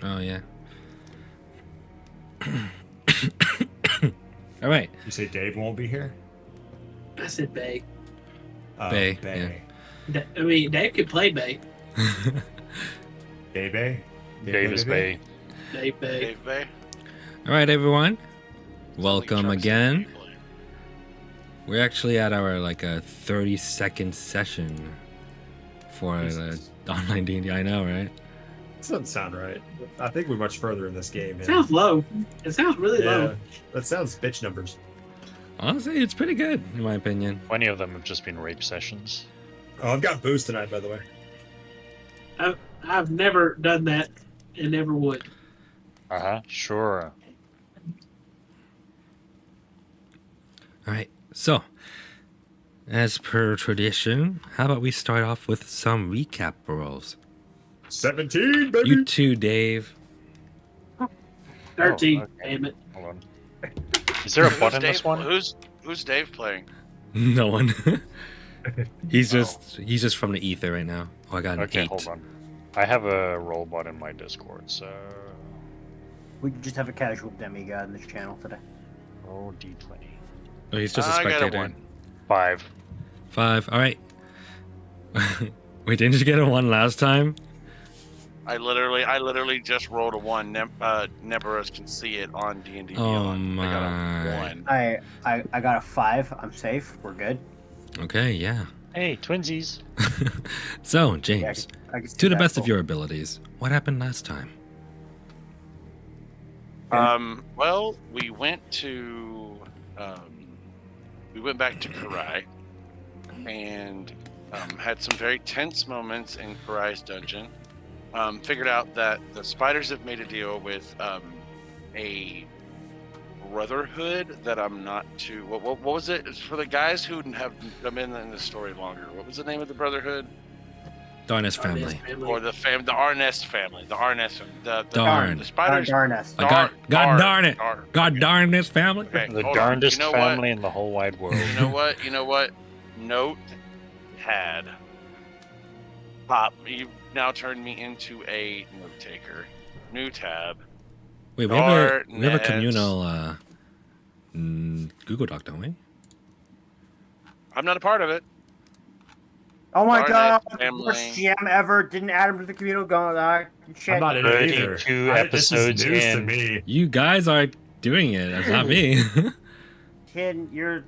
Oh, yeah. All right. You say Dave won't be here? I said Bay. Bay, Bay. I mean, Dave could play Bay. Bay? Davis Bay. Dave Bay. Dave Bay. All right, everyone. Sounds like Welcome Chuck's again. people. We're actually at our like a 30-second session for the online D&D. I know, right? That doesn't sound right. I think we're much further in this game. It sounds low. It sounds really low. That sounds bitch numbers. Honestly, it's pretty good in my opinion. Plenty of them have just been rape sessions. Oh, I've got booze tonight, by the way. I've never done that and never would. Sure. All right. So, as per tradition, how about we start off with some recap rolls? 17, baby! You too, Dave. 13, okay. damn it. Hold on. Is there a button in this Dave, one? Who's Dave playing? No one. he's just from the ether right now. Oh, I got an Okay, 8. hold on. I have a roll bot in my Discord, so We just have a casual demigod in this channel today. roll D20. Oh, he's just a I got a spectator. 1. 5. 5. All right. Wait, didn't you get a 1 last time? I literally just rolled a 1. Neberos can see it on D&D Oh, Beyond. I got my. a 1. I got a 5. I'm safe. We're good. Okay, yeah. Hey, twinsies. So, Yeah, James, I can see to the that. best of Cool. your abilities, what happened last time? Well, we went back to Karai and had some very tense moments in Karai's dungeon. Figured out that the spiders have made a deal with a brotherhood that I'm not too. What was it? It's for the guys who have been in the story longer. What was the name of the brotherhood? Darnus family. Or the Arnest family. The Arnest. Darn. The spiders. Darnest. God darn it. God darn this family. Okay, The hold on. darndest You know family in the whole wide world. You know what? Note had. Pop, you now turned me into a note taker. New tab. Wait, we have a Darnets. communal Google Doc, don't we? I'm not a part of it. Oh my Darnest god! family. Worst GM ever. Didn't add him to the communal going. Shit. I'm not in it either. 32 This is episodes news to in. me. You guys are doing it. That's not me. Kid, you're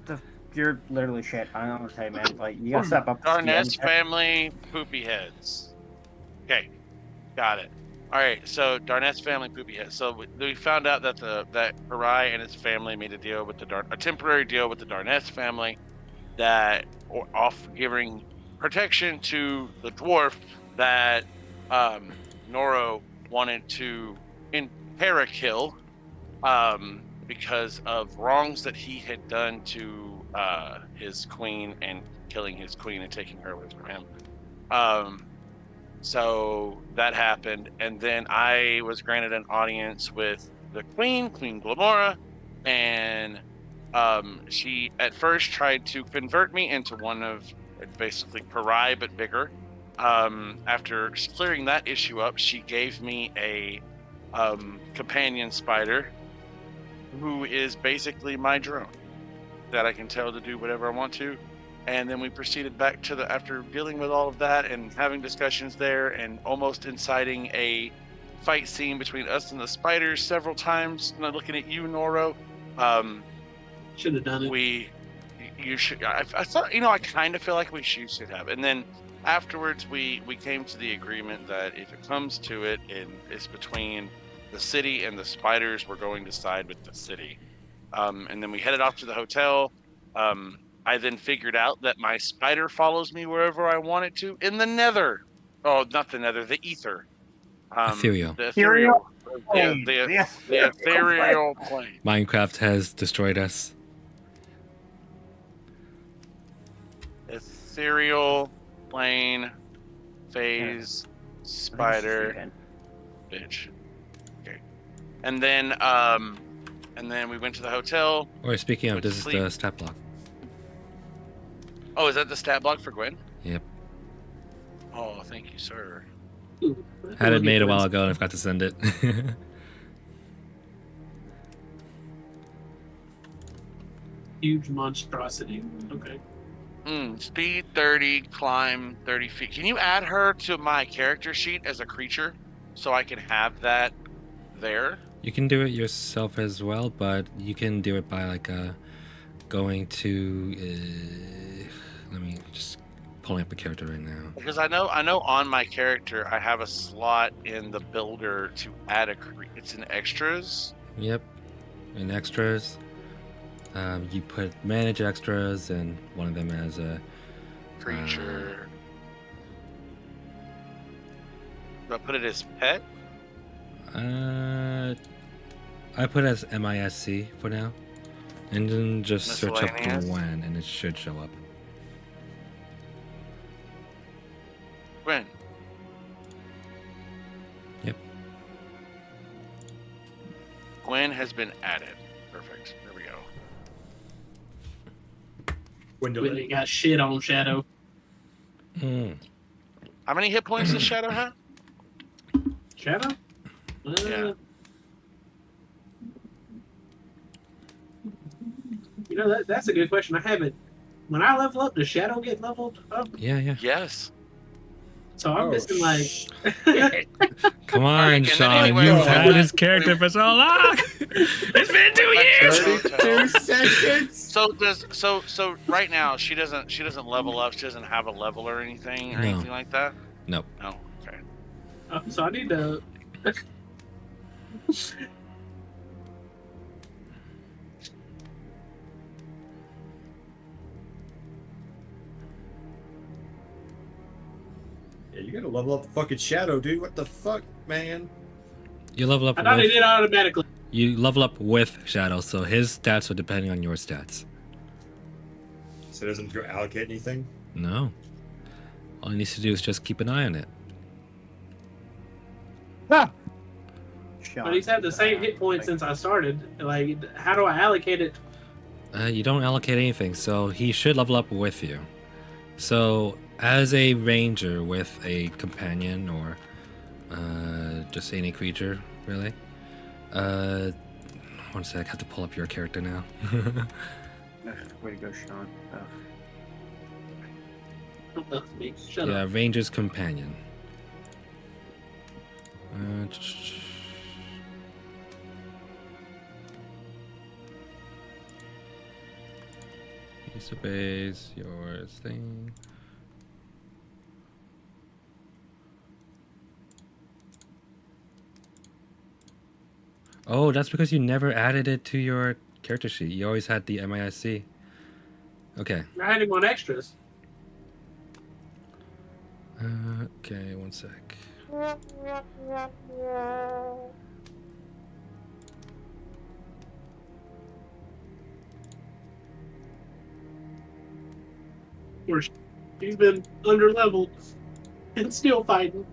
literally shit. I don't know what to say, man. Like, you gotta step up. to Darnest GM. family poopy heads. Okay, got it. All right, so Darnest family poopy heads. So we found out that that Harai and his family made a deal with a temporary deal with the Darnest family that giving protection to the dwarf that Noro wanted to parakill because of wrongs that he had done to his queen and killing his queen and taking her away from him. So that happened, and then I was granted an audience with the Queen Glamora, and she at first tried to convert me into one of basically Karai but bigger. After clearing that issue up, she gave me a companion spider who is basically my drone that I can tell to do whatever I want to. And then we proceeded back to after dealing with all of that and having discussions there and almost inciting a fight scene between us and the spiders several times. And I'm looking at you, Noro. Should have done it. You should. I thought, I kind of feel like we should have. And then afterwards, we came to the agreement that if it comes to it, and it's between the city and the spiders, we're going to side with the city. And then we headed off to the hotel. I then figured out that my spider follows me wherever I want it to in the nether. Oh, not the nether, the ether. Ethereal. The ethereal. The Yes. ethereal plane. Minecraft has destroyed us. Ethereal plane phase spider bitch. Okay. And then we went to the hotel. Or speaking of, Went this to is sleep. the stat block. Oh, is that the stat block for Gwen? Yep. Oh, thank you, sir. Ooh, Had we'll it made get a while one. ago and I forgot to send it. Huge monstrosity. Okay. Speed 30, climb 30 feet. Can you add her to my character sheet as a creature so I can have that there? You can do it yourself as well, but you can do it by like going to. Let me just pulling up the character right now. Because I know on my character I have a slot in the builder to add it's in extras. Yep, in extras, you put manage extras and one of them as a Creature. Do I put it as pet? I put it as MISC for now, and then just search up Miscellaneous? Gwen and it should show up. Gwen. Yep. Gwen has been added. Perfect. There we go. Gwendolyn. Really got shit on Shadow. How many hit points does Shadow have? Shadow? Yeah. You know, that's a good question. I haven't. When I level up, does Shadow get leveled up? Yeah. Yes. So I'm missing like. Come on, Alright, and then Sean. anyway, You've so had what- this character for so long. It's been 2 years. 32 seconds. So right now she doesn't level up. She doesn't have a level or anything or No. anything like that. Nope. No. Okay. So I need to. Yeah, you gotta level up the fucking shadow, dude. What the fuck, man? You level up I thought it with. did automatically. You level up with Shadow, so his stats are depending on your stats. So it doesn't go allocate anything? No. All he needs to do is just keep an eye on it. But he's had the same hit points since I started. Like, how do I allocate it? You don't allocate anything, so he should level up with you. So, as a ranger with a companion or just any creature, really. One sec, I have to pull up your character now. Way to go, Sean. Don't love me. Shut Yeah, up. ranger's companion. Use the base, your thing. Oh, that's because you never added it to your character sheet. You always had the MISC. Okay. I had him on extras. Okay, one sec. Where he's been under leveled and still fighting.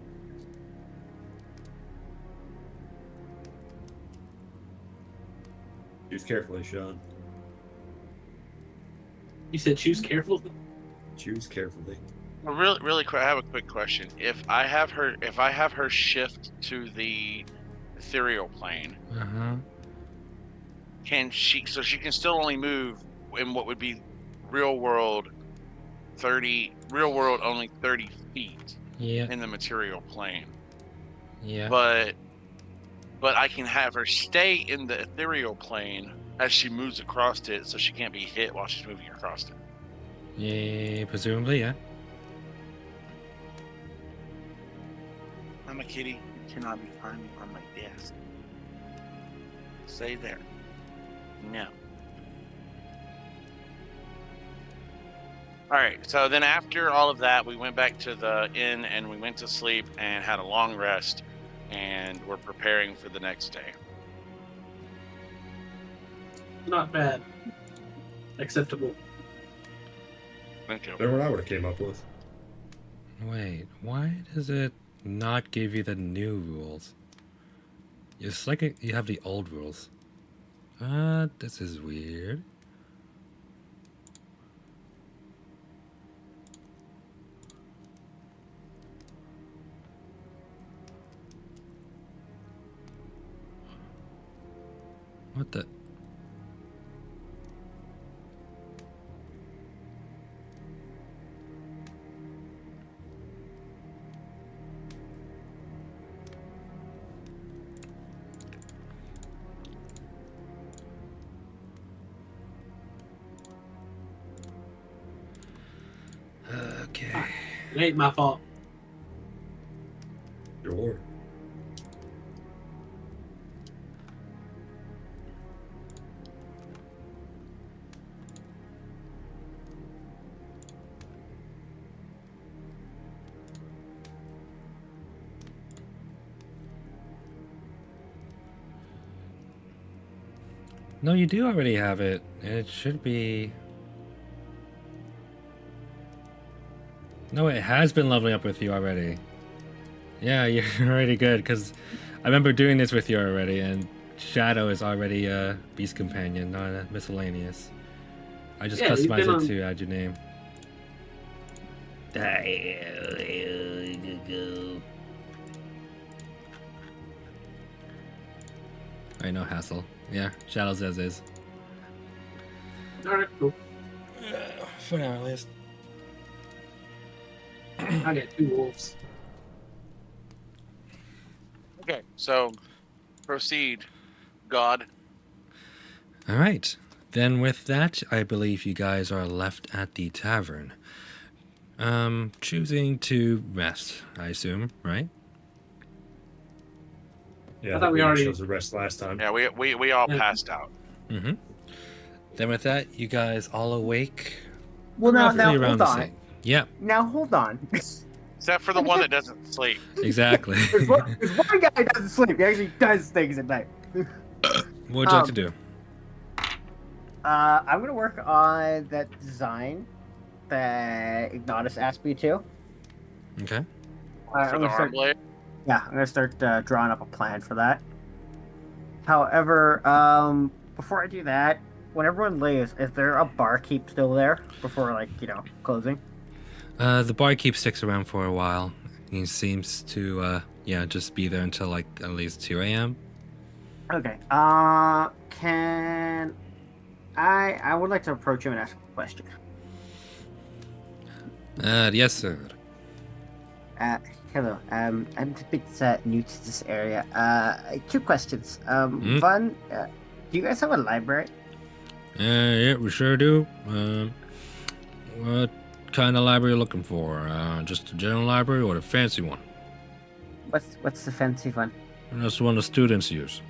Choose carefully, Sean. You said choose careful. Choose carefully. Well, really quick. I have a quick question. If I have her shift to the ethereal plane, can she? So she can still only move in what would be real world 30. Real world only 30 feet Yeah. in the material plane. Yeah. But I can have her stay in the ethereal plane as she moves across it, so she can't be hit while she's moving across it. Yeah, presumably, yeah. I'm a kitty. You cannot be climbing on my desk. Stay there. No. All right. So then, after all of that, we went back to the inn and we went to sleep and had a long rest, and we're preparing for the next day. Not bad. Acceptable. Thank you. Better what I would have came up with. Wait, why does it not give you the new rules? It's like you have the old rules. This is weird. What the? Okay. It ain't my fault. Sure. No, you do already have it. It should be. No, it has been leveling up with you already. Yeah, you're already good, because I remember doing this with you already, and Shadow is already a Beast Companion, not a Miscellaneous. I just Yeah, you've customized been it on- to add your name. Alright, no hassle. Yeah, Shadow's as is. Alright, cool. For now, at least. I got 2 wolves. Okay, so proceed, God. All right. Then with that, I believe you guys are left at the tavern. Choosing to rest, I assume, right? Yeah, I thought we already- chose the rest last time. Yeah, we all Yeah. passed out. Mm-hmm. Then with that, you guys all awake. Well, now roughly around hold the on. same. Yep, Now hold on. Except for the one that doesn't sleep. exactly. There's one guy that doesn't sleep. He actually does things at night. What would you like to do? I'm gonna work on that design that Ignatus asked me to. Okay. For I'm the gonna arm start, blade. yeah, I'm gonna start drawing up a plan for that. However, before I do that, when everyone leaves, is there a barkeep still there before, like, closing? The barkeep sticks around for a while. He seems to, just be there until like at least 2 a.m. Okay. Can I would like to approach him and ask a question. Yes, sir. Hello. I'm a bit new to this area. 2 questions. One, do you guys have a library? Yeah, we sure do. What kind of library are you looking for? Just a general library or a fancy one? What's the fancy one? That's the one the students use.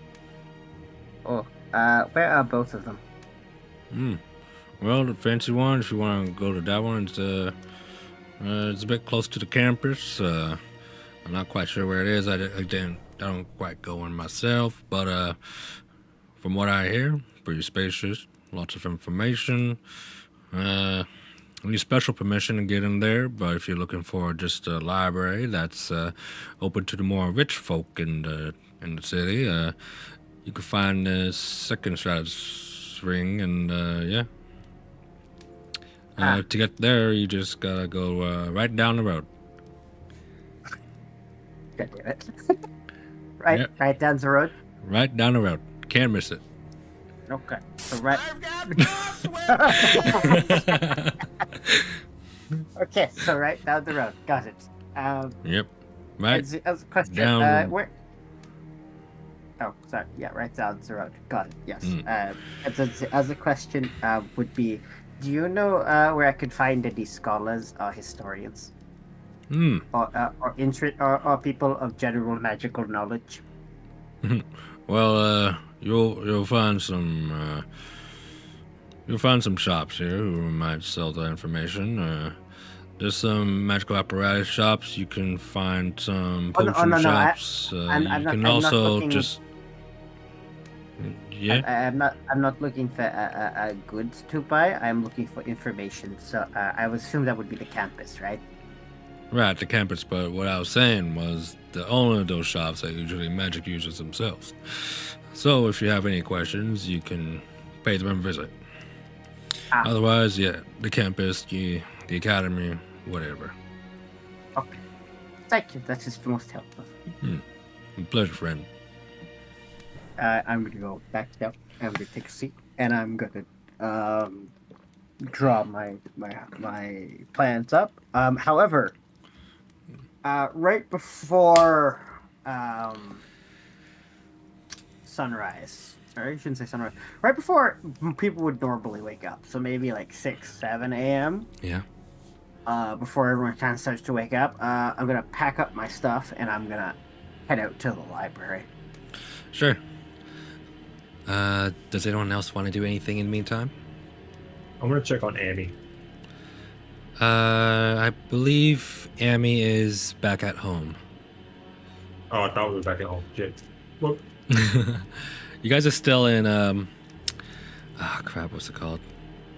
Oh, where are both of them? Well, the fancy one, if you want to go to that one, it's a bit close to the campus. I'm not quite sure where it is. I don't quite go in myself, but from what I hear, pretty spacious. Lots of information. Need special permission to get in there, but if you're looking for just a library that's open to the more rich folk in the city, you can find the second Stratus ring, and to get there, you just gotta go right down the road. God damn it. Right, Yep. right down the road. Right down the road. Can't miss it. Okay, so right. Okay, so right down the road. Got it. Yep. Right. As a question, down- where? Oh, sorry. Yeah, right down the road. Got it. Yes. Mm. As a question, would be, do you know where I could find any scholars or historians, or people of general magical knowledge? Well, you'll find some shops here who might sell the information. There's some magical apparatus shops. You can find some potion shops. You can also just I'm not looking for goods to buy. I'm looking for information. So I would assume that would be the campus, right? Right, the campus. But what I was saying was the owner of those shops are usually magic users themselves. So if you have any questions, you can pay them a visit. Otherwise, yeah, the campus, the academy, whatever. Okay. Thank you. That is most helpful. Pleasure, friend. I'm gonna go back down. I'm gonna take a seat, and I'm gonna draw my plans up. However, right before sunrise, or I shouldn't say sunrise. Right before people would normally wake up, so maybe like 6, 7 a.m. Yeah. Before everyone kind of starts to wake up, I'm gonna pack up my stuff and I'm gonna head out to the library. Sure. Does anyone else want to do anything in the meantime? I'm gonna check on Amy. I believe Amy is back at home. Oh, I thought we were back at home. Shit. Well, You guys are still in crap, what's it called?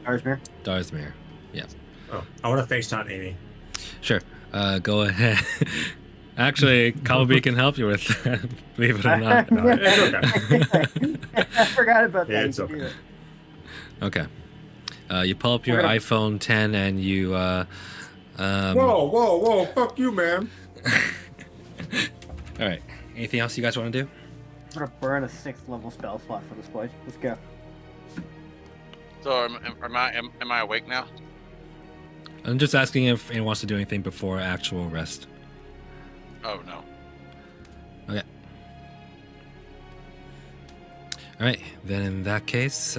Arsmere? Darsmere. Yeah. oh, I want to FaceTime Amy. Sure. Go ahead. Actually, Kawabi can help you with that, believe it or not. No, it's okay. I forgot about that. Yeah, it's okay. Okay. You pull up your iPhone 10 and you Whoa, fuck you, man. all right. Anything else you guys want to do? I'm gonna burn a 6th level spell slot for this place. Let's go. So am I awake now? I'm just asking if anyone wants to do anything before actual rest. Oh no. Okay. All right. Then in that case,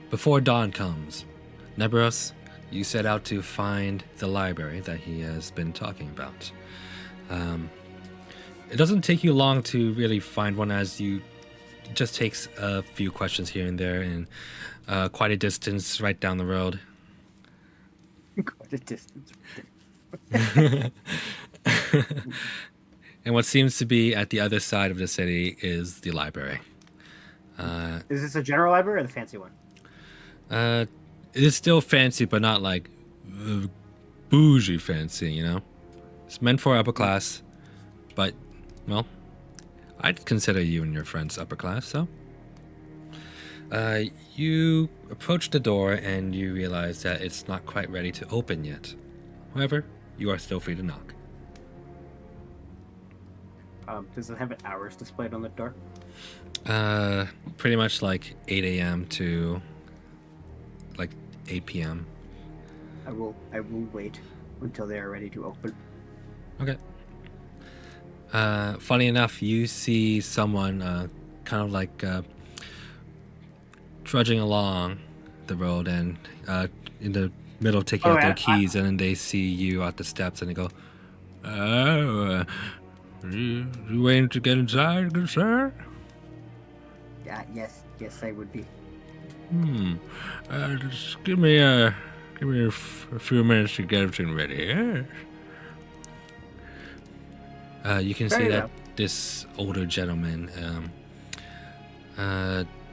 before dawn comes, Nebros, you set out to find the library that he has been talking about. It doesn't take you long to really find one, as it just takes a few questions here and there, and quite a distance right down the road. Quite a distance. And what seems to be at the other side of the city is the library. Is this a general library or the fancy one? It is still fancy, but not like bougie fancy, you know? It's meant for upper class, but, well, I'd consider you and your friends upper class, so. You approach the door and you realize that it's not quite ready to open yet. However, you are still free to knock. Does it have an hours displayed on the door? Pretty much like 8 a.m. to like 8 p.m. I will wait until they are ready to open. Okay. Funny enough, you see someone kind of like trudging along the road, and in the middle taking out their keys, and then they see you at the steps and they go, you waiting to get inside, good sir? Yes, I would be. Just give me a few minutes to get everything ready. You can see that this older gentleman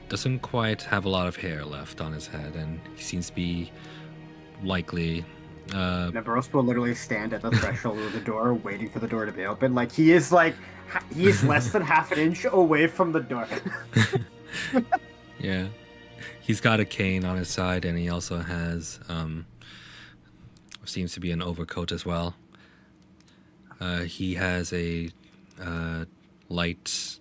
doesn't quite have a lot of hair left on his head, and he seems to be likely. Nebros will literally stand at the threshold of the door, waiting for the door to be open. Like he is less than half an inch away from the door. Yeah, he's got a cane on his side, and he also has seems to be an overcoat as well. He has a light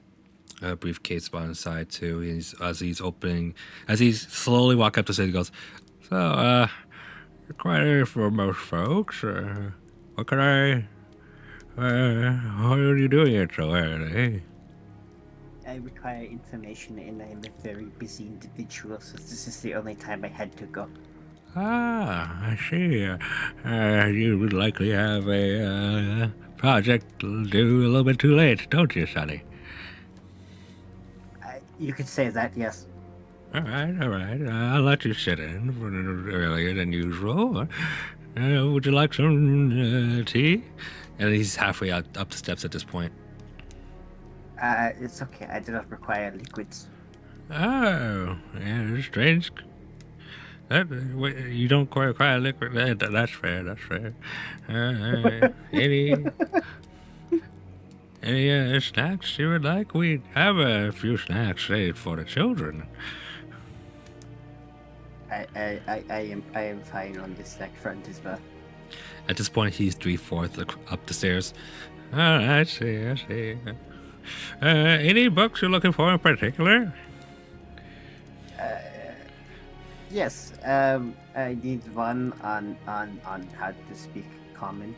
briefcase by his side too. As he's slowly walking up the stairs, he goes, "So, you're quite early for most folks. What can I? What are you doing here so early?" I require information, and I'm a very busy individual, so this is the only time I had to go. I see. You would likely have a project due a little bit too late, don't you, Sonny? You could say that, yes. All right. I'll let you sit in earlier than usual. Would you like some tea? And he's halfway up the steps at this point. It's okay. I do not require liquids. Oh, yeah, strange. You don't require liquid. That's fair. Any snacks you would like? We have a few snacks saved for the children. I am fine on this snack front as well. At this point, he's 3/4 up the stairs. Oh, I see. Any books you're looking for in particular? Yes. I need one on how to speak common.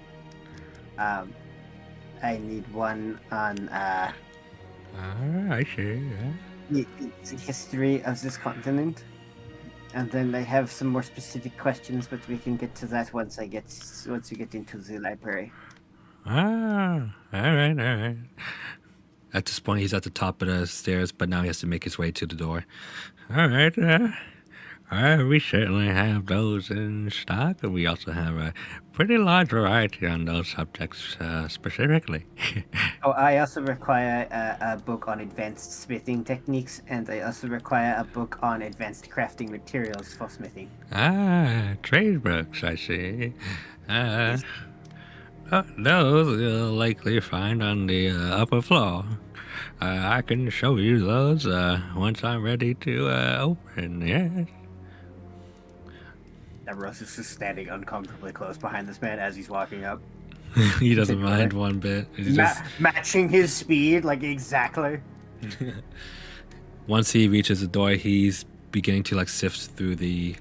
I need one on I see. the history of this continent. And then I have some more specific questions, but we can get to that once we get into the library. All right. At this point, he's at the top of the stairs, but now he has to make his way to the door. All right. We certainly have those in stock, and we also have a pretty large variety on those subjects specifically. Oh, I also require a book on advanced smithing techniques, and I also require a book on advanced crafting materials for smithing. Trade books, I see. Those you'll likely find on the upper floor. I can show you those once I'm ready to open, yes. Davros is just standing uncomfortably close behind this man as he's walking up. He doesn't mind one bit. He's just... matching his speed, like exactly. Once he reaches the door, he's beginning to like sift through the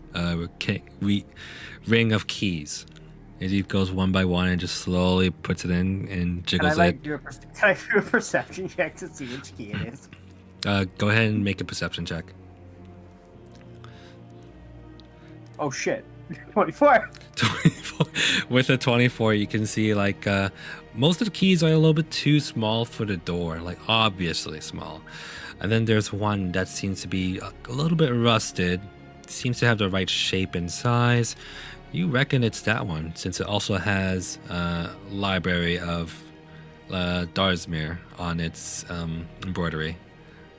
ring of keys. As he goes one by one and just slowly puts it in and jiggles it. Can I do a perception check to see which key it is? Go ahead and make a perception check. Oh shit. 24. 24. With a 24, you can see like most of the keys are a little bit too small for the door, like obviously small. And then there's one that seems to be a little bit rusted, seems to have the right shape and size. You reckon it's that one, since it also has Library of Darsmir on its embroidery.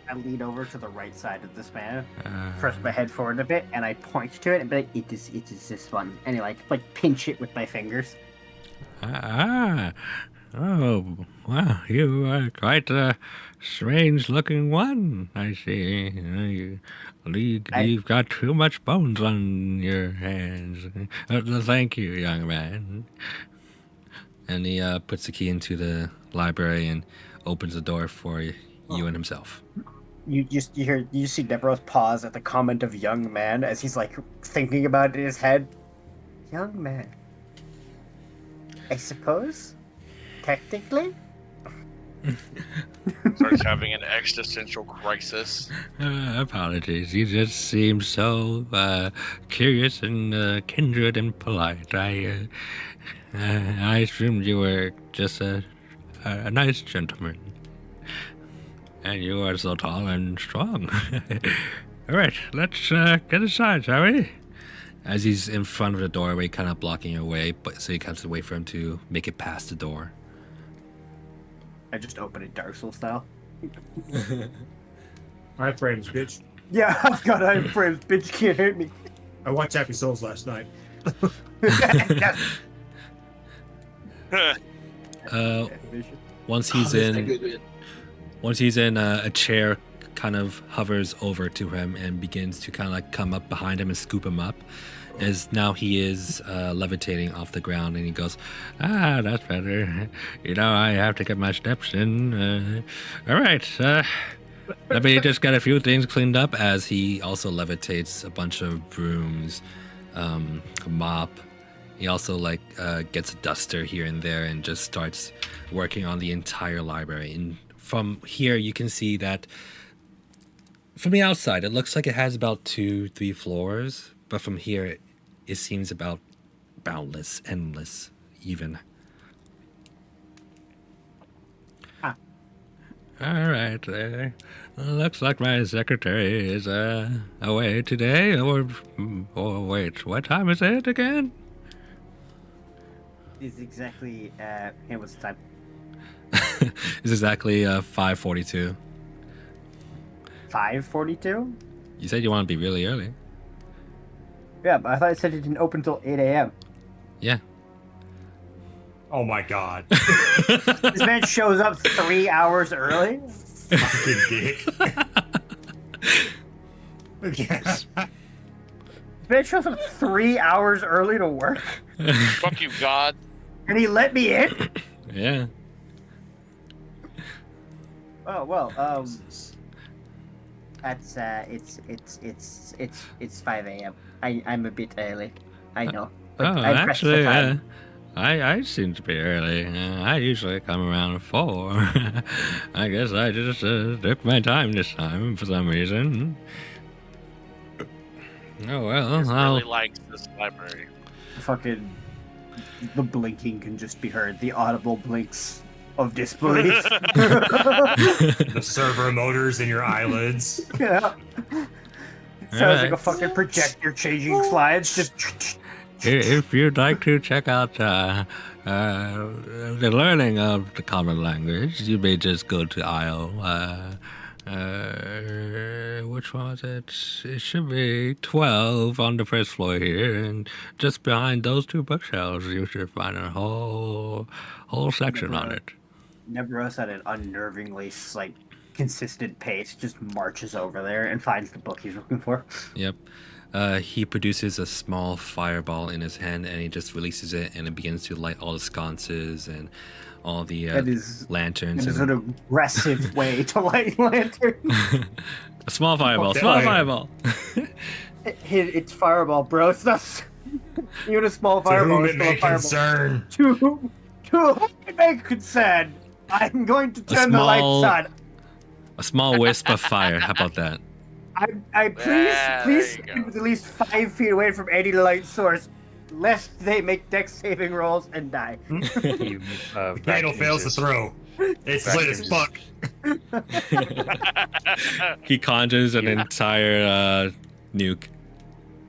I lean over to the right side of this man, press my head forward a bit, and I point to it and be like, it is this one. And I like pinch it with my fingers. Oh, wow, you are quite a strange-looking one, I see. You've got too much bones on your hands. Thank you, young man. And he puts the key into the library and opens the door for you and himself. You see Deborah's pause at the comment of young man as he's like thinking about it in his head. Young man. I suppose? Technically? Starts having an existential crisis. Apologies. You just seem so curious and kindred and polite. I assumed you were just a nice gentleman. And you are so tall and strong. All right, let's get inside, shall we? As he's in front of the doorway, kind of blocking your way, but so you have to wait for him to make it past the door. I just open it Dark Souls style. I have frames, bitch. Yeah, I've got iron frames, bitch. Can't hurt me. I watched Happy Souls last night. Once he's in, a chair kind of hovers over to him and begins to kind of like come up behind him and scoop him up. As now he is levitating off the ground, and he goes, that's better. I have to get my steps in. All right, let me just get a few things cleaned up. As he also levitates a bunch of brooms, a mop. He also gets a duster here and there and just starts working on the entire library. And from here, you can see that from the outside, it looks like it has about 2-3 floors. But from here, it seems about boundless, endless, even. All right. Looks like my secretary is away today. Or wait, what time is it again? It's exactly what's the time? It's exactly 5:42. 5:42? You said you want to be really early. Yeah, but I thought it said it didn't open until 8 a.m. Yeah. Oh my god. This man shows up 3 hours early? Fucking dick. This man shows up 3 hours early to work? Fuck you, God. And he let me in? Yeah. Oh, well, That's it's 5 a.m. I'm a bit early. I know. But Oh, I pressed the actually, time. I seem to be early. I usually come around 4. I guess I just took my time this time for some reason. Oh well, Just I'll... really likes this library. Fucking the blinking can just be heard. The audible blinks of disbelief. The servo motors in your eyelids. Yeah. Sounds like a fucking projector changing slides. Just If you'd like to check out the learning of the common language, you may just go to aisle. Which one was it? It should be 12 on the first floor here, and just behind those 2 bookshelves, you should find a whole section on it. Nebros at an unnervingly like consistent pace just marches over there and finds the book he's looking for. Yep. He produces a small fireball in his hand, and he just releases it, and it begins to light all the sconces and all the lanterns. It is an aggressive way to light lanterns. A small fireball. Small fireball. It's fireball, bro. It's not even a small To fireball. whom It's it still a may fireball. concern. To whom it may concern, I'm going to turn the lights on. A small wisp of fire. How about that? I Yeah, please there you keep at least 5 feet away from any light source, lest they make dex saving rolls and die. He, The candle fails to throw. It's lit as fuck. He conjures an entire nuke.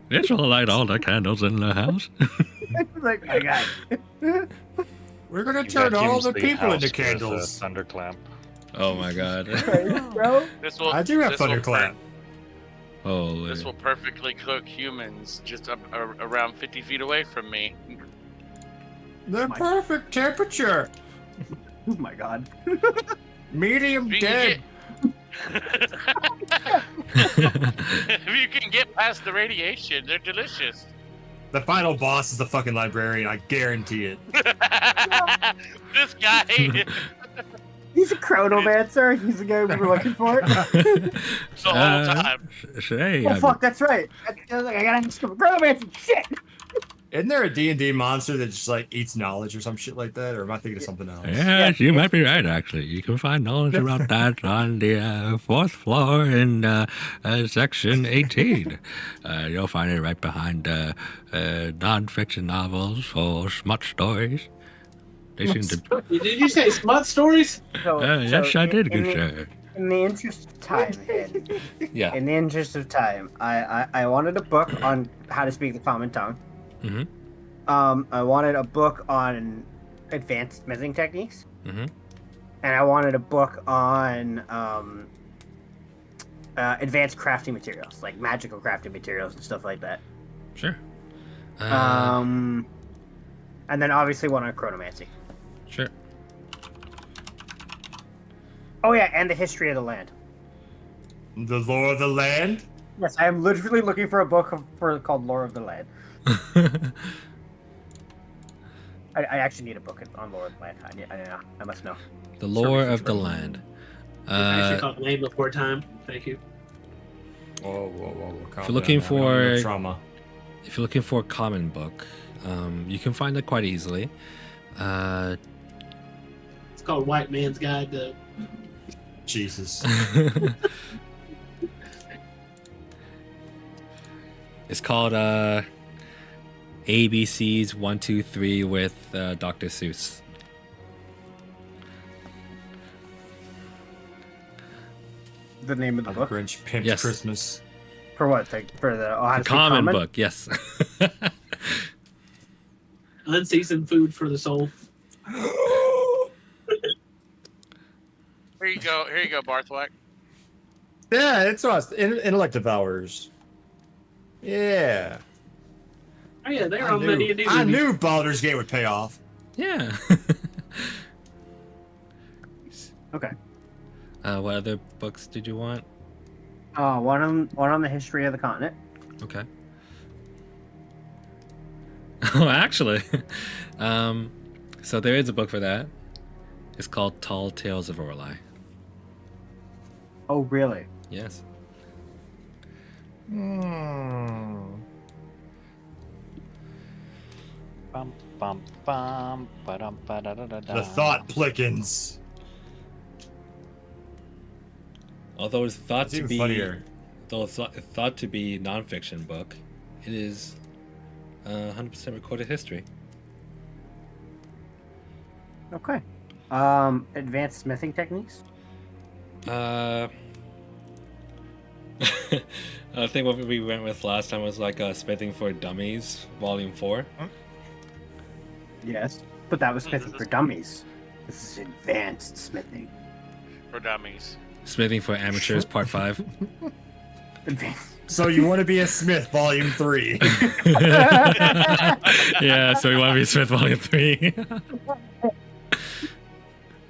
This will light all the candles in the house. Like, my God. We're gonna turn all the people into candles. Thunderclamp. Oh my god. Bro. This will. I do have this will thunderclap. Holy. This will perfectly cook humans just up around 50 feet away from me. The perfect temperature. Oh my God. Medium If you dead. if you can get past the radiation, they're delicious. The final boss is the fucking librarian. I guarantee it. This guy. He's a chronomancer. He's the guy we were looking for. The whole time. Hey, Oh fuck, that's right. I gotta ask him. Chronomancer, shit. Isn't there a D&D monster that just like eats knowledge or some shit like that? Or am I thinking of something else? Yes, you might be right, actually. You can find knowledge about that on the 4th floor in section 18. You'll find it right behind non-fiction novels or smut stories. They seem to... Did you say smut stories? Yes, I did, good sir. In the interest of time, Yeah. in the interest of time, I wanted a book on how to speak the common tongue. Mm-hmm. I wanted a book on advanced smithing techniques. Mm-hmm. And I wanted a book on advanced crafting materials, like magical crafting materials and stuff like that. Sure. And then obviously one on chronomancy. Sure. Oh yeah, and the history of the land. The lore of the land? Yes, I am literally looking for a book called Lore of the Land. I actually need a book on Lore of the Land. I must know. The lore of the land. I actually caught the name before time. Thank you. Whoa. If you're looking for trauma. If you're looking for a common book, you can find it quite easily. It's called White Man's Guide to. Jesus. It's called ABC's 1, 2, 3 with Dr. Seuss. The name of the book? Grinch pimped Yes. Christmas. For what? For the how to speak Common book, yes. Unseasoned food for the soul. Here you go, Barthwack. Yeah, it's us. Intellective hours. Yeah. Oh yeah, they're on the D&D. I knew Baldur's Gate would pay off. Yeah. Okay. What other books did you want? One on the history of the continent. Okay. Oh, actually, so there is a book for that. It's called Tall Tales of Orilai. Oh really? Yes. Bum, bum, bum, ba-dum, ba-da-da-da-da. The thought plickens. Although it's thought That's to even be, funnier. though it's thought to be nonfiction book, it is 100% recorded history. Okay. Advanced smithing techniques. I think what we went with last time was like Smithing for Dummies, Volume 4. Yes, but that was smithing for dummies. This is advanced smithing. For dummies. Smithing for Amateurs, Part 5. Advanced. So you want to be a smith, Volume 3. Yeah, so we want to be Smith Volume 3.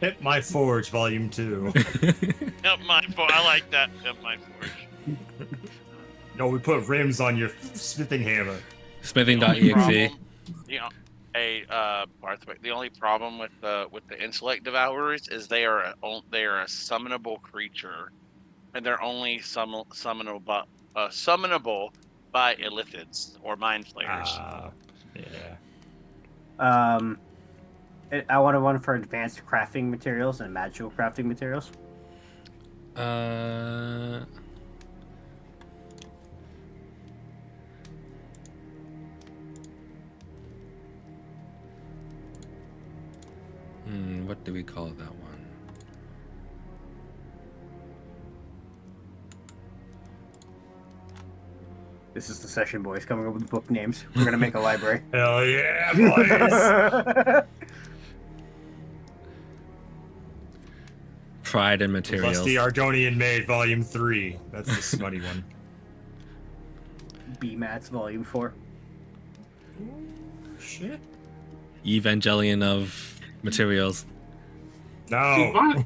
Hit My Forge, Volume 2. Yep, I like that. Yep, my forge. No, we put rims on your smithing hammer. Smithing.exe. Problem, you know, Barthwick, the only problem with the intellect devourers is they are a summonable creature, and they're only summonable by illithids or mind flayers. Yeah. I wanted one for advanced crafting materials and magical crafting materials. What do we call that one? This is the session, boys, coming up with book names. We're gonna make a library. Hell yeah, boys! Pride and Materials. Lusty Argonian Maid, Volume 3. That's the smutty one. BMATS Volume 4. Shit. Evangelion of Materials. No.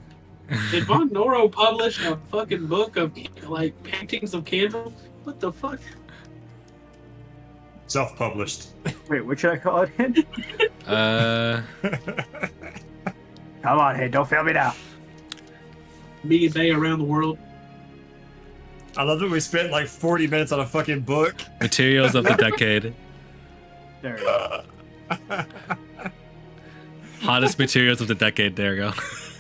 Did Von Noro publish a fucking book of like paintings of candles? What the fuck? Self-published. Wait, what should I call it? Come on, hey, don't fail me now. Me and they around the world. I love that we spent like 40 minutes on a fucking book. Materials of the Decade. There we go. Hottest materials of the decade. There we go.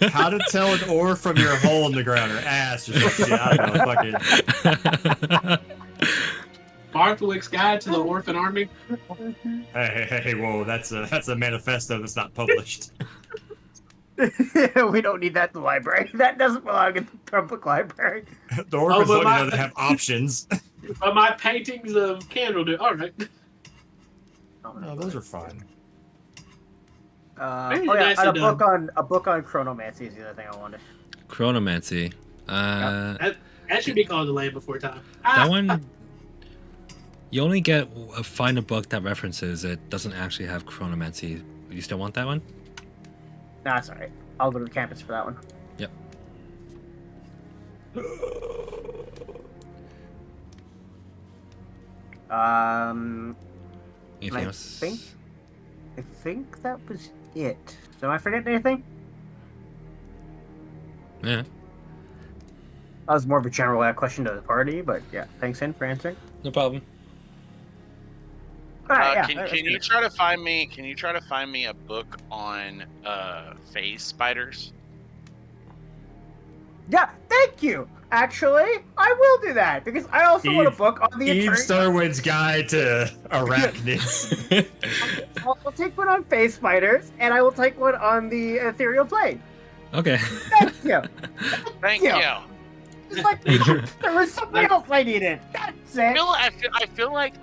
How to tell an ore from your hole in the ground or ass or something. I don't know. Fucking. Barthwick's Guide to the Orphan Army. Hey, whoa! That's a manifesto that's not published. We don't need that in the library. That doesn't belong in the public library. The orphans but don't know they have options. But my paintings of candle do. All right. No, those are fun. Very Oh yeah, nicely and done. a book on chronomancy is the other thing I wanted. Chronomancy. That should be called The Land Before Time. That one. You only find a book that references it doesn't actually have chronomancy. You still want that one? Nah, it's alright. I'll go to the campus for that one. Yep. Anything I else? I think that was it. So am I forgetting anything? Yeah. That was more of a general question to the party, but yeah, thanks in for answering. No problem. Alright, yeah, Can that's you good. try to find me? Can you try to find me a book on phase spiders? Yeah, thank you. Actually, I will do that because I also want a book on the Eve attorney. Starwood's Guide to Arachnids. I'll take one on face spiders, and I will take one on the ethereal plane. Okay. Thank you. Thank you. you. It's like there was something else I needed. That's it. I feel like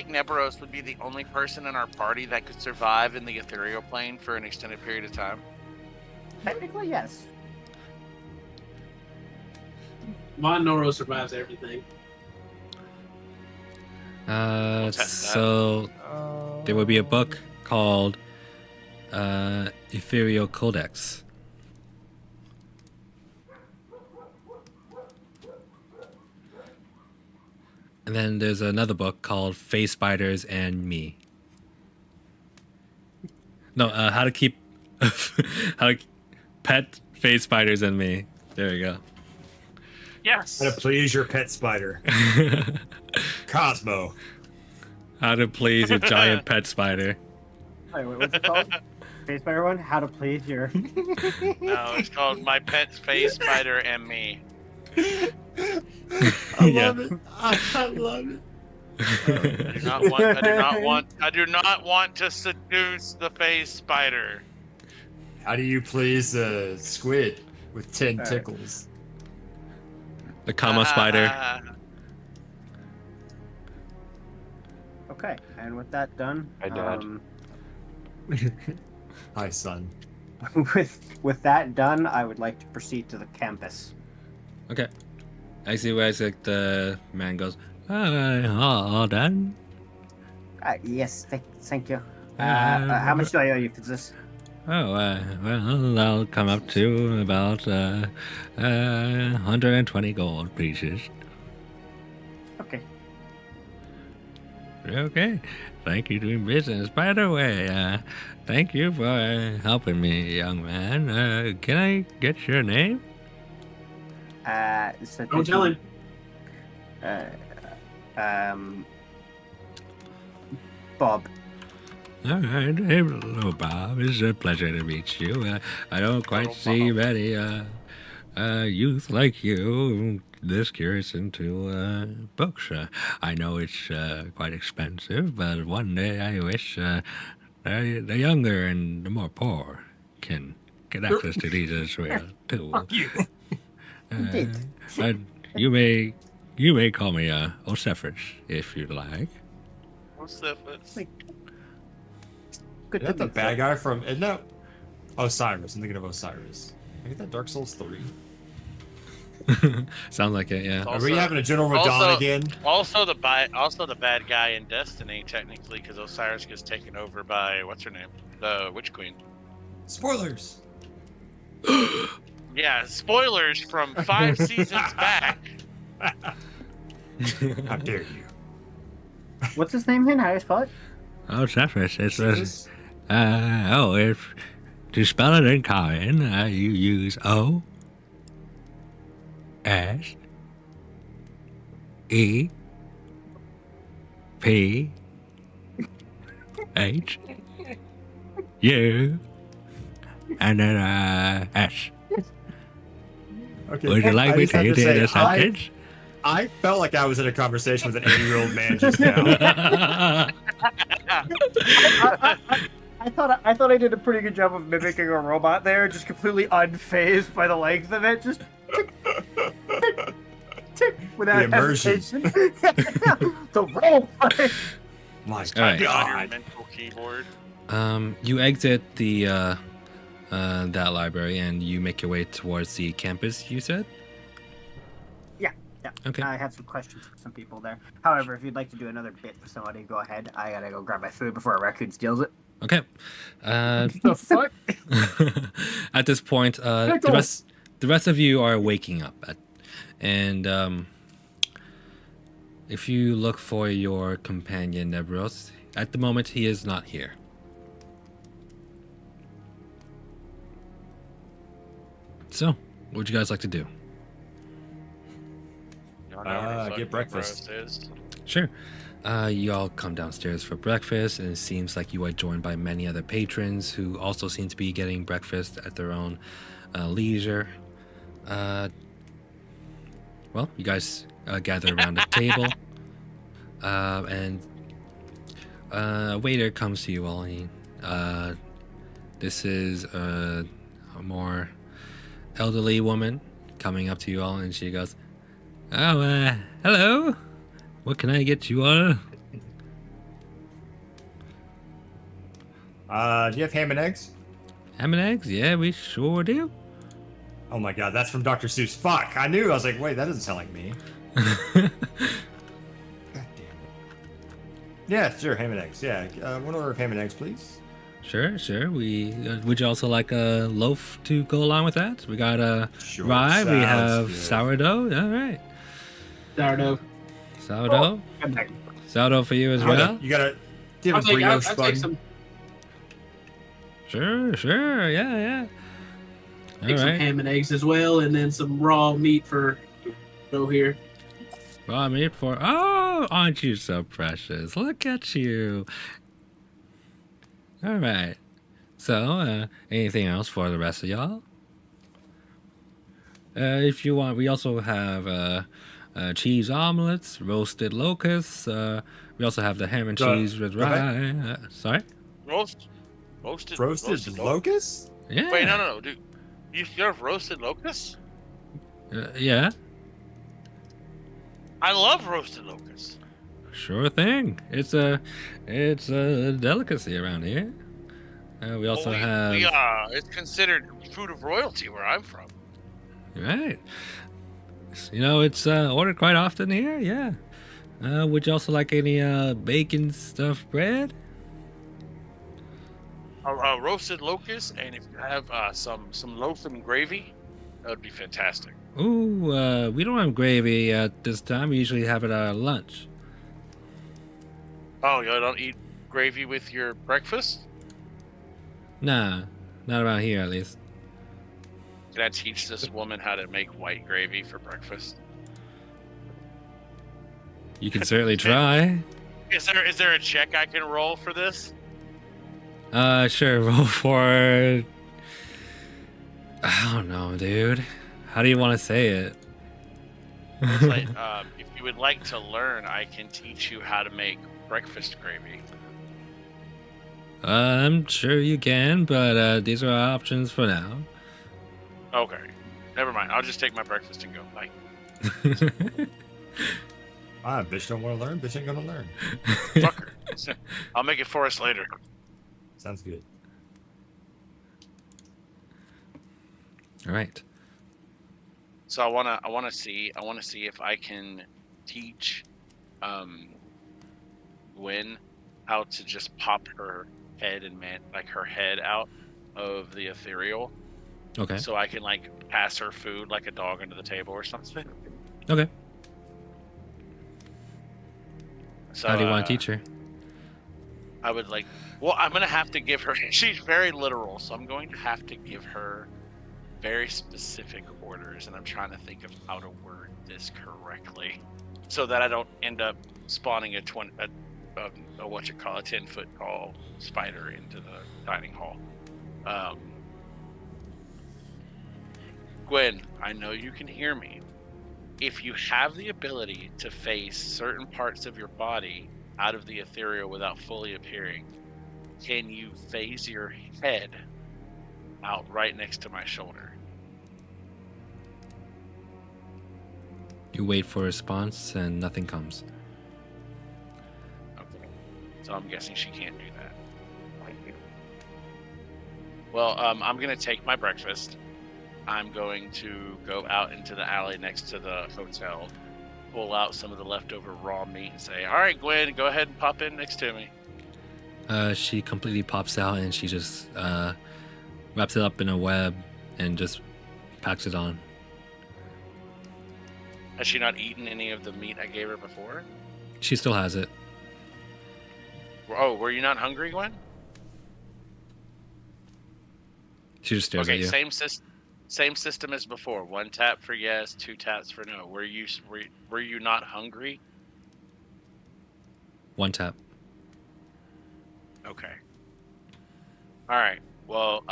Nebros would be the only person in our party that could survive in the ethereal plane for an extended period of time. Technically, yes. Von Noro survives everything. So there will be a book called Ethereal Codex. And then there's another book called Face Spiders and Me. No, how to keep how to pet face spiders and me. There we go. Yes. How to please your pet spider. Cosmo. How to please your giant pet spider. Wait, what's it called? Space Spider one? How to please your. No, it's called My Pet Space Spider and Me. I Yeah. love it. I love it. I do not want to seduce the face spider. How do you please a squid with 10 Alright. tickles? The comma spider. Okay, and with that done, Hi, Dad. Hi, son. with that done, I would like to proceed to the campus. Okay. I see where the man goes, all done? Yes, thank you. How much do I owe you for this? Oh, well, I'll come up to about 120 gold pieces. Okay. Okay. Thank you for doing business. By the way, thank you for helping me, young man. Can I get your name? So Don't tell him. Bob. All right. Hey, hello, Bob. It's a pleasure to meet you. I don't quite see many youth like you this curious into books. I know it's quite expensive, but one day I wish the younger and the more poor can get access to these as well too. Fuck you. Indeed. You may call me Ocephus if you'd like. What's that? What's- Good Is to that the meet bad you. guy from... No. Osiris. I'm thinking of Osiris. I get that Dark Souls 3. Sounds like it, yeah. Are we having a General Radon also- again? Also the bad guy in Destiny, technically, because Osiris gets taken over by what's her name, the Witch Queen. Spoilers. Yeah, spoilers from 5 seasons back. How dare you? What's his name again? How do you spell it? Ocephus. It's Jesus. if to spell it in common, you use O S E P H U and then S. Okay. Would you like I me just have to to do the say, I sentence? felt like I was in a conversation with an 80-year-old man just now. I thought I did a pretty good job of mimicking a robot there, just completely unfazed by the length of it, just tick, tick, tick, without The immersion. hesitation. The role play. My All right. On your God. mental keyboard. You exit the that library and you make your way towards the campus. You said. Yeah. Okay. I have some questions for some people there. However, if you'd like to do another bit for somebody, go ahead. I gotta go grab my food before a raccoon steals it. Okay. The fuck? At this point, the rest of you are waking up, and if you look for your companion Nebros, at the moment he is not here. So, what would you guys like to do? Y'all know where the fuck get breakfast. Nebros is. Sure. You all come downstairs for breakfast, and it seems like you are joined by many other patrons who also seem to be getting breakfast at their own leisure. Well, you guys gather around the table, and a waiter comes to you all. This is a more elderly woman coming up to you all, and she goes, "Oh, hello. What can I get you all?" Do you have ham and eggs? Ham and eggs? Yeah, we sure do. Oh my god, that's from Dr. Seuss. Fuck, I knew. I was like, wait, that doesn't sound like me. God damn it. Yeah, sure, ham and eggs. Yeah, one order of ham and eggs, please. Sure. We would you also like a loaf to go along with that? We got Sure, rye. We sounds have good. sourdough. All right, Sourdough. sourdough. Come back. Sourdough for you as You well. gotta, do you I'll have a take, brioche I'll bun? take some, Sure. Yeah. All take some right. ham and eggs as well, and then some raw meat for Go here. Well, I made for. Oh, aren't you so precious? Look at you. All right. So, anything else for the rest of y'all? If you want, we also have cheese omelets, roasted locusts. We also have the ham and cheese with rye. Sorry? Roasted locusts? Yeah. Wait, no, dude. You have roasted locusts? Yeah. I love roasted locusts. Sure thing. It's a delicacy around here. We also have. It's considered food of royalty where I'm from. Right. You know, it's ordered quite often here. Yeah. Would you also like any bacon stuffed bread? Roasted locusts, and if you have some loaf and gravy, that would be fantastic. Ooh, we don't have gravy at this time. We usually have it at lunch. Oh, you don't eat gravy with your breakfast? Nah, not around here at least. Can I teach this woman how to make white gravy for breakfast? You can certainly try. Is there a check I can roll for this? Sure. Roll for. I don't know, dude. How do you want to say it? It's like, if you would like to learn, I can teach you how to make breakfast gravy. I'm sure you can, but these are our options for now. Okay, never mind. I'll just take my breakfast and go. Bye. Bitch don't want to learn. Bitch ain't gonna learn. Fuck her. I'll make it for us later. Sounds good. All right. So I wanna see if I can teach Gwen how to just pop her head and her head out of the ethereal. Okay. So I can pass her food like a dog under the table or something. Okay. So How do you want to teach her? I would I'm gonna have to give her. She's very literal, so I'm going to have to give her very specific orders, and I'm trying to think of how to word this correctly, so that I don't end up spawning a 10-foot tall spider into the dining hall. Gwen, I know you can hear me. If you have the ability to face certain parts of your body out of the ethereal without fully appearing, can you phase your head out right next to my shoulder? You wait for a response and nothing comes. Okay. So I'm guessing she can't do that. Well, I'm going to take my breakfast. I'm going to go out into the alley next to the hotel, pull out some of the leftover raw meat and say, all right, Gwen, go ahead and pop in next to me. She completely pops out and she just wraps it up in a web and just packs it on. Has she not eaten any of the meat I gave her before? She still has it. Oh, were you not hungry, Gwen? She just stares at you. Same system as before. 1 tap for yes, 2 taps for no. Were you not hungry? 1 tap. Okay. All right. Well,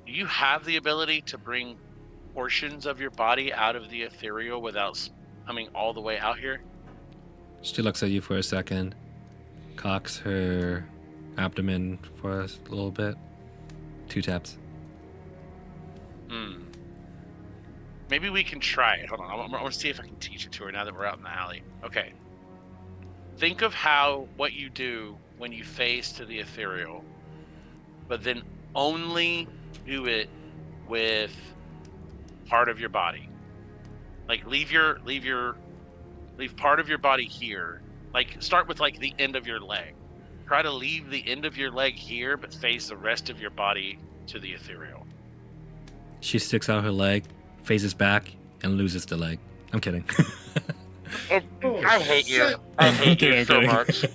do you have the ability to bring portions of your body out of the ethereal without coming all the way out here? She looks at you for a second, cocks her abdomen for a little bit. 2 taps. Maybe we can try it. Hold on. I want to see if I can teach it to her now that we're out in the alley. Okay. Think of what you do when you phase to the ethereal, but then only do it with part of your body. Like leave part of your body here. Like start with the end of your leg. Try to leave the end of your leg here, but face the rest of your body to the ethereal. She sticks out her leg, phases back, and loses the leg. I'm kidding. I hate you. I hate you so much.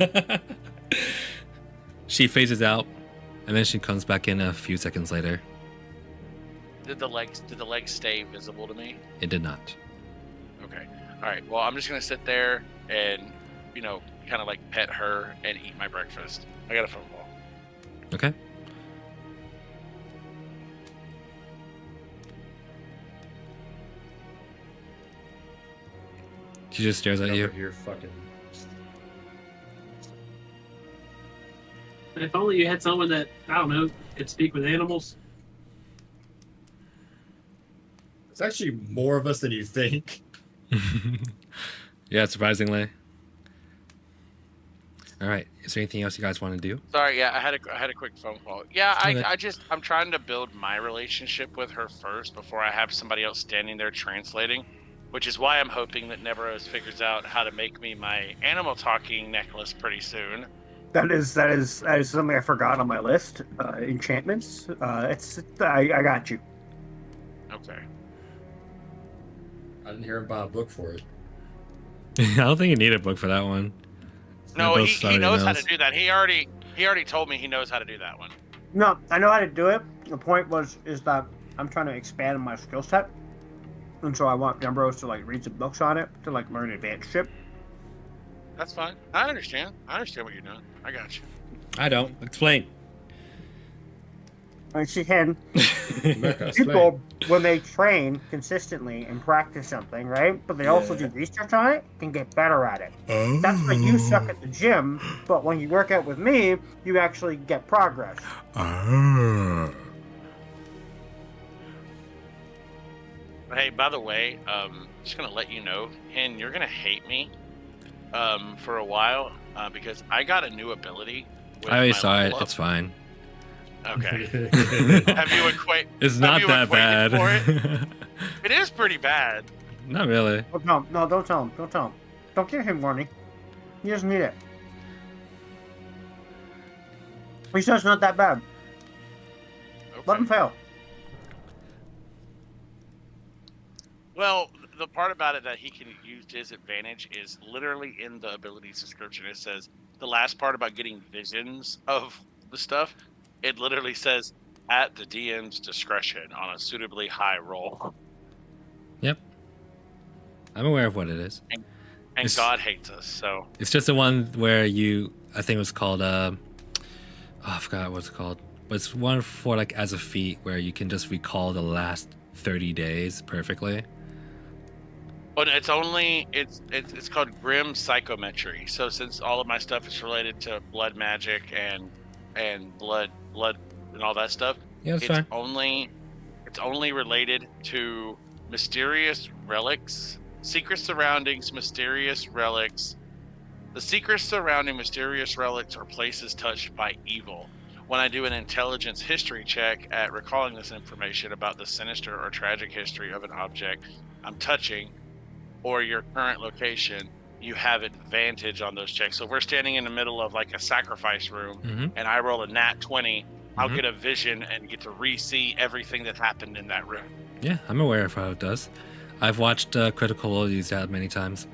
She phases out, and then she comes back in a few seconds later. Did the legs stay visible to me? It did not. All right. Well, I'm just gonna sit there and, kind of like pet her and eat my breakfast. I got a phone call. Okay. She just stares at you. Here, fucking. If only you had someone that, I don't know, could speak with animals. It's actually more of us than you think. Yeah, surprisingly. All right. Is there anything else you guys want to do? Sorry, yeah, I had a quick phone call. Yeah, Okay. I'm trying to build my relationship with her first before I have somebody else standing there translating, which is why I'm hoping that Neveros figures out how to make me my animal talking necklace pretty soon. That is something I forgot on my list. Enchantments. I got you. Okay. I didn't hear him buy a book for it. I don't think you need a book for that one. No, Nebros he already knows how knows. to do that. He already told me he knows how to do that one. No, I know how to do it. The point is that I'm trying to expand my skill set, and so I want Jumbrose to read some books on it to learn advanced shit. That's fine. I understand. I understand what you're doing. I got you. I don't. Explain. And she can. Mecca, People, when they train consistently and practice something, right? But they also do research on it, can get better at it. That's why you suck at the gym, but when you work out with me, you actually get progress. Hey, by the way, just gonna let you know, Hen, you're gonna hate me for a while because I got a new ability. With I already my saw it. level up. It's fine. Okay. Have you equate? It's not that bad. It is pretty bad. Not really. Oh, no, don't tell him. Don't tell him. Don't give him warning. He doesn't need it. He says it's not that bad. Let him Okay. fail. Well, the part about it that he can use to his advantage is literally in the abilities description. It says the last part about getting visions of the stuff. It literally says at the DM's discretion on a suitably high roll. Yep. I'm aware of what it is. And It's- God hates us, so It's just the one where I think it was called, I forgot what it's called. But it's one for as a feat where you can just recall the last 30 days perfectly. but it's only it's called Grim Psychometry. So since all of my stuff is related to blood magic and blood and all that stuff, Yeah, that's it's fine. only related to mysterious relics, secret surroundings, mysterious relics. The secrets surrounding mysterious relics are places touched by evil. When I do an intelligence history check at recalling this information about the sinister or tragic history of an object I'm touching or your current location, you have advantage on those checks. So if we're standing in the middle of a sacrifice room Mm-hmm. and I roll a nat 20, I'll Mhm. get a vision and get to re-see everything that happened in that room. Yeah, I'm aware of how it does. I've watched Critical Role use that many times.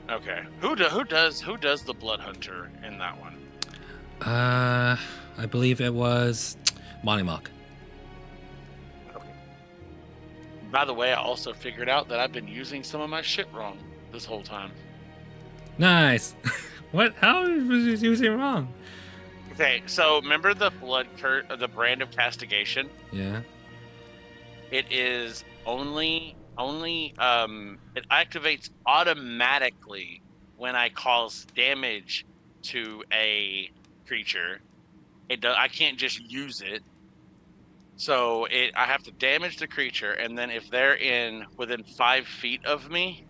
Okay. Who does the Blood Hunter in that one? I believe it was Mock. By the way, I also figured out that I've been using some of my shit wrong this whole time. Nice. What? How was you using it wrong? Okay, so remember the the brand of castigation? Yeah. It is only it activates automatically when I cause damage to a creature. I can't just use it. So I have to damage the creature, and then if they're within 5 feet of me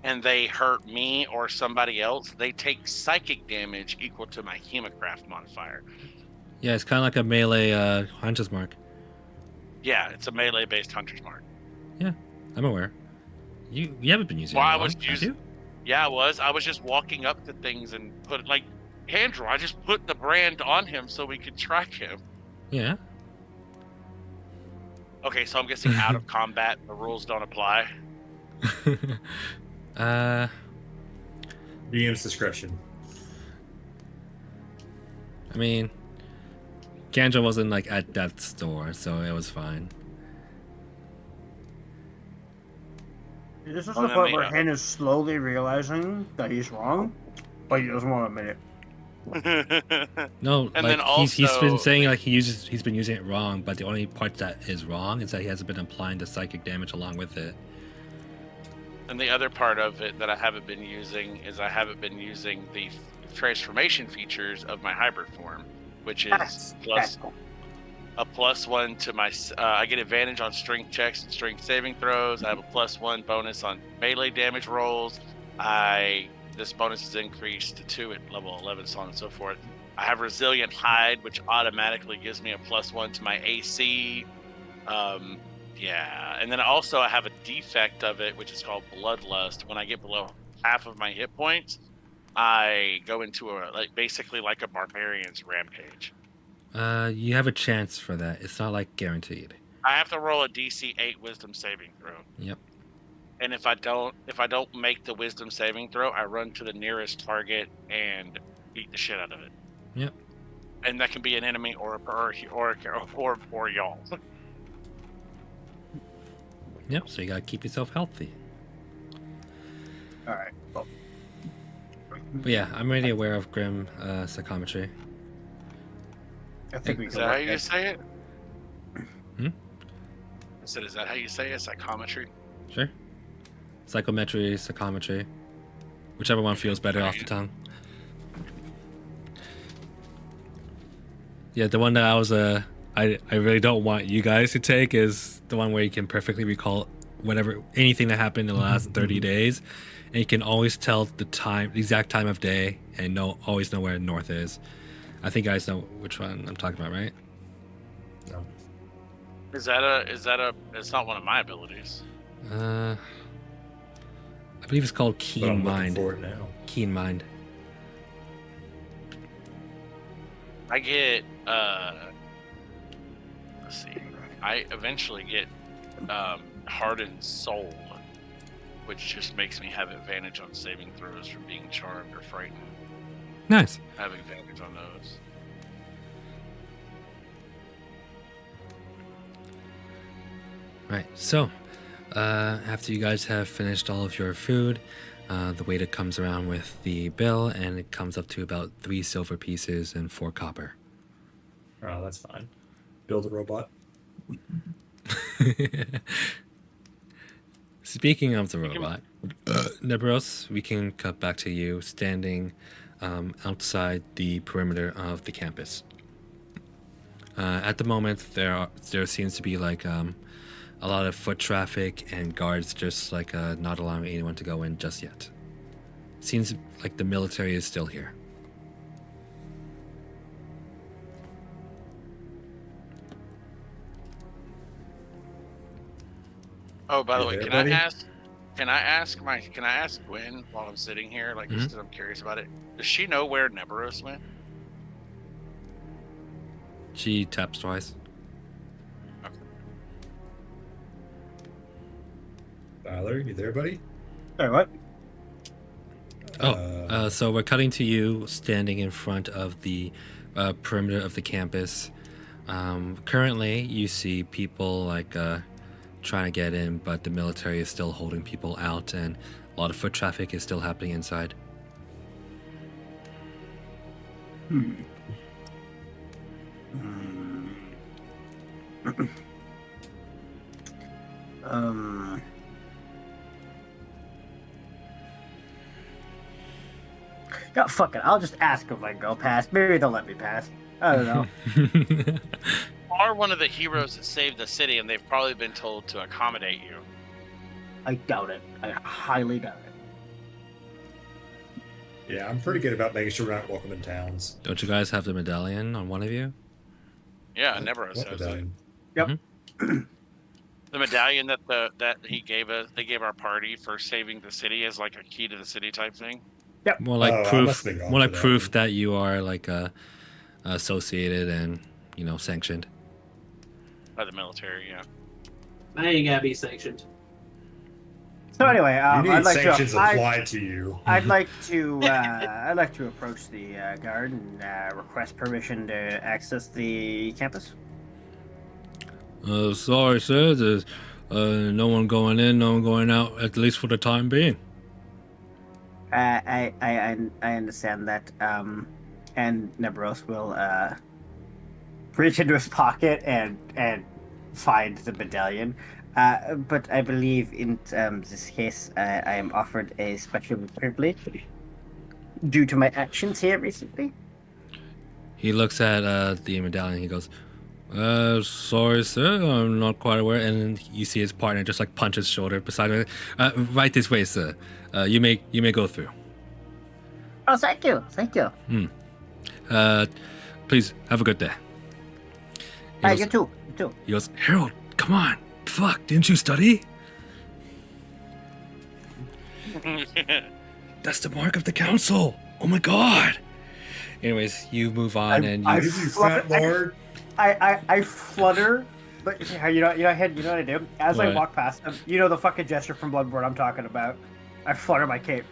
and they hurt me or somebody else, they take psychic damage equal to my Hemocraft modifier. Yeah, it's kind of like a melee Hunter's Mark. Yeah, it's a melee-based Hunter's Mark. I'm aware. You haven't been using Well, it I long, was have using- you? Yeah, I was just walking up to things and Andrew, I just put the brand on him so we could track him. Yeah. Okay, so I'm guessing out of combat, the rules don't apply. DM's discretion. I mean, Ganja wasn't at death's door, so it was fine. This is Oh, the then point they- where Hen is slowly realizing that he's wrong, but he doesn't want to admit it. No, And like then he's been also- saying like he's been using it wrong, but the only part that is wrong is that he hasn't been applying the psychic damage along with it. And the other part of it that I haven't been using is I haven't been using the transformation features of my hybrid form, which is a +1 to my. I get advantage on strength checks and strength saving throws. I have a +1 bonus on melee damage rolls. This bonus is increased to 2 at level 11, so on and so forth. I have resilient hide, which automatically gives me a +1 to my AC. Yeah, and then also I have a defect of it, which is called Bloodlust. When I get below half of my hit points, I go into basically like a barbarian's rampage. You have a chance for that. It's not like guaranteed. I have to roll a DC 8 Wisdom saving throw. Yep. And if I don't make the Wisdom saving throw, I run to the nearest target and beat the shit out of it. Yep. And that can be an enemy or y'all. Yep. So you gotta keep yourself healthy. All right. Well, But yeah, I'm already aware of Grim psychometry. I think we Is can that how work you it. say it? Hmm? I said, is that how you say it? Psychometry? Sure. Psychometry, psychometry, whichever one feels better off the tongue. Yeah, the one that I really don't want you guys to take is the one where you can perfectly recall anything that happened in the last 30 days, and you can always tell the exact time of day, and always know where north is. I think you guys know which one I'm talking about, right? No. Is that a? It's not one of my abilities. I believe it's called But Keen I'm looking Mind. for it now. Keen Mind. I get. Let's see. I eventually get Hardened Soul, which just makes me have advantage on saving throws from being charmed or frightened. Nice. I have advantage on those. Right, so after you guys have finished all of your food, the waiter comes around with the bill, and it comes up to about 3 silver pieces and 4 copper. Oh, that's fine. Build a robot. Speaking of the robot, Nebros, we can cut back to you standing outside the perimeter of the campus. At the moment, there seems to be like a lot of foot traffic and guards just like not allowing anyone to go in just yet. Seems like the military is still here. Oh, by the You way, there, can buddy? I ask Gwen while I'm sitting here, like, just 'cause I'm curious about it? Does she know where Neberos went? She taps twice. Tyler, you there, buddy? Sorry, what? So we're cutting to you standing in front of the perimeter of the campus. Currently, you see people like trying to get in, but the military is still holding people out, and a lot of foot traffic is still happening inside. Yeah, fuck it. I'll just ask if I can go past. Maybe they'll let me pass. I don't know. You are one of the heroes that saved the city, and they've probably been told to accommodate you. I doubt it. I highly doubt it. Yeah, I'm pretty good about making sure we're not welcome in towns. Don't you guys have the medallion on one of you? Yeah, Neberos What has it. medallion? Yep. The medallion that he gave us, they gave our party for saving the city as like a key to the city type thing. More like Oh, I proof. must've been gone More like for that proof one. that you are like associated and sanctioned. By the military, yeah. I ain't gotta be sanctioned. So anyway, You need I'd like sanctions to. applied to you. I'd like to. I'd like to approach the guard and request permission to access the campus. Sorry, sir. No one going in, no one going out, at least for the time being. I understand that. And Nebros will reach into his pocket and find the medallion. But I believe in this case, I am offered a special privilege due to my actions here recently. He looks at the medallion and he goes, sorry, sir, I'm not quite aware. And then you see his partner just like punch his shoulder beside him. Right this way, sir. You may go through. Oh, thank you. Please have a good day. You too. He goes, Harold, come on. Fuck, didn't you study? That's the mark of the council. Oh my god. Anyways, you move on and you... You fat lord. I flutter, but you know what I do? As I What? walk past him, you know the fucking gesture from Bloodborne I'm talking about. I flutter my cape.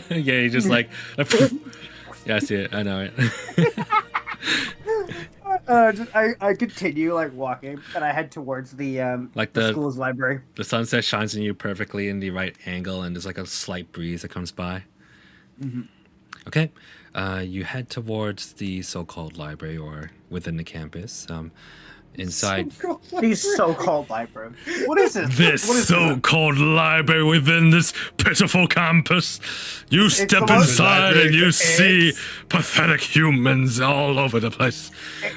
yeah, you just like... yeah, I see it. I know it. I continue like walking, and I head towards the Like the the- school's library. The sunset shines on you perfectly in the right angle, and there's like a slight breeze that comes by. Mm-hmm. Okay, you head towards the so-called library, or within the campus. Inside These so-called library. What is this? this What is so-called library within this pitiful campus, you step the most- inside and you It's- see pathetic humans all over the place.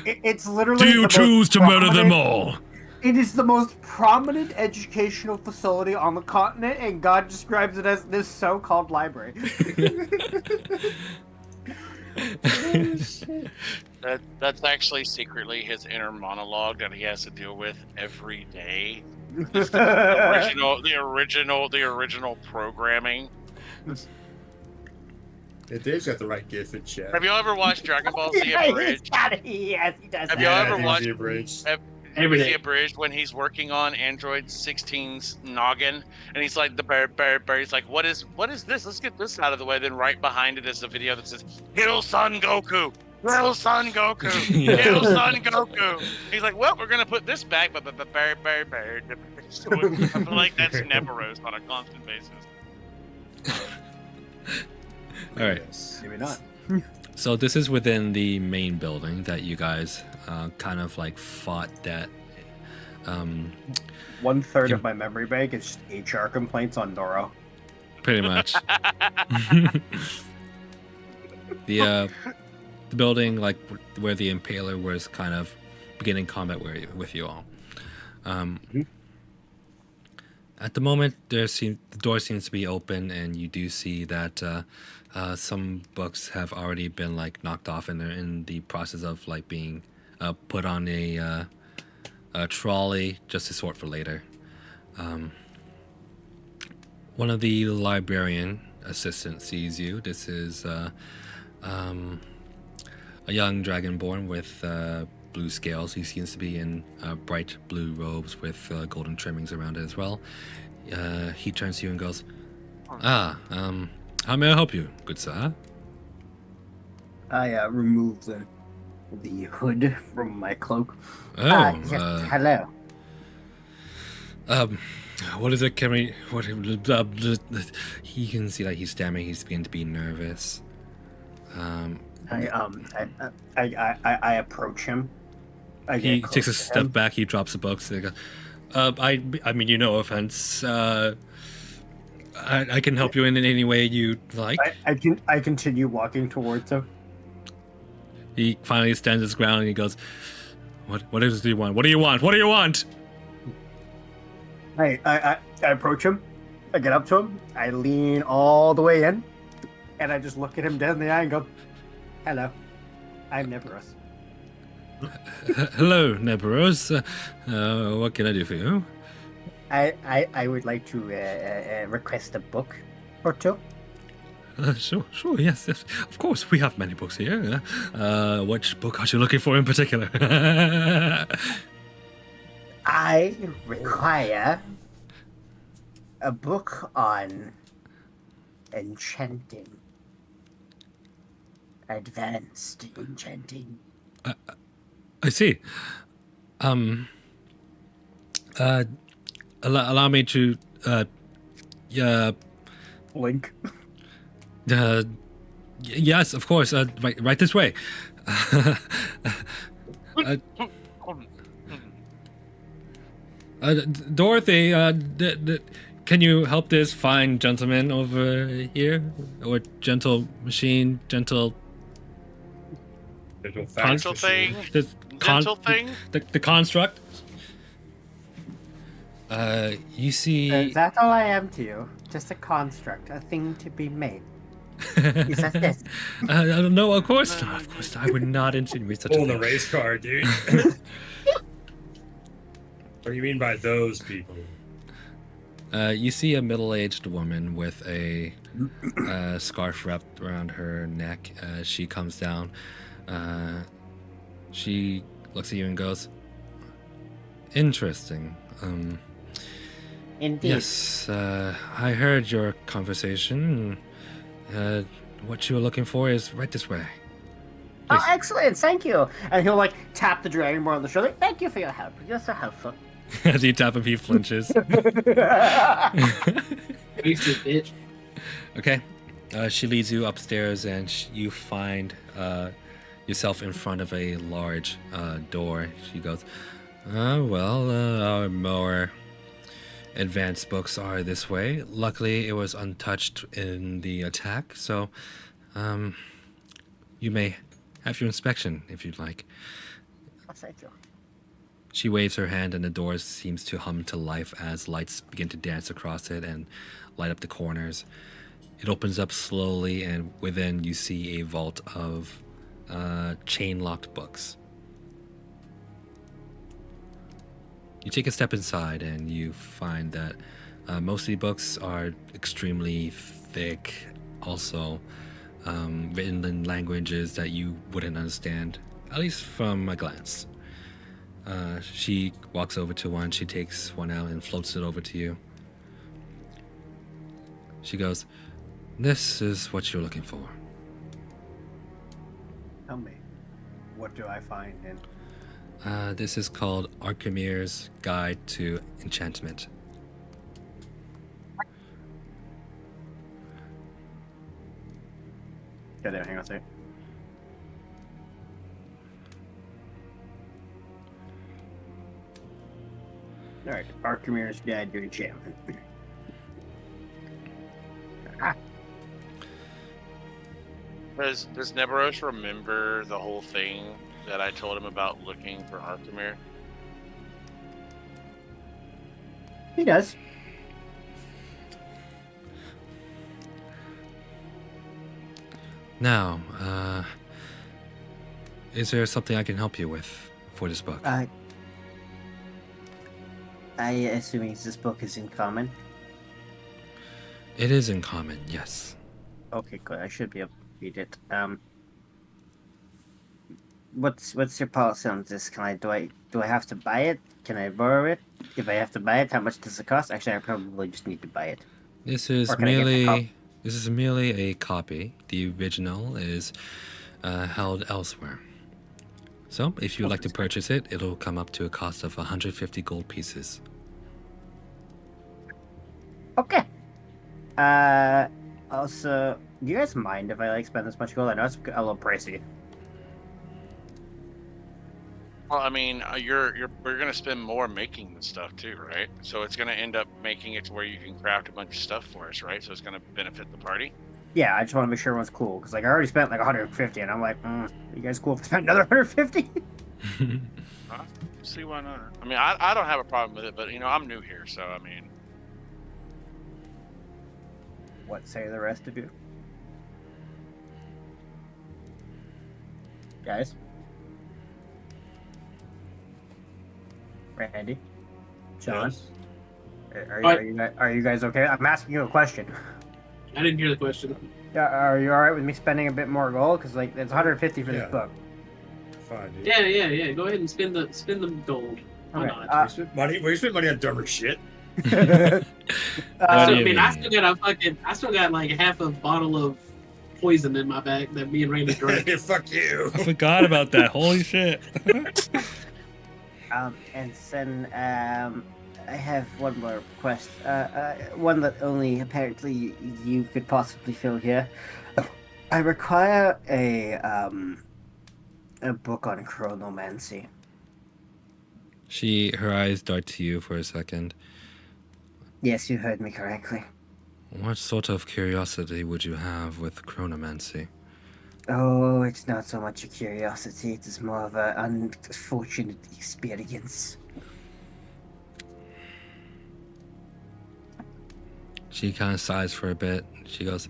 It's literally. Do you the choose most to murder them prominent- all? It is the most prominent educational facility on the continent, and God describes it as this so-called library. That's actually secretly his inner monologue that he has to deal with every day. The original programming. Dave's got the right gift and shit. Have you ever watched Dragon Ball Z Abridged? Yes, he does. Have you ever watched Abridged? Every Z day. Abridged when he's working on Android 16's noggin, and he's like the bird. He's like, what is this? Let's get this out of the way. Then right behind it is a video that says, "Kill Son Goku." Kill Son Goku. Yeah. Kill Son Goku. He's like, well, we're gonna put this back, but bird. So I feel like that's Neveros on a constant basis. All right. Yes. Maybe not. So this is within the main building that you guys kind of like fought that. 1/3 of my memory bank is just HR complaints on Noro. Pretty much. The building, like where the Impaler was, kind of beginning combat with you all. At the moment, the door seems to be open, and you do see that some books have already been like knocked off, and they're in the process of like being put on a trolley just to sort for later. One of the librarian assistants sees you. This is a young dragonborn with blue scales. He seems to be in bright blue robes with golden trimmings around it as well. He turns to you and goes, how may I help you, good sir? I remove the hood from my cloak. Oh, Hello. what is it? Can we? What? He can see that he's stammering. He's beginning to be nervous. I approach him. He takes a step back. He drops the books. And he goes, I mean, no offense. I can help you in any way you like. I continue walking towards him. He finally stands his ground and he goes, What is it you want? What do you want? What do you want? I approach him. I get up to him. I lean all the way in, and I just look at him dead in the eye and go, "Hello, I'm Neveros." Hello, Neberos. What can I do for you? I would like to request a book or two. Sure, yes, of course. We have many books here. Which book are you looking for in particular? I require a book on enchanting. Advanced enchanting. I see. allow me to yeah. Link. Yes, of course. Right this way. Dorothy, can you help this fine gentleman over here? Or gentle machine, gentle... Gentle thing? This Gentle thing? The construct? You see... That's all I am to you. Just a construct, a thing to be made. Is that this? No, of course not. Of course not. I would not insinuate such a Pulling the thing. race car, dude. What do you mean by those people? You see a middle-aged woman with a scarf wrapped around her neck. She comes down. She looks at you and goes, "Interesting. Indeed. Yes, I heard your conversation. What you were looking for is right this way." Oh, excellent! Thank you. And he'll like tap the dragonborn on the shoulder. Thank you for your help. You're so helpful. As you tap him, he flinches. Wasted bitch. Okay. She leads you upstairs, and you find yourself in front of a large door. She goes, our more advanced books are this way. Luckily, it was untouched in the attack, so you may have your inspection if you'd like. Oh, thank you. She waves her hand, and the door seems to hum to life as lights begin to dance across it and light up the corners. It opens up slowly, and within you see a vault of chain-locked books. You take a step inside, and you find that most of the books are extremely thick, also written in languages that you wouldn't understand, at least from a glance. She walks over to one, she takes one out and floats it over to you. She goes, "This is what you're looking for." Tell me, what do I find in? This is called Archimede's Guide to Enchantment. Yeah, there, hang on a second. Alright, Archimede's Guide to Enchantment. Does Neberos remember the whole thing that I told him about looking for Archimere? He does. Now, is there something I can help you with for this book? I assuming this book is in common. It is in common, yes. Okay, good. I should be able to read it. What's your policy on this? Do I have to buy it? Can I borrow it? If I have to buy it, how much does it cost? Actually, I probably just need to buy it. This is Or can I get the merely a copy. The original is held elsewhere. So, if you'd like to purchase it, it'll come up to a cost of 150 gold pieces. Okay. Also, do you guys mind if I like spend this much gold? I know it's a little pricey. Well, I mean, we're gonna spend more making the stuff too, right? So it's gonna end up making it to where you can craft a bunch of stuff for us, right? So it's gonna benefit the party. Yeah, I just want to make sure everyone's cool because like I already spent like 150, and I'm like, you guys cool if I spend another 150? See why not? I mean, I don't have a problem with it, but you know, I'm new here, so I mean, What say the rest of you? Guys? Randy? John? Yes. Are you guys okay? I'm asking you a question. I didn't hear the question. Yeah, are you alright with me spending a bit more gold? Because like it's 150 for Yeah. this book. Fine, dude. Yeah. Go ahead and spend the gold. Why Okay, not? We spend money on dumber shit. What do I you mean, I mean? still got like half a bottle of poison in my bag that me and Randy drank. Fuck you. I forgot about that. Holy shit. and then I have one more request. One that only apparently you could possibly fill here. I require a book on chronomancy. Her eyes dart to you for a second. Yes, you heard me correctly. What sort of curiosity would you have with chronomancy? Oh, it's not so much a curiosity, it is more of an unfortunate experience. She kind of sighs for a bit. She goes,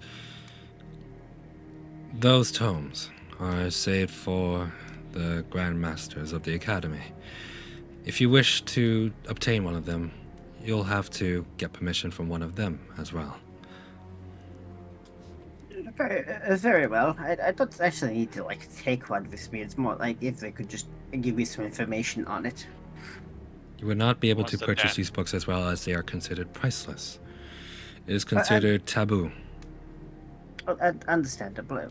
"Those tomes are saved for the Grand Masters of the Academy. If you wish to obtain one of them, you'll have to get permission from one of them as well." Very well. I don't actually need to take one with me. It's more like if they could just give me some information on it. You would not be able to What's the purchase debt? these books as well as they are considered priceless. It is considered taboo. Understandable.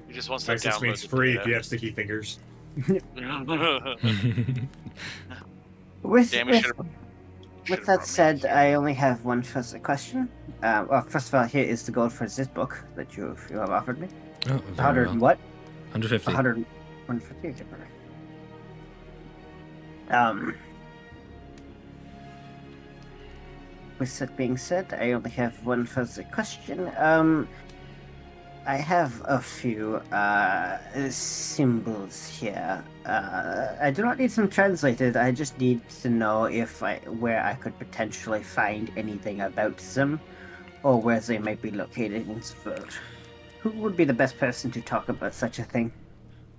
He just wants to Priceless download means the free data. if you have sticky fingers. With, Damn, we with, should've- with that said, I only have one further question. Well, first of all, here is the gold for this book that you have offered me. Oh, 100 very and well. what? 150. 150. Okay, perfect. With that being said, I only have one further question. I have a few symbols here. I do not need them translated. I just need to know where I could potentially find anything about them, or where they might be located in the world. Who would be the best person to talk about such a thing?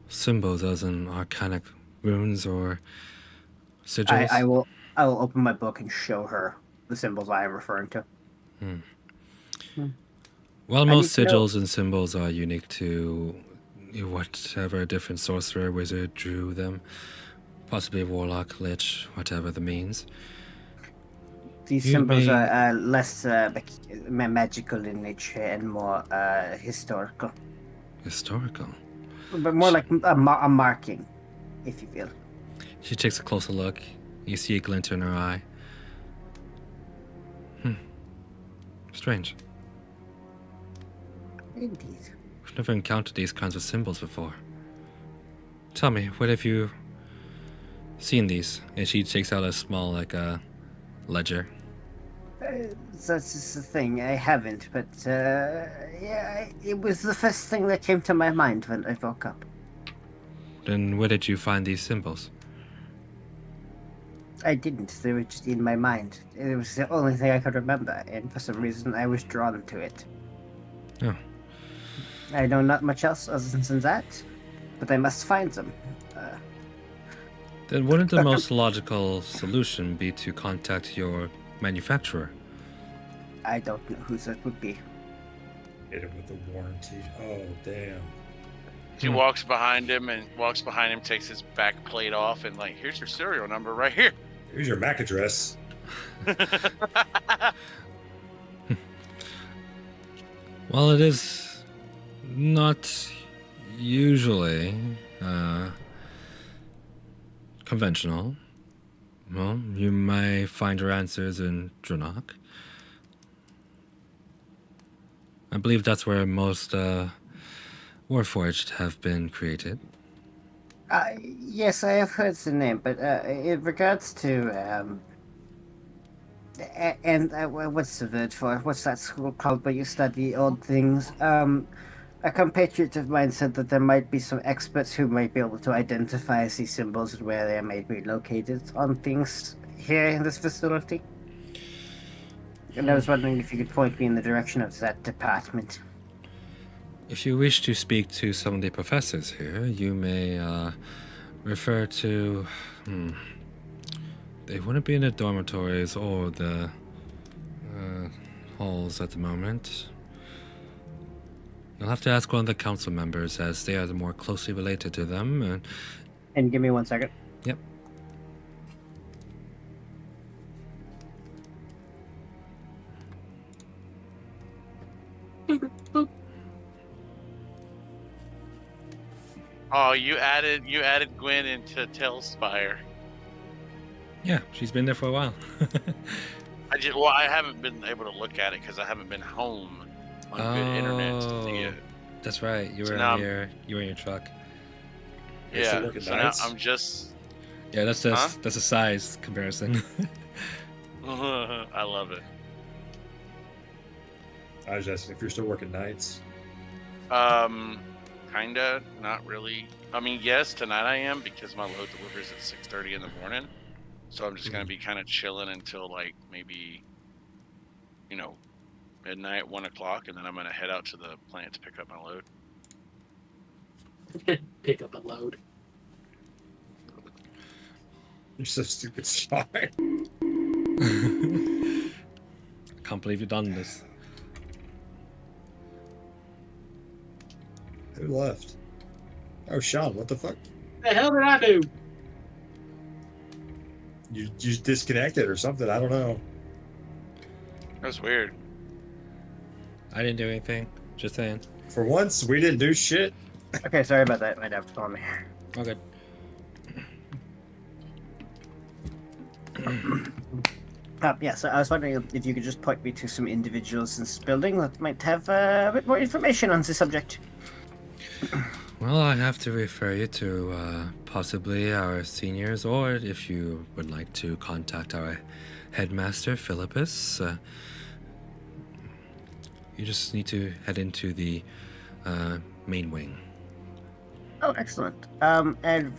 Symbols as in arcanic runes or sigils? I will open my book and show her the symbols I am referring to. Well, I most need to know- sigils and symbols are unique to whatever different sorcerer, wizard drew them. Possibly warlock, lich, whatever the means. These You symbols may- are less magical in nature and more historical, Historical. but more like a marking, if you will. She takes a closer look. You see a glint in her eye. Strange. Indeed. I've never encountered these kinds of symbols before. Tell me, where have you seen these? And she takes out a small, ledger. That's just the thing. I haven't, but yeah, it was the first thing that came to my mind when I woke up. Then where did you find these symbols? I didn't. They were just in my mind. It was the only thing I could remember, and for some reason I was drawn to it. Oh. I know not much else other than that, but I must find them. Then wouldn't the most logical solution be to contact your manufacturer? I don't know who that would be. Hit him with the warranty. Oh, damn. She walks behind him, takes his back plate off, and here's your serial number right here. Here's your MAC address. Well, it is not usually conventional. Well, you may find your answers in Dranok. I believe that's where most Warforged have been created. Yes, I have heard the name, but in regards to what's the word for it? What's that school called where you study old things? A compatriot of mine said that there might be some experts who might be able to identify these symbols and where they may be located on things here in this facility. And I was wondering if you could point me in the direction of that department. If you wish to speak to some of the professors here, you may refer to... They wouldn't be in the dormitories or the halls at the moment. You'll have to ask one of the council members, as they are the more closely related to them. And give me 1 second. Yep. Oh, you added Gwen into Tailspire. Yeah, she's been there for a while. I haven't been able to look at it because I haven't been home on good internet to see it. That's right. You So were now in your truck. You're still Yeah, working so now nights? I'm just. Yeah, that's Huh? that's a size comparison. I love it. I was asking if you're still working nights. Kinda, not really. I mean, yes, tonight I am because my load delivers at 6:30 in the morning. So I'm just gonna be kind of chilling until like maybe, midnight, 1 o'clock, and then I'm gonna head out to the plant to pick up my load. Pick up a load. You're so stupid, Sean. Can't believe you've done this. Who left? Oh, Sean, what the fuck? The hell did I do? You just disconnected or something? I don't know. That's weird. I didn't do anything. Just saying. For once, we didn't do shit. Okay, sorry about that. My dad's calling me. All good. Yeah, so I was wondering if you could just point me to some individuals in this building that might have a bit more information on the subject. Well, I have to refer you to possibly our seniors, or if you would like to contact our headmaster, Philippus. You just need to head into the main wing. Oh, excellent. And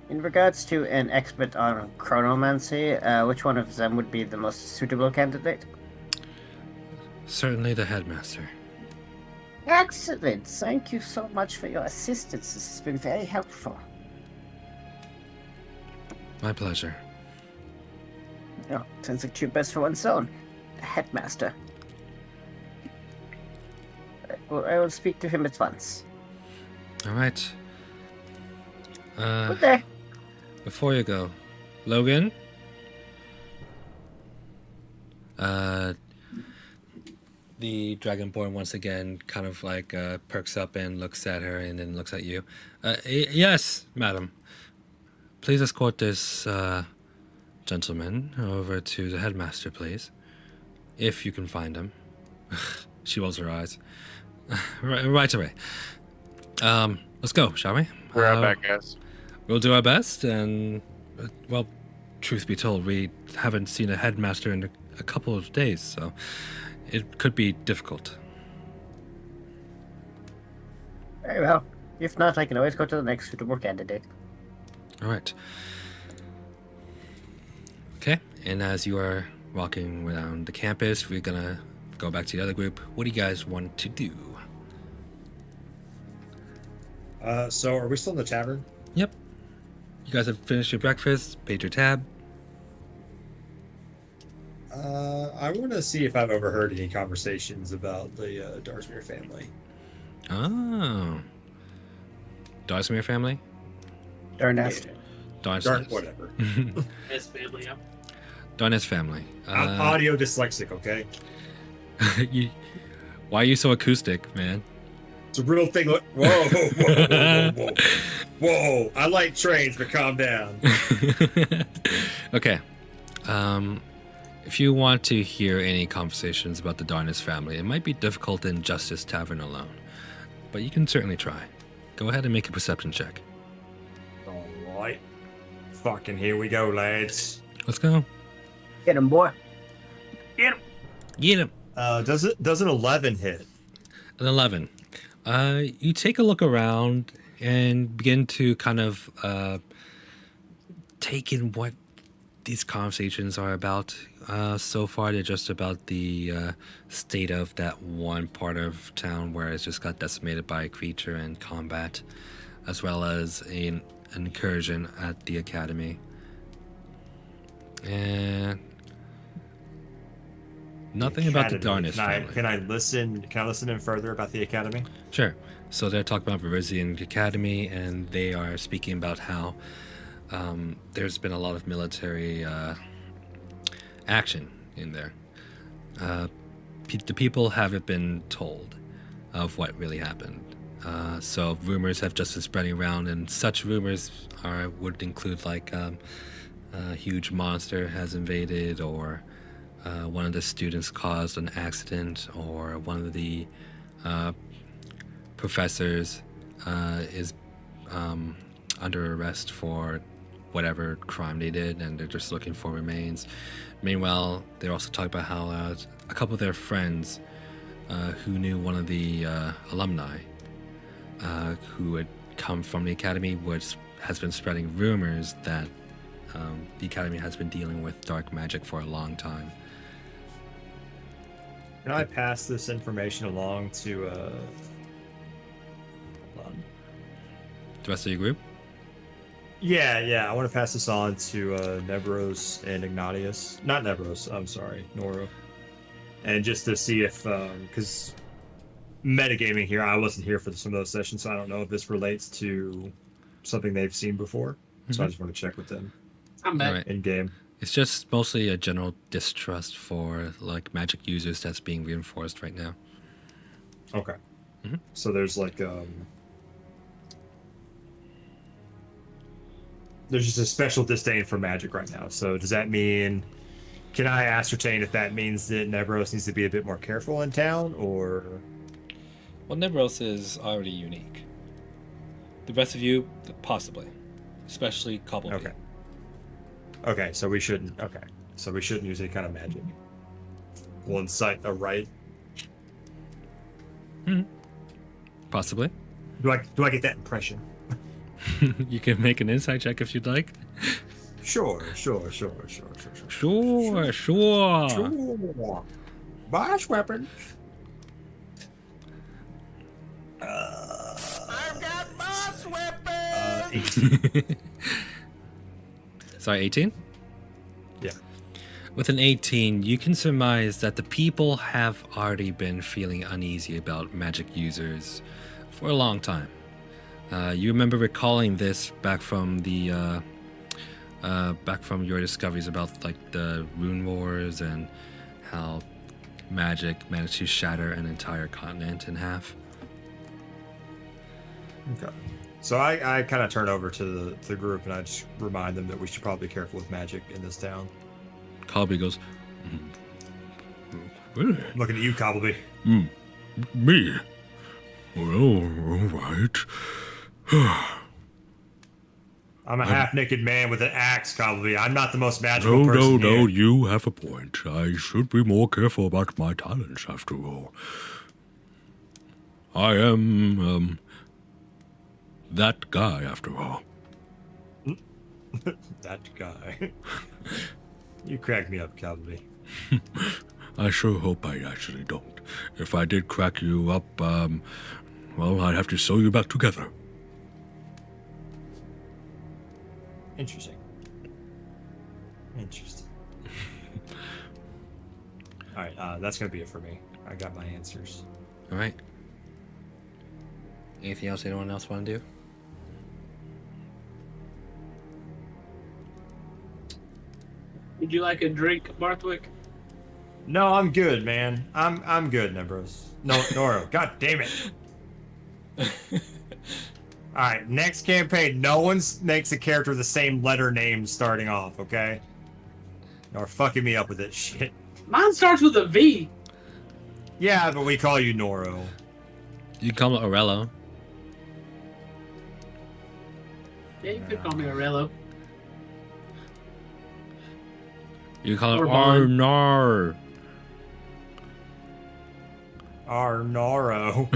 in regards to an expert on chronomancy, which one of them would be the most suitable candidate? Certainly the headmaster. Excellent. Thank you so much for your assistance. This has been very helpful. My pleasure. Oh, sounds like two best for one's own. The headmaster. I will speak to him at once. All right. Good day. Before you go, Logan. The Dragonborn once again kind of like perks up and looks at her and then looks at you. Yes, madam. Please escort this gentleman over to the headmaster, please. If you can find him. She rolls her eyes. Right away. Let's go, shall we? We're out back, guys. We'll do our best, and well, truth be told, we haven't seen a headmaster in a couple of days, so it could be difficult. Very well. If not, I can always go to the next suitable candidate. All right. Okay, and as you are walking around the campus, we're gonna go back to the other group. What do you guys want to do? So are we still in the tavern? Yep. You guys have finished your breakfast, paid your tab. I want to see if I've overheard any conversations about the Darsmere family. Oh. Darsmere family? Darnest. Dark, whatever. His family, yeah. Darnest family. I'm audio dyslexic, okay? Why are you so acoustic, man? It's a real thing. Whoa. Whoa. I like trains, but calm down. Okay. If you want to hear any conversations about the Darnest family, it might be difficult in Justice Tavern alone, but you can certainly try. Go ahead and make a perception check. All right. Fucking here we go, lads. Let's go. Get him, boy. Get him. Does an 11 hit? An 11. You take a look around and begin to kind of take in what these conversations are about. So far, they're just about the state of that one part of town where it's just got decimated by a creature and combat, as well as an incursion at the academy. And nothing about the Darnest family. Can I listen in further about the academy? Sure. So they're talking about Verizian Academy, and they are speaking about how there's been a lot of military action in there. The people haven't been told of what really happened. So rumors have just been spreading around, and such rumors would include like a huge monster has invaded, or one of the students caused an accident, or one of the professors is under arrest for whatever crime they did, and they're just looking for remains. Meanwhile, they're also talking about how a couple of their friends who knew one of the alumni who had come from the academy has been spreading rumors that the academy has been dealing with dark magic for a long time. Can I pass this information along to hold on. The rest of your group? Yeah, I want to pass this on to Nebros and Ignatius. Not Nebros, I'm sorry, Noro. And just to see if, because metagaming here, I wasn't here for some of those sessions, so I don't know if this relates to something they've seen before. So I just want to check with them I'm back. Alright. in game. It's just mostly a general distrust for like magic users that's being reinforced right now. Okay. Mhm. So there's there's just a special disdain for magic right now. So does that mean, can I ascertain if that means that Nebros needs to be a bit more careful in town, or? Well, Nebros is already unique. The rest of you, possibly. Especially Cobblebee. Okay. Okay, so we shouldn't. Okay, so we shouldn't use any kind of magic. We'll incite a right. Possibly. Do I get that impression? You can make an insight check if you'd like. Sure. Sure. Boss weapon. I've got boss weapon. 18. Sorry, 18? Yeah. With an 18, you can surmise that the people have already been feeling uneasy about magic users for a long time. You remember recalling this back from the back from your discoveries about like the rune wars and how magic managed to shatter an entire continent in half. Okay. So I kind of turn over to the group and I just remind them that we should probably be careful with magic in this town. Cobblebee goes, really? Looking at you, Cobblebee. Me? Well, all right. I'm a half-naked man with an axe, Cobblebee. I'm not the most magical person here. You have a point. I should be more careful about my talents, after all. I am, that guy, after all. That guy. You crack me up, Cobblebee. I sure hope I actually don't. If I did crack you up, well, I'd have to sew you back together. Interesting. All right, that's gonna be it for me. I got my answers. All right. Anything else anyone else want to do? Would you like a drink, Barthwick? No, I'm good, man. I'm good, Nebros. No, Noro. God damn it. All right, next campaign, no one makes a character with the same letter name starting off, okay? You're fucking me up with this shit. Mine starts with a V. Yeah, but we call you Noro. You call him Orello. Yeah, you could call me Aurello. You call Or him Bond. Arnar. Our Noro.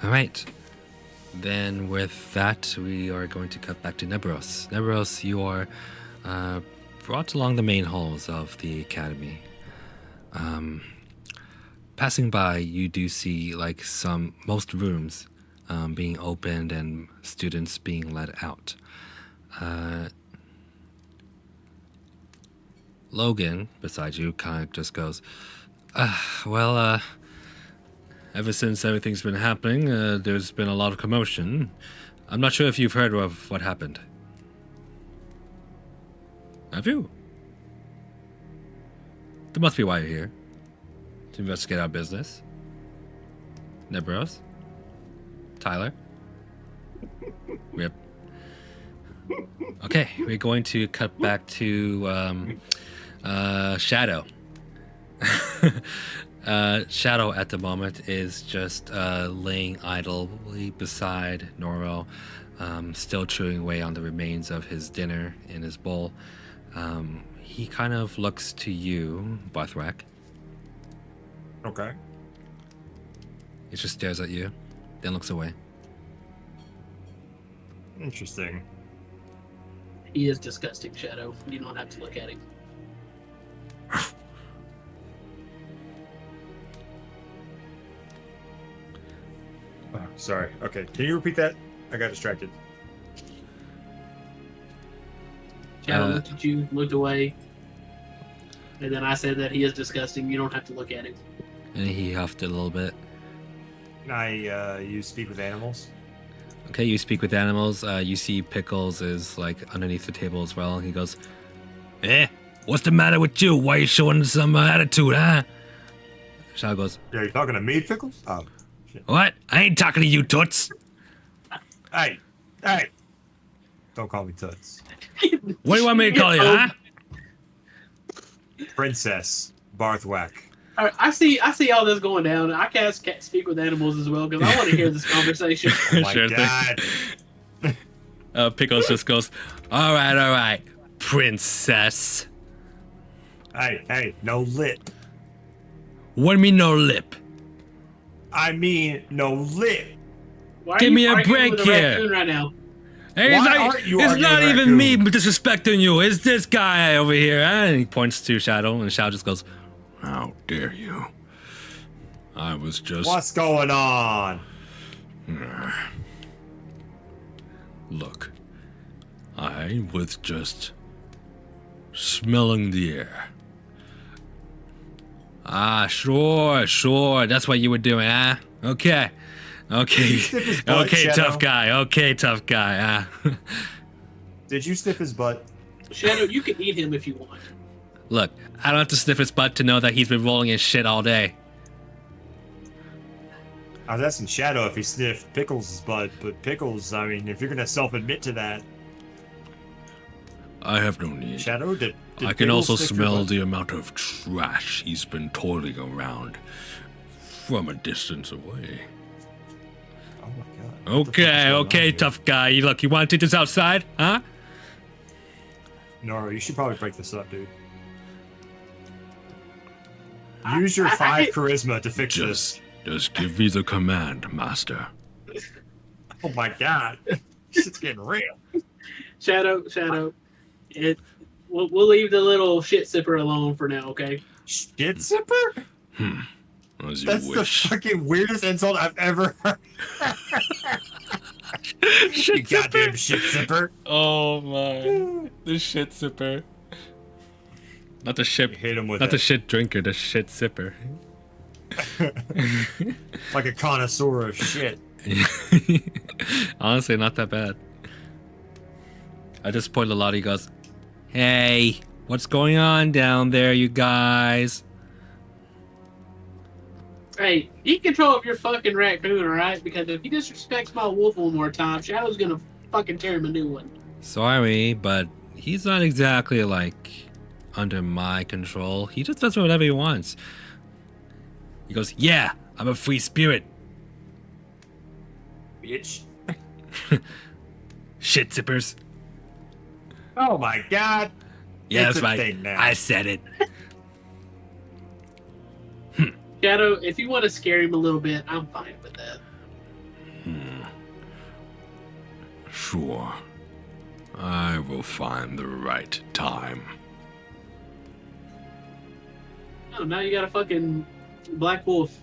All right. Then with that, we are going to cut back to Nebros. Nebros, you are brought along the main halls of the academy. Passing by, you do see like most rooms being opened and students being let out. Logan, beside you, kind of just goes, well, ever since everything's been happening, there's been a lot of commotion. I'm not sure if you've heard of what happened. Have you? That must be why you're here. To investigate our business. Nebros? Tyler? Rip. Okay, we're going to cut back to Shadow. Shadow at the moment is just laying idly beside Noro, still chewing away on the remains of his dinner in his bowl. He kind of looks to you, Bothrak. Okay. He just stares at you, then looks away. Interesting. He is disgusting, Shadow. You don't have to look at him. Oh, sorry. Okay, can you repeat that? I got distracted. Shadow looked at you, looked away, and then I said that he is disgusting. You don't have to look at him. And he huffed a little bit. Can I use speak with animals? Okay, you speak with animals. You see Pickles is like underneath the table as well. He goes, what's the matter with you? Why you showing some attitude, huh? Shadow goes, Yeah, you talking to me, Pickles? Oh, shit. what? I ain't talking to you, Toots. Hey! Don't call me Toots. What do you want me to call you, huh? Princess Barthwack. All right, I see all this going down. I can't speak with animals as well because I want to hear this conversation. Oh my Sure thing. god. Pickles just goes, all right, princess. Hey, no lip. What do you mean no lip? I mean, no lip. Why are Give you me a arguing break with a here. raccoon right now? Hey, Why aren't you it's arguing not with even me raccoon? disrespecting you. It's this guy over here. And he points to Shadow, and Shadow just goes, how dare you? I was just... What's going on? Look, I was just smelling the air. Ah, sure. That's what you were doing, huh? Okay. sniff his butt, Okay, Shadow? tough guy. Did you sniff his butt? Shadow, you can eat him if you want. Look, I don't have to sniff his butt to know that he's been rolling his shit all day. I was asking Shadow if he sniffed Pickles' butt, but Pickles, I mean, if you're gonna self-admit to that, I have no need. Shadow, did I can Pickles also sniff your smell butt? the amount of trash he's been toiling around from a distance away. Oh my god. What the fuck is going on Okay, here? tough guy. You look, you want to take this outside, huh? Noro, you should probably break this up, dude. Use your I 5 charisma to fix Just this. give me the command, master. Oh my god. Shit's getting real. Shadow. We'll leave the little shit sipper alone for now, okay? Shit sipper? As you That's wish. the fucking weirdest insult I've ever heard. You Shit goddamn shit sipper. Oh my, the shit sipper. Not the shit. You hit him with Not the it. shit drinker. The shit sipper. Like a connoisseur of shit. Honestly, not that bad. I just point a lot. He goes, "Hey, what's going on down there, you guys?" Hey, be control of your fucking raccoon, alright? Because if he disrespects my wolf one more time, Shadow's gonna fucking tear him a new one. Sorry, but he's not exactly like under my control. He just does whatever he wants. He goes, "Yeah, I'm a free spirit." Bitch. Shit zippers. Oh my god. Yeah, It's that's a right. thing now. I said it. Shadow, if you want to scare him a little bit, I'm fine with that. Sure. I will find the right time. Oh, now you got a fucking black wolf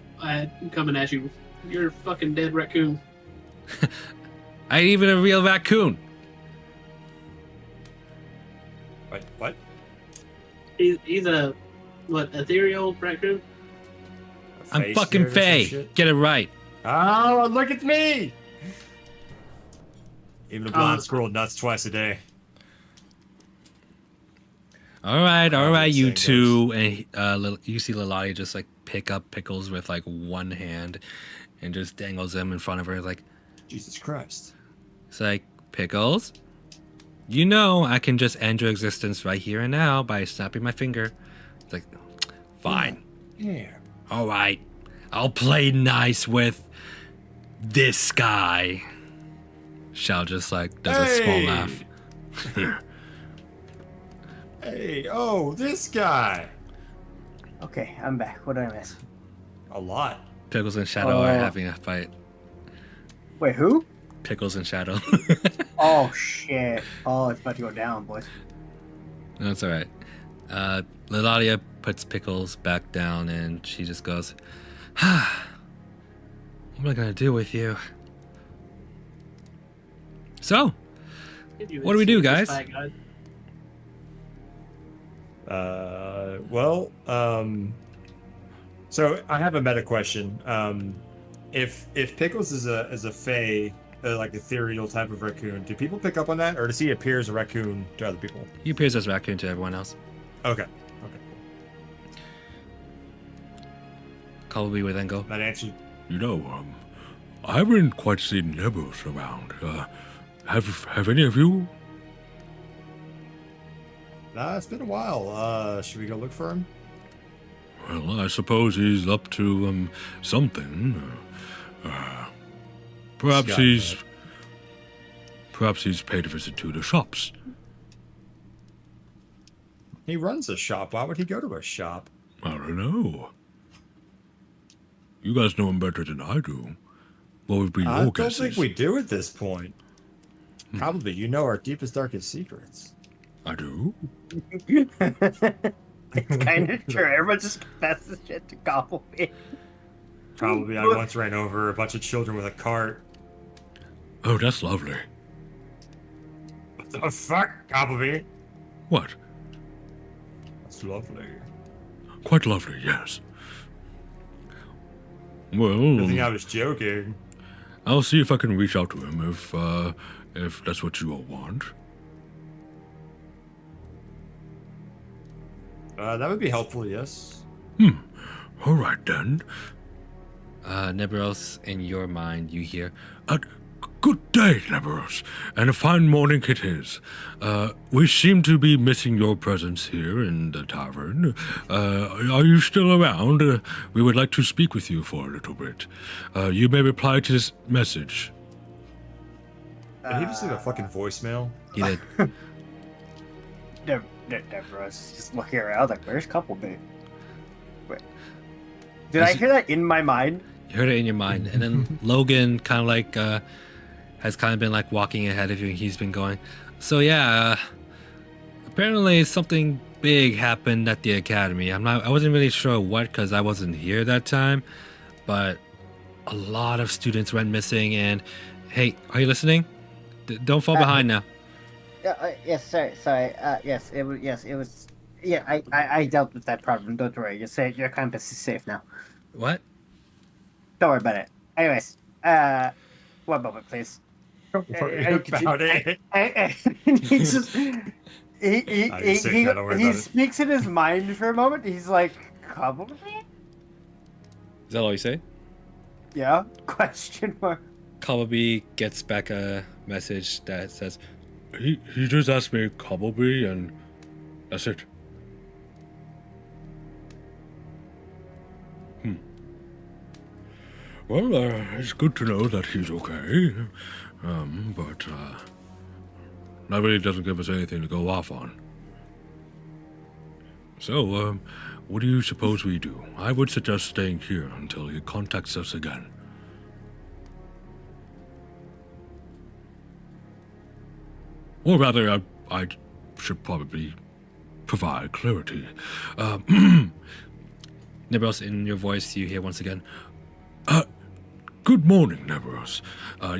coming at you. You're a fucking dead raccoon. I ain't even a real raccoon. Wait, what? He's a, ethereal raccoon? A I'm face fucking nerd or some Faye. shit? Get it right. Oh, look at me! Even a blind squirrel nuts twice a day. All right, you saying two. And you see Lalati just like pick up Pickles with like one hand, and just dangles him in front of her. Like, Jesus Christ. it's like, Pickles, you know I can just end your existence right here and now by snapping my finger. It's like, fine. Yeah. All right. I'll play nice with this guy. Shao just like does a small Hey! laugh. Hey, oh, this guy. Okay, I'm back. What did I miss? A lot. Pickles and Shadow are having a fight. Wait, who? Pickles and Shadow. Oh shit! Oh, it's about to go down, boys. That's all right. Liladia puts Pickles back down and she just goes, what am I gonna do with you? So, what do we do, guys? So I have a meta question. If Pickles is a fae, like ethereal type of raccoon, do people pick up on that, or does he appear as a raccoon to other people? He appears as raccoon to everyone else. Okay. Probably would then go, That answer. You know, I haven't quite seen Nebros around. Have any of you? Nah, it's been a while. Should we go look for him? Well, I suppose he's up to something. Perhaps he's paid a visit to the shops. He runs a shop. Why would he go to a shop? I don't know. You guys know him better than I do. What would be I your don't guesses? think we do at this point. Probably, you know our deepest, darkest secrets. I do? It's kind of true. Everyone just confesses shit to Gobbleby. Probably, I once ran over a bunch of children with a cart. Oh, that's lovely. What the fuck, Gobbleby? What? That's lovely. Quite lovely, yes. I Well, think I was joking. I'll see if I can reach out to him if that's what you all want. That would be helpful, yes. All right then. Nebros, in your mind, you hear, Good day, Nebros, and a fine morning it is. We seem to be missing your presence here in the tavern. Are you still around? We would like to speak with you for a little bit. You may reply to this message. Did he just leave a fucking voicemail? he did. Deborah's just looking around like, where's Gobbleby? Wait. Did I hear that in my mind? You heard it in your mind. And then Logan kind of like has kind of been like walking ahead of you. And he's been going, so yeah, apparently something big happened at the academy. I wasn't really sure what because I wasn't here that time, but a lot of students went missing. And hey, are you listening? Don't fall behind now. Yes, sorry. Yes, it was. Yeah, I dealt with that problem. Don't worry. Your campus is safe now. What? Don't worry about it. Anyways, one moment, please. Don't worry about it. He just he speaks in his mind for a moment. He's like, Gobbleby? Is that all you say? Yeah? Question mark. Cobbleby gets back a message that says, He just asked me Gobbleby, and that's it. Well, it's good to know that he's okay. But that really doesn't give us anything to go off on. So, what do you suppose we do? I would suggest staying here until he contacts us again. Or rather, I should probably provide clarity. Nebros, in your voice, you hear once again, Good morning, Nebros.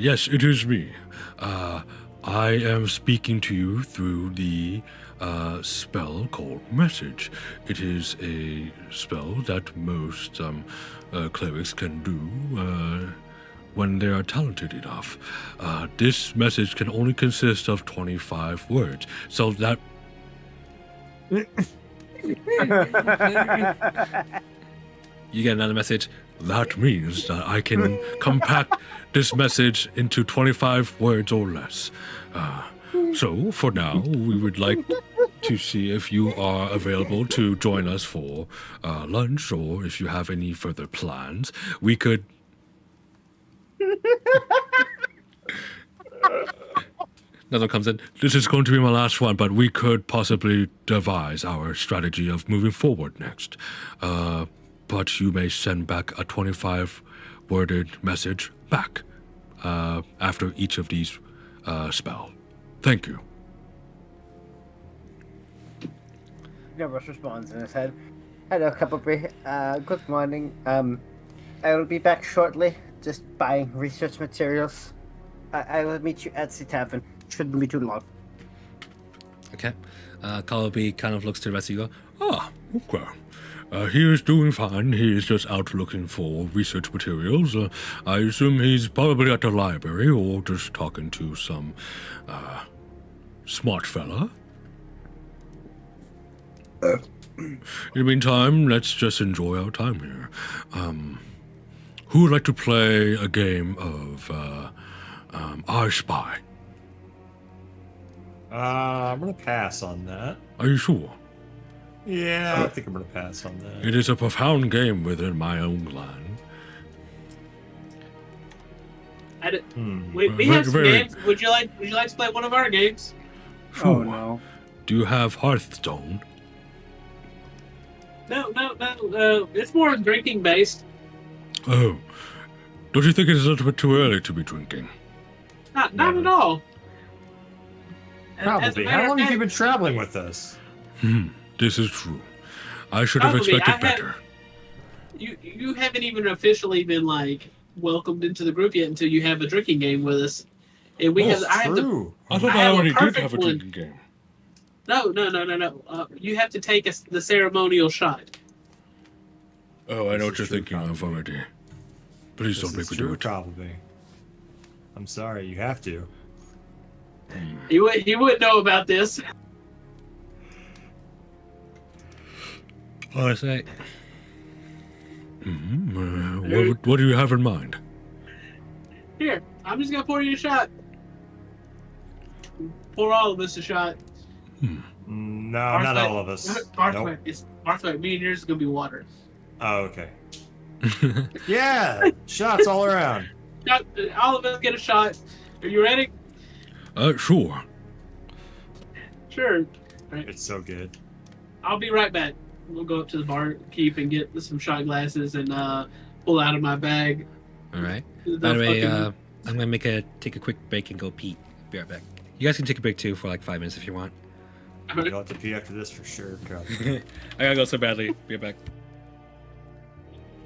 Yes, it is me. I am speaking to you through the spell called Message. It is a spell that most clerics can do when they are talented enough. This message can only consist of 25 words, so that... You get another message. that means that I can compact this message into 25 words or less. So, for now, we would like to see if you are available to join us for lunch, or if you have any further plans. We could... Another comes in. This is going to be my last one, but we could possibly devise our strategy of moving forward next. But you may send back a 25-worded message back after each of these spell. Thank you. Nevros responds in his head. Hello, Cuppleberry. Good morning. I will be back shortly, just buying research materials. I will meet you at the tavern. Shouldn't be too long. Okay. Callowby kind of looks to the rest of you. Okay. He is doing fine. He is just out looking for research materials. I assume he's probably at the library or just talking to some smart fella. In the meantime, let's just enjoy our time here. Who would like to play a game of I Spy? I'm gonna pass on that. Are you sure? Yeah, I think I'm gonna pass on that. It is a profound game within my own land. We have some games. Would you like to play one of our games? Sure. Oh no. Do you have Hearthstone? No. It's more drinking based. Oh. Don't you think it is a little bit too early to be drinking? Not at all. Probably. How long have you been traveling with us? This is true. I should have Probably. expected better. You haven't even officially been welcomed into the group yet until you have a drinking game with us. And we have. I thought I already did have a drinking game. No. You have to take the ceremonial shot. Oh, I know what you're thinking of already. Please don't make me do it. Probably. I'm sorry, you have to. He wouldn't know about this. What was I say? What do you have in mind? Here, I'm just gonna pour you a shot. Pour all of us a shot. No, not all of us. Martha, Martha, me and yours is gonna be water. Oh, okay. Yeah, shots all around. All of us get a shot. Are you ready? Sure. Sure. Right. It's so good. I'll be right back. We'll go up to the bar, keep and get some shot glasses and pull out of my bag. All right. By the way, I'm gonna take a quick break and go pee. Be right back. You guys can take a break too for 5 minutes if you want. You'll have to pee after this for sure. I gotta go so badly. Be right back.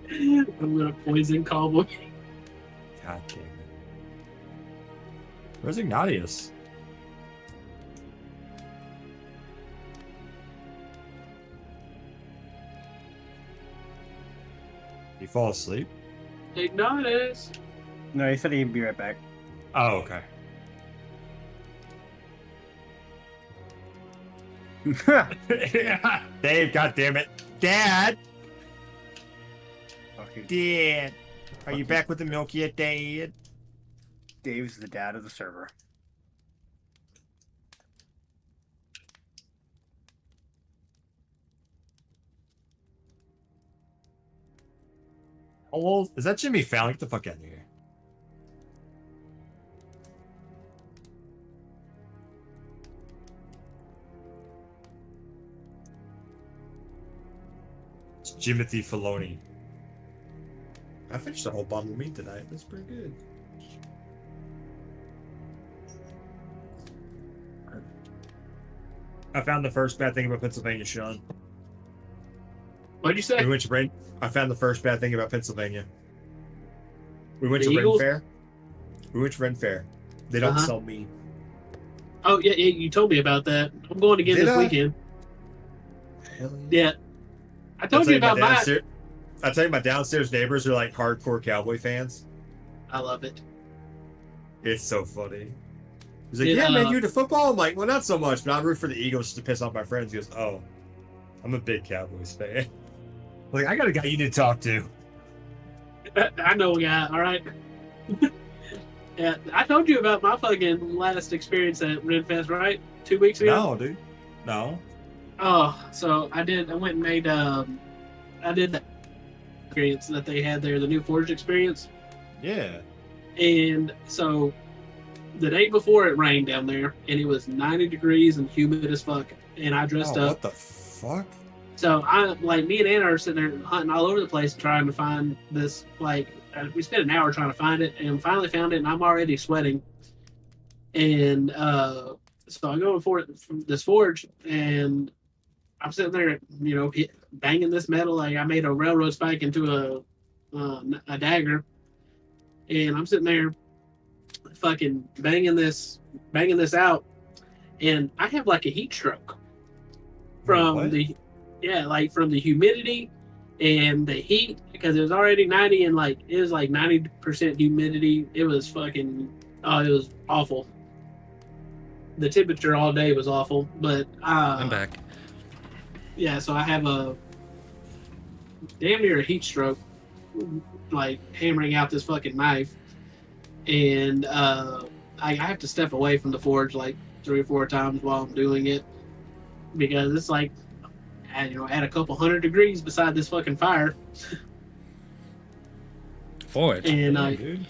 I'm gonna poison Cowboy. God damn it. Where's Ignatius? You fall asleep? Ignatius. No, he said he'd be right back. Oh, okay. Dave, God damn it. Dad! Dad! Are you back with the milk yet, Dad? Dave's the dad of the server. Oh, is that Jimmy Fallon? Get the fuck out of here. It's Jimothy Filoni. I finished a whole bottle of meat tonight. That's pretty good. I found the first bad thing about Pennsylvania, Sean. What'd you say? We went to Ren. I found the first bad thing about Pennsylvania. We went to Ren Eagles? Fair. We went to Ren Fair. They don't sell meat. Oh yeah, you told me about that. I'm going again this weekend. Yeah. I told you about mine. I tell you, my downstairs neighbors are like hardcore Cowboy fans. I love it. It's so funny. He's like, yeah, man, you into football? I'm like, well, not so much, but I root for the Eagles just to piss off my friends. He goes, oh, I'm a big Cowboys fan. Like, I got a guy you need to talk to. I know a guy. All right. Yeah, I told you about my fucking last experience at Renfest, right? 2 weeks ago. No, dude. No. Oh, so I went and made. I did that experience that they had there, the new Forge experience. Yeah. And so the day before it rained down there, and it was 90 degrees and humid as fuck. And I dressed up. What the fuck? So me and Anna are sitting there hunting all over the place trying to find this. We spent an hour trying to find it, and finally found it. And I'm already sweating. And so I go for this forge, and I'm sitting there, banging this metal. Like I made a railroad spike into a dagger, and I'm sitting there, fucking banging this out, and I have like a heat stroke from What? from the humidity and the heat, because it was already 90 and it was like 90% humidity. It was it was awful. The temperature all day was awful, but I'm back. yeah, so I have a damn near a heat stroke, like hammering out this fucking knife, and I have to step away from the forge like 3 or 4 times while I'm doing it, because it's like, at a couple 100 degrees beside this fucking fire. Forward. And Yeah, dude.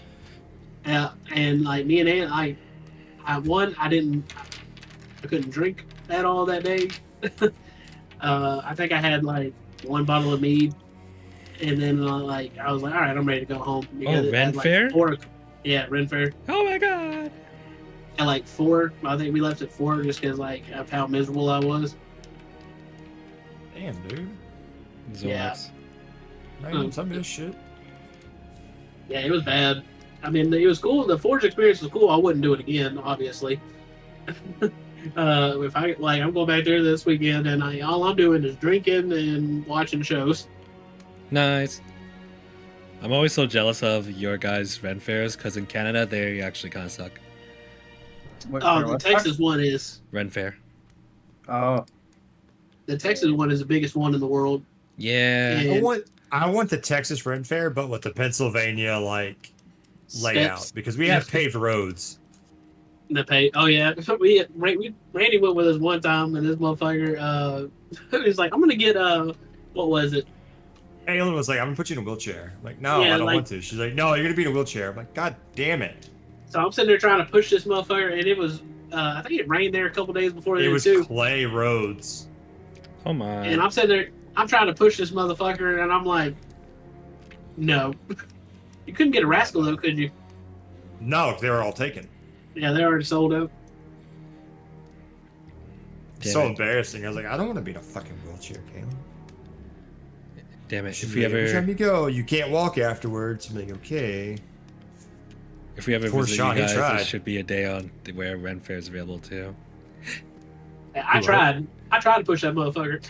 and like me and Ann, I couldn't drink at all that day. I think I had like 1 bottle of mead, and then I was like, all right, I'm ready to go home. Oh, Ren Fair? Yeah, Ren Fair. Oh my god. At like 4, I think we left at 4 just because of how miserable I was. Damn, dude. Yeah. Zorks. Man, some of this shit. Yeah, it was bad. I mean, it was cool. The Forge experience was cool. I wouldn't do it again, obviously. If I'm going back there this weekend, and all I'm doing is drinking and watching shows. Nice. I'm always so jealous of your guys' Ren fairs, because in Canada they actually kind of suck. The Texas one is. Ren fair. Oh, The Texas one is the biggest one in the world. Yeah. And I want the Texas Ren Fair, but with the Pennsylvania layout, steps. because we have paved roads. The pay. Oh yeah, Randy went with us one time, and this motherfucker, he's like, I'm gonna get what was it? Aylin was like, I'm gonna put you in a wheelchair. I'm like, no, Yeah, I don't want to. She's like, no, you're gonna be in a wheelchair. I'm like, God damn it. So I'm sitting there trying to push this motherfucker, and it was, I think it rained there a couple days before It that was too. clay roads. Oh my. And I'm sitting there, I'm trying to push this motherfucker, and I'm like, no. You couldn't get a rascal though, could you? No, they were all taken. Yeah, they already sold out. Damn So it. embarrassing. I was like, I don't want to be in a fucking wheelchair, Kaylin. Damn it. She's If we like, every time ever you go, you can't walk afterwards. I'm like, okay. Poor visit Sean, you he guys, there tried. should be a day on where Ren fair is available too. I tried to push that motherfucker.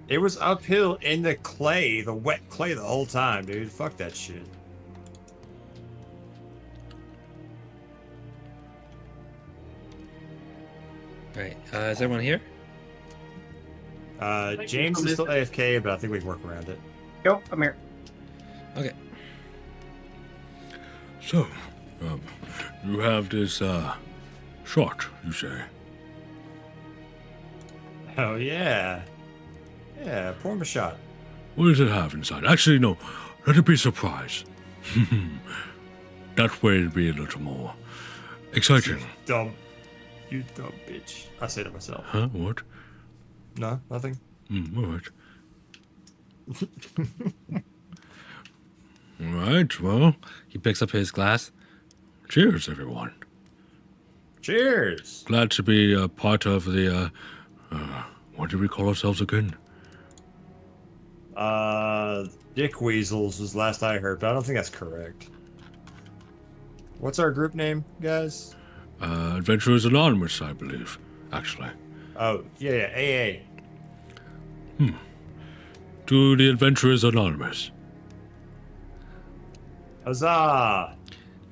It was uphill in the clay, the wet clay the whole time, dude. Fuck that shit. Right. Is everyone here? James is still AFK, but I think we can work around it. Yo, I'm here. Okay. So, you have this, shot, you say? Oh, yeah. Yeah, pour him a shot. What does it have inside? Actually, no. Let it be a surprise. That way it'd be a little more exciting. Dumb. You dumb bitch. I say to myself. Huh? What? No, nothing. All right. All right, well, He picks up his glass. cheers, everyone. Cheers. Glad to be a part of the, what do we call ourselves again? Dick Weasels was last I heard, but I don't think that's correct. What's our group name, guys? Adventurers Anonymous, I believe, actually. Oh, yeah, AA. To the Adventurers Anonymous. Huzzah!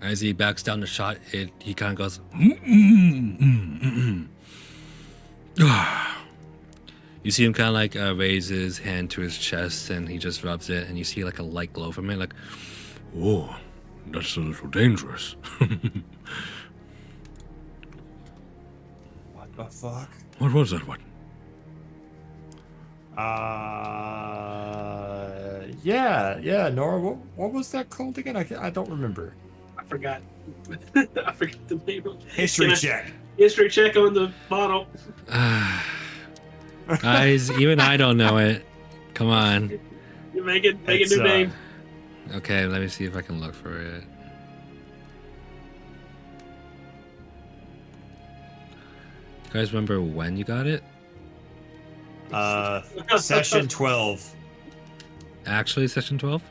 As he backs down the shot, he kind of goes. You see him kind of raise his hand to his chest, and he just rubs it, and you see like a light glow from it, like. Oh, that's a little dangerous. What the fuck? What was that one? Yeah, Nora, what was that called again? I don't remember. I forgot. I forgot the name of it. History Can I- check. History check on the bottle. Guys, even I don't know it. Come on. You make a It's, new name. Okay, let me see if I can look for it. You guys remember when you got it? Session 12. Actually, session 12?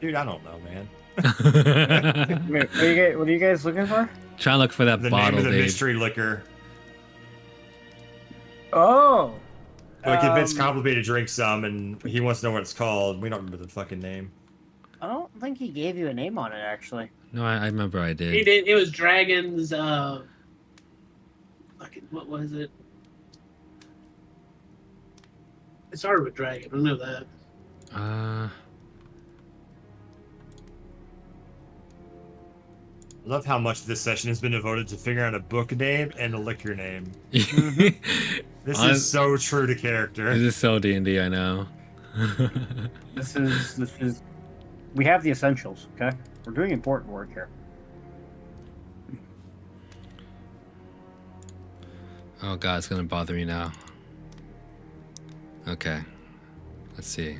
Dude, I don't know, man. Wait, what are you guys looking for? Try to look for that The name bottle, of the Dave. mystery liquor. Oh. Like, convinced Cobbleby to drink some, and he wants to know what it's called. We don't remember the fucking name. I don't think he gave you a name on it, actually. No, I remember I He did. did. It was Dragon's. Fucking, what was it? It started with Dragon. I know that. I love how much this session has been devoted to figuring out a book name and a liquor name. This is so true to character. This is so D&D, I know. This is. We have the essentials, okay? We're doing important work here. Oh god, it's gonna bother me now. Okay. Let's see.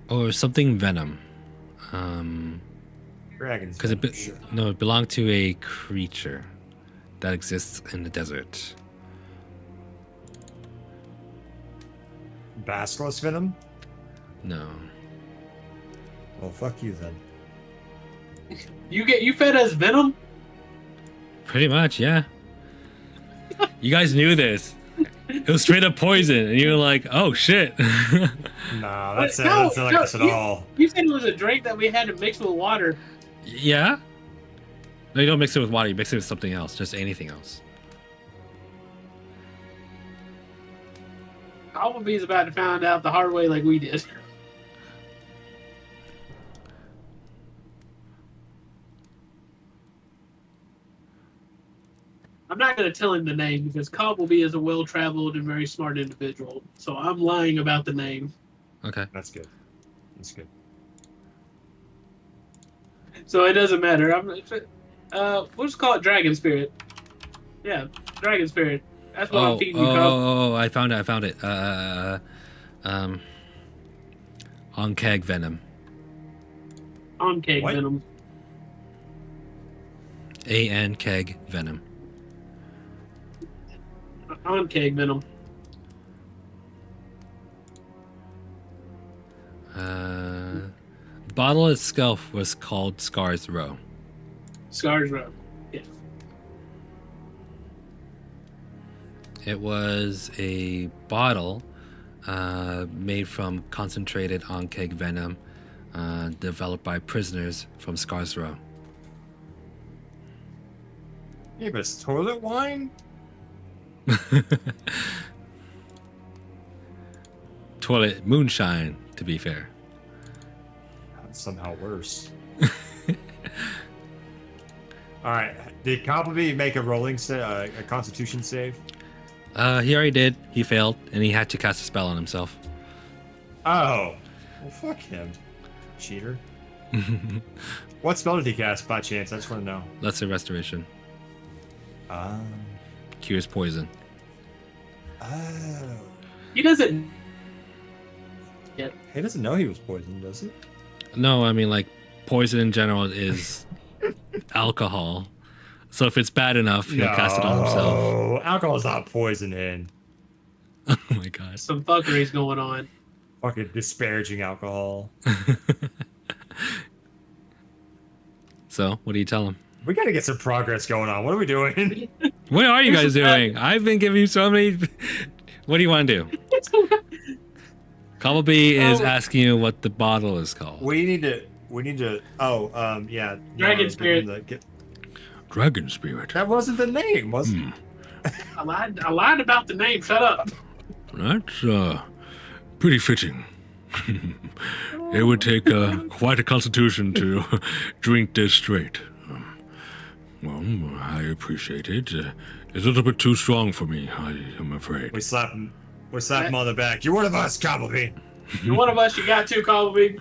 Or something venom. Dragons. Because it belonged to a creature that exists in the desert. Basilisk venom? No. Well, fuck you then. You fed us venom? Pretty much, yeah. You guys knew this. It was straight up poison, and you were like, "Oh shit!" Nah, that doesn't sound like this at all. You said it was a drink that we had to mix with water. Yeah. No, you don't mix it with water. You mix it with something else, just anything else. Applebee's about to find out the hard way, like we did. I'm not going to tell him the name because Cobbleby is a well-traveled and very smart individual. So I'm lying about the name. Okay. That's good. That's good. So it doesn't matter. We'll just call it Dragon Spirit. Yeah, Dragon Spirit. That's what I'm feeding you, Cobb. Oh, I found it. On keg venom. On keg What? venom. AN keg venom. On keg venom. Bottle itself was called Scar's Row. Scars Row. Yeah. It was a bottle made from concentrated on keg venom developed by prisoners from Scar's Row. Yeah, but it's toilet wine? Toilet moonshine, to be fair. That's somehow worse. Alright, did Cobbleby make a a constitution save? He already did. He failed, and he had to cast a spell on himself. Oh. Well, fuck him. Cheater. What spell did he cast by chance? I just want to know. Lesser restoration. Oh. Cures poison. Oh. He doesn't. Yeah. He doesn't know he was poisoned, does he? No, I mean, like, poison in general is alcohol. So if it's bad enough, he'll cast it on himself. Oh, alcohol's not poisoning. Oh my god. Some fuckery's going on. Fucking disparaging alcohol. So, what do you tell him? We gotta get some progress going on. What are we doing? What are you guys doing? I've been giving you so many. What do you want to do? Cobbleby is asking you what the bottle is called. We need to. Yeah. Dragon no, Spirit. Dragon Spirit. That wasn't the name, was it? I lied about the name. Shut up. That's pretty fitting. It would take quite a constitution to drink this straight. Well, I appreciate it. It's a little bit too strong for me, I am afraid. We slap him on the back. You're one of us, Cobbleby. You're one of us. You got to, Cobbleby.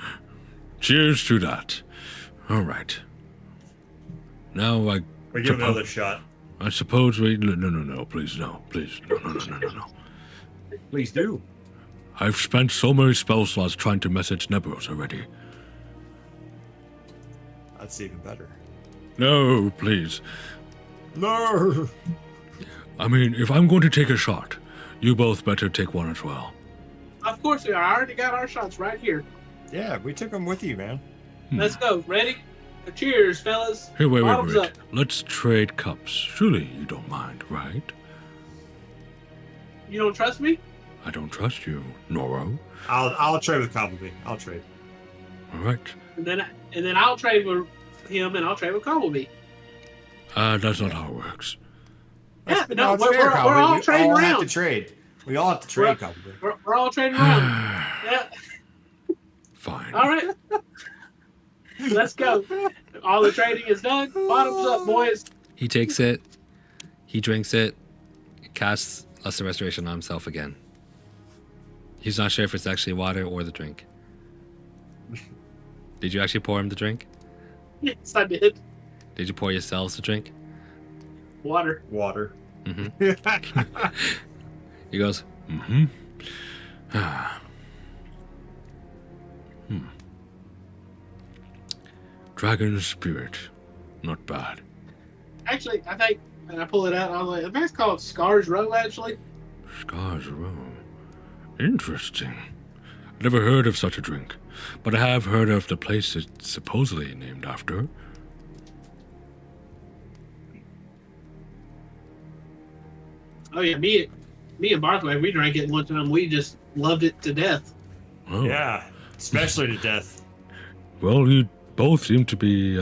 Cheers to that. All right. Now We give him another shot. I suppose we... No, please, no. Please, no. Please do. I've spent so many spell slots trying to message Nebros already. That's even better. No, please. No. I mean, if I'm going to take a shot, you both better take one as well. Of course we are. I already got our shots right here. Yeah, we took him with you, man. Let's go. Ready? Cheers, fellas. Hey, wait. Bottoms up. Let's trade cups. Surely you don't mind, right? You don't trust me? I don't trust you, Noro. I'll trade with Cobbleby. I'll trade. All right. And then I'll trade with him, and I'll trade with Cobbleby. That's not how it works. Yeah, It's no, fair, we're Cobbleby. all trading We all have around. to trade. We all have to trade, Cobbleby. We're all trading around. Yeah. Fine. All right. Let's go. All the trading is done. Bottoms up, boys. He takes it, he drinks it, casts Lesser Restoration on himself again. He's not sure if it's actually water or the drink. Did you actually pour him the drink? Yes, I did. Did you pour yourselves the drink? Water. Water. Mm-hmm. He goes, Mm-hmm. Dragon Spirit. Not bad. Actually, I think, and I pull it out, I was like, I think it's called Scars Row, actually. Scars Row. Interesting. Never heard of such a drink, but I have heard of the place it's supposedly named after. Oh, yeah, me and Barthway, we drank it one time. We just loved it to death. Oh. Yeah, especially to death. Well, you both seem to be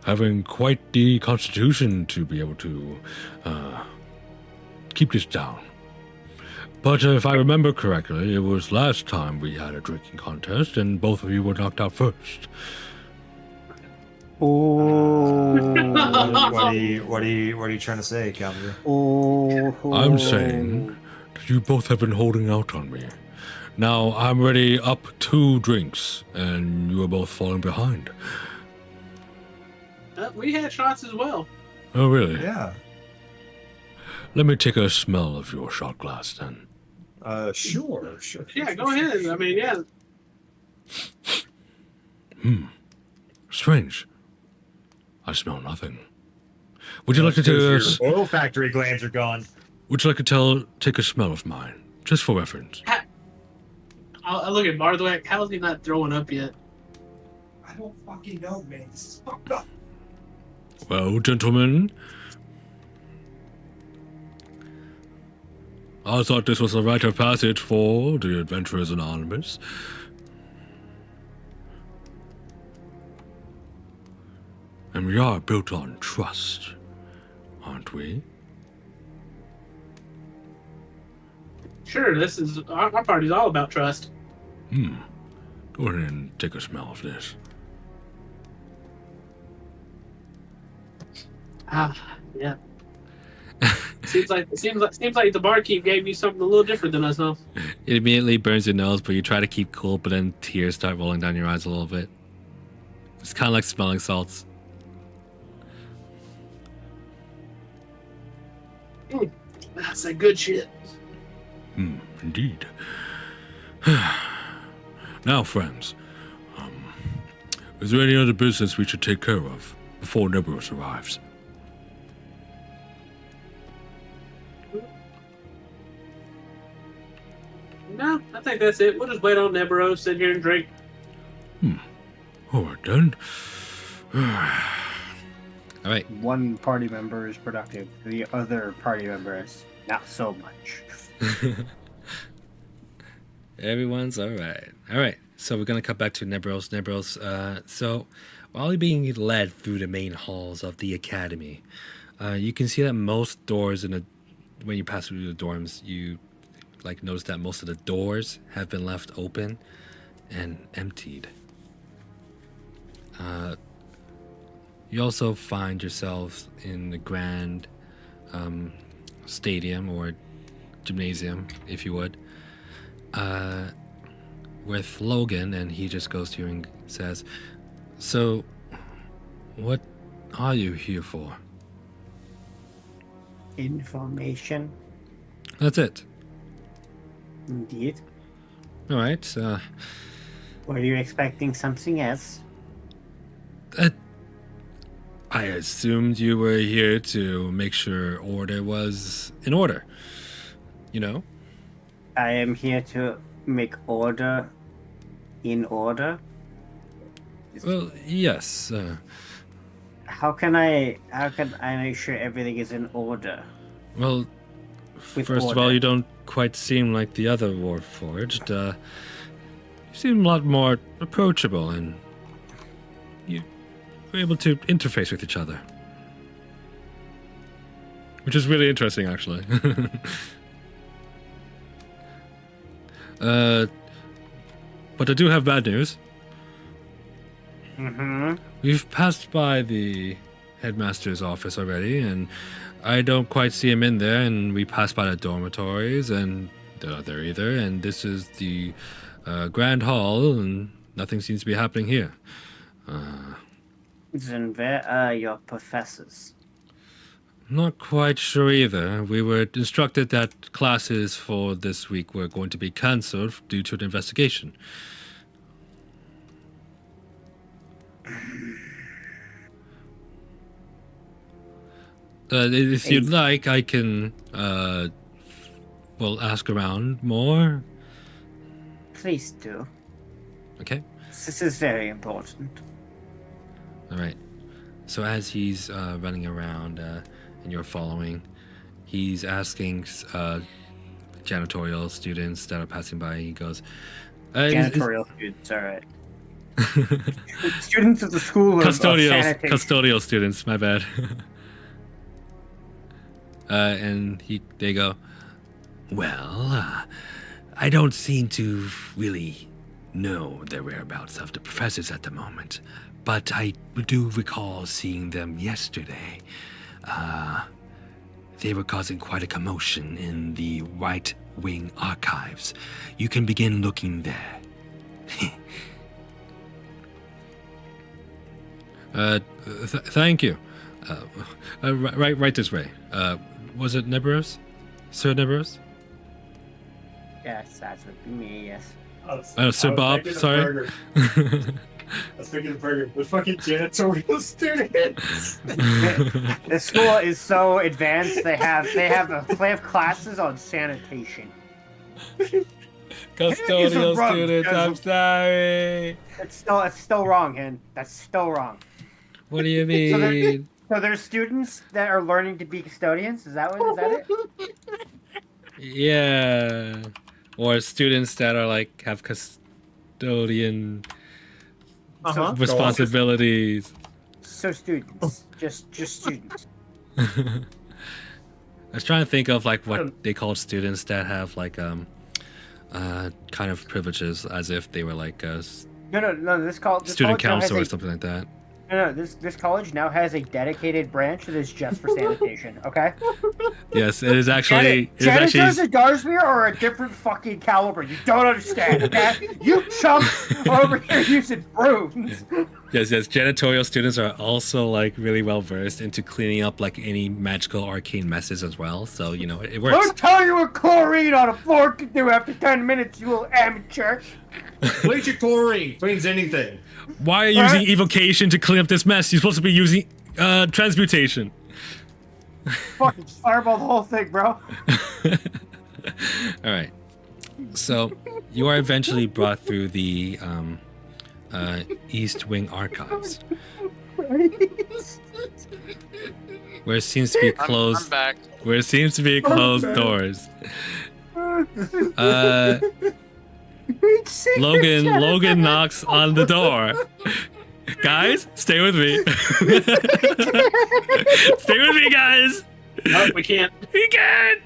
having quite the constitution to be able to keep this down. But if I remember correctly, it was last time we had a drinking contest, and both of you were knocked out first. Oh. What are you trying to say, Cavalier? Oh. I'm saying that you both have been holding out on me. Now I'm already up 2 drinks, and you are both falling behind. We had shots as well. Oh, really? Yeah. Let me take a smell of your shot glass, then. Sure. Yeah, go ahead. I mean, yeah. Strange. I smell nothing. Would you like to take a... Your olfactory glands are gone. Would you like to take a smell of mine, just for reference? I look at Barthwack. How is he not throwing up yet? I don't fucking know, man. This is fucked up. Well, gentlemen, I thought this was a rite of passage for the Adventurers Anonymous. And we are built on trust, aren't we? Sure, this is our party's all about trust. Go ahead and take a smell of this. Yeah. seems like the barkeep gave you something a little different than us, huh? It immediately burns your nose, but you try to keep cool, but then tears start rolling down your eyes a little bit. It's kind of like smelling salts. That's that good shit. Indeed. Now, friends, is there any other business we should take care of before Nebros arrives? No, I think that's it. We'll just wait on Nebros, sit here and drink. All right, then. All right. One party member is productive. The other party member is not so much. Everyone's all right. All right. So we're going to cut back to Nebros. So While you're being led through the main halls of the academy, you can see that most doors when you pass through the dorms, you notice that most of the doors have been left open and emptied. You also find yourselves in the grand stadium or gymnasium, if you would, with Logan, and he just goes to you and says, "So, what are you here for?" Information. That's it. Indeed. All right. Were you expecting something else? I assumed you were here to make sure order was in order. You know? I am here to make order in order. Well, yes. How can I make sure everything is in order? Well, With first of all, order. you don't quite seem like the other Warforged. You seem a lot more approachable, and you were able to interface with each other. Which is really interesting, actually. But I do have bad news. Mm-hmm. We've passed by the headmaster's office already, and I don't quite see him in there, and we passed by the dormitories, and they're not there either, and this is the grand hall, and nothing seems to be happening here. Then where are your professors? Not quite sure either. We were instructed that classes for this week were going to be cancelled due to an investigation. If you'd like, I can, ask around more. Please do. Okay. This is very important. All right. So as he's running around and you're following, he's asking janitorial students that are passing by. He goes, Janitorial students, all right. Students of the school of sanitation. Custodial students, my bad. And they go, well, I don't seem to really know the whereabouts of the professors at the moment, but I do recall seeing them yesterday. They were causing quite a commotion in the Right Wing archives. You can begin looking there. Thank you. Right this way. Was it Neberos? Sir Neberos? Yes, that would be me, yes. Sir Bob, sorry. I was thinking of burger with fucking janitorial students. The school is so advanced. They have classes on sanitation. Custodial wrong, students, I'm sorry. It's still wrong, Hen. That's still wrong. What do you mean? So there's students that are learning to be custodians. Is that it? Yeah. Or students that are have custodian responsibilities. So students, just students. I was trying to think of what they call students that have kind of privileges, as if they were No. This student college council or something like that. No. This college now has a dedicated branch that is just for sanitation. Okay. Yes, it is actually. Janitors at Garsmere are a different fucking caliber. You don't understand, okay? You chumps are over here using brooms. Yes. Janitorial students are also really well versed into cleaning up any magical arcane messes as well. So it works. Don't tell you what chlorine on a floor can do after 10 minutes, you little amateur. Bleach and chlorine cleans anything. Why are you using evocation to clean up this mess? You're supposed to be using transmutation. Fucking fireball the whole thing, bro. All right. So you are eventually brought through the East Wing archives, where it seems to be closed. I'm back. Where it seems to be closed doors. Logan knocks on the door. Guys, stay with me. Stay with me, guys. Oh, we can't. We can.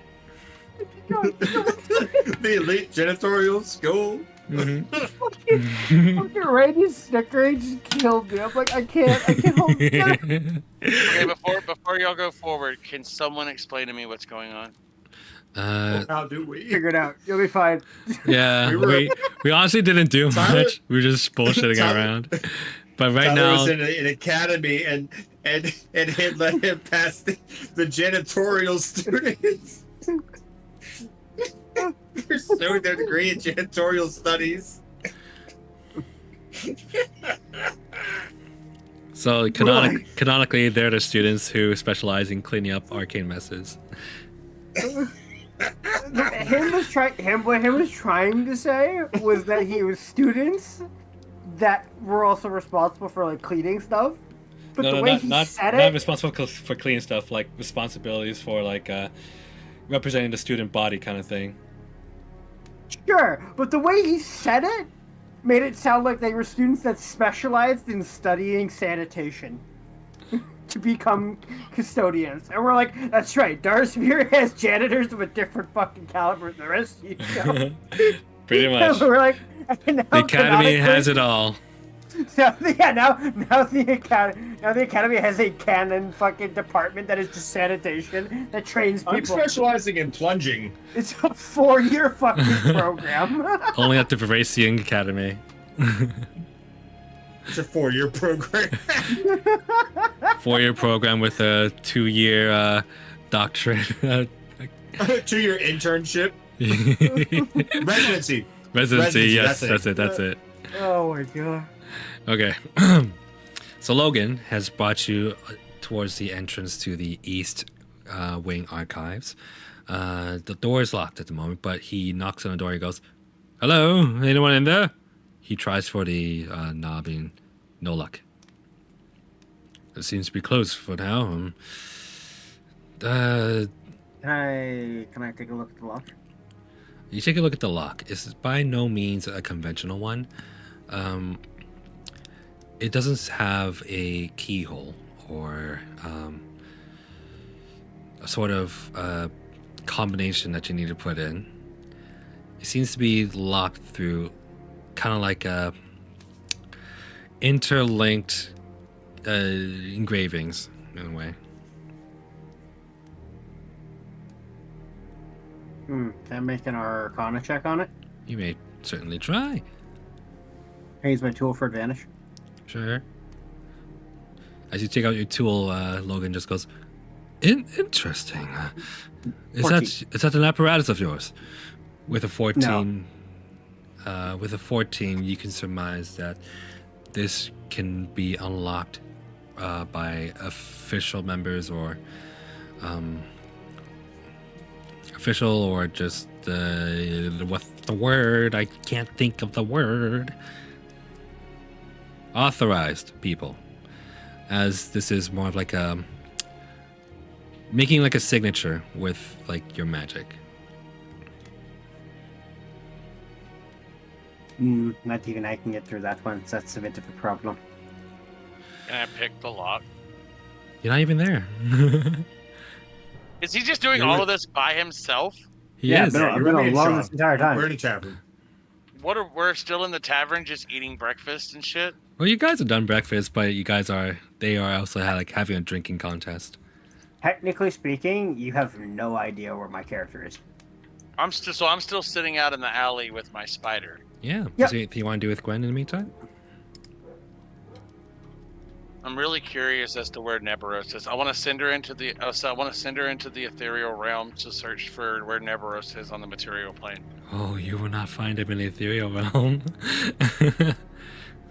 The elite janitorial school. Fucking Randy's snickering just killed me. I'm like, I can't hold it. Okay, before y'all go forward, can someone explain to me what's going on? How do we? Figure it out. You'll be fine. Yeah, We we honestly didn't do Tyler- much. We were just bullshitting Tyler- around. But right Tyler now, was in an academy and had let him pass the janitorial students. Pursuing their degree in janitorial studies. so canonically, they're the students who specialize in cleaning up arcane messes. What him was trying to say was that he was students that were also responsible for like cleaning stuff. But the way he said not it, responsible for cleaning stuff, like responsibilities for like representing the student body kind of thing. sure. But the way he said it made it sound like they were students that specialized in studying sanitation to become custodians. And we're like, that's right. Darsphere has janitors of a different fucking caliber than the rest of you. Pretty much. We're like, The academy has it all. So, yeah, now the academy has a canon fucking department that is just sanitation that trains I'm people. specializing in plunging. It's a 4-year fucking program. Only at the Veracian Academy. It's a 4-year program. 4-year program with a 2-year doctorate. 2-year internship. Residency. Residency, yes, that's that's it. Oh my god. Okay. So Logan has brought you towards the entrance to the East Wing Archives. The door is locked at the moment, but he knocks on the door. He goes, "Hello, anyone in there?" He tries for the knob and no luck. It seems to be closed for now. Can I take a look at the lock? You take a look at the lock. It's by no means a conventional one. It doesn't have a keyhole or a sort of combination that you need to put in. It seems to be locked through kind of like a interlinked engravings in a way. Can I make an Arcana check on it? You may certainly try. I use my tool for advantage. Sure. As you take out your tool, Logan just goes, interesting. Is 14. that an apparatus of yours? With a 14, with a 14, you can surmise that this can be unlocked by official members or official or just what's the word? I can't think of the word. Authorized people, as this is more of like a making like a signature with like your magic. Not even I can get through that one, so that's a bit of a problem. Can I pick the lock? You're not even there. Is he just doing all of this by himself? He is. I've been alone this entire time. We're in a tavern. We're still in the tavern, just eating breakfast and shit. Well, you guys have done breakfast, but they are also like having a drinking contest. Technically speaking, you have no idea where my character is. I'm still sitting out in the alley with my spider. Yeah. Yep. Is there anything you want to do with Gwen in the meantime? I'm really curious as to where Neberos is. I want to send her into the ethereal realm to search for where Neberos is on the material plane. Oh, you will not find him in the ethereal realm.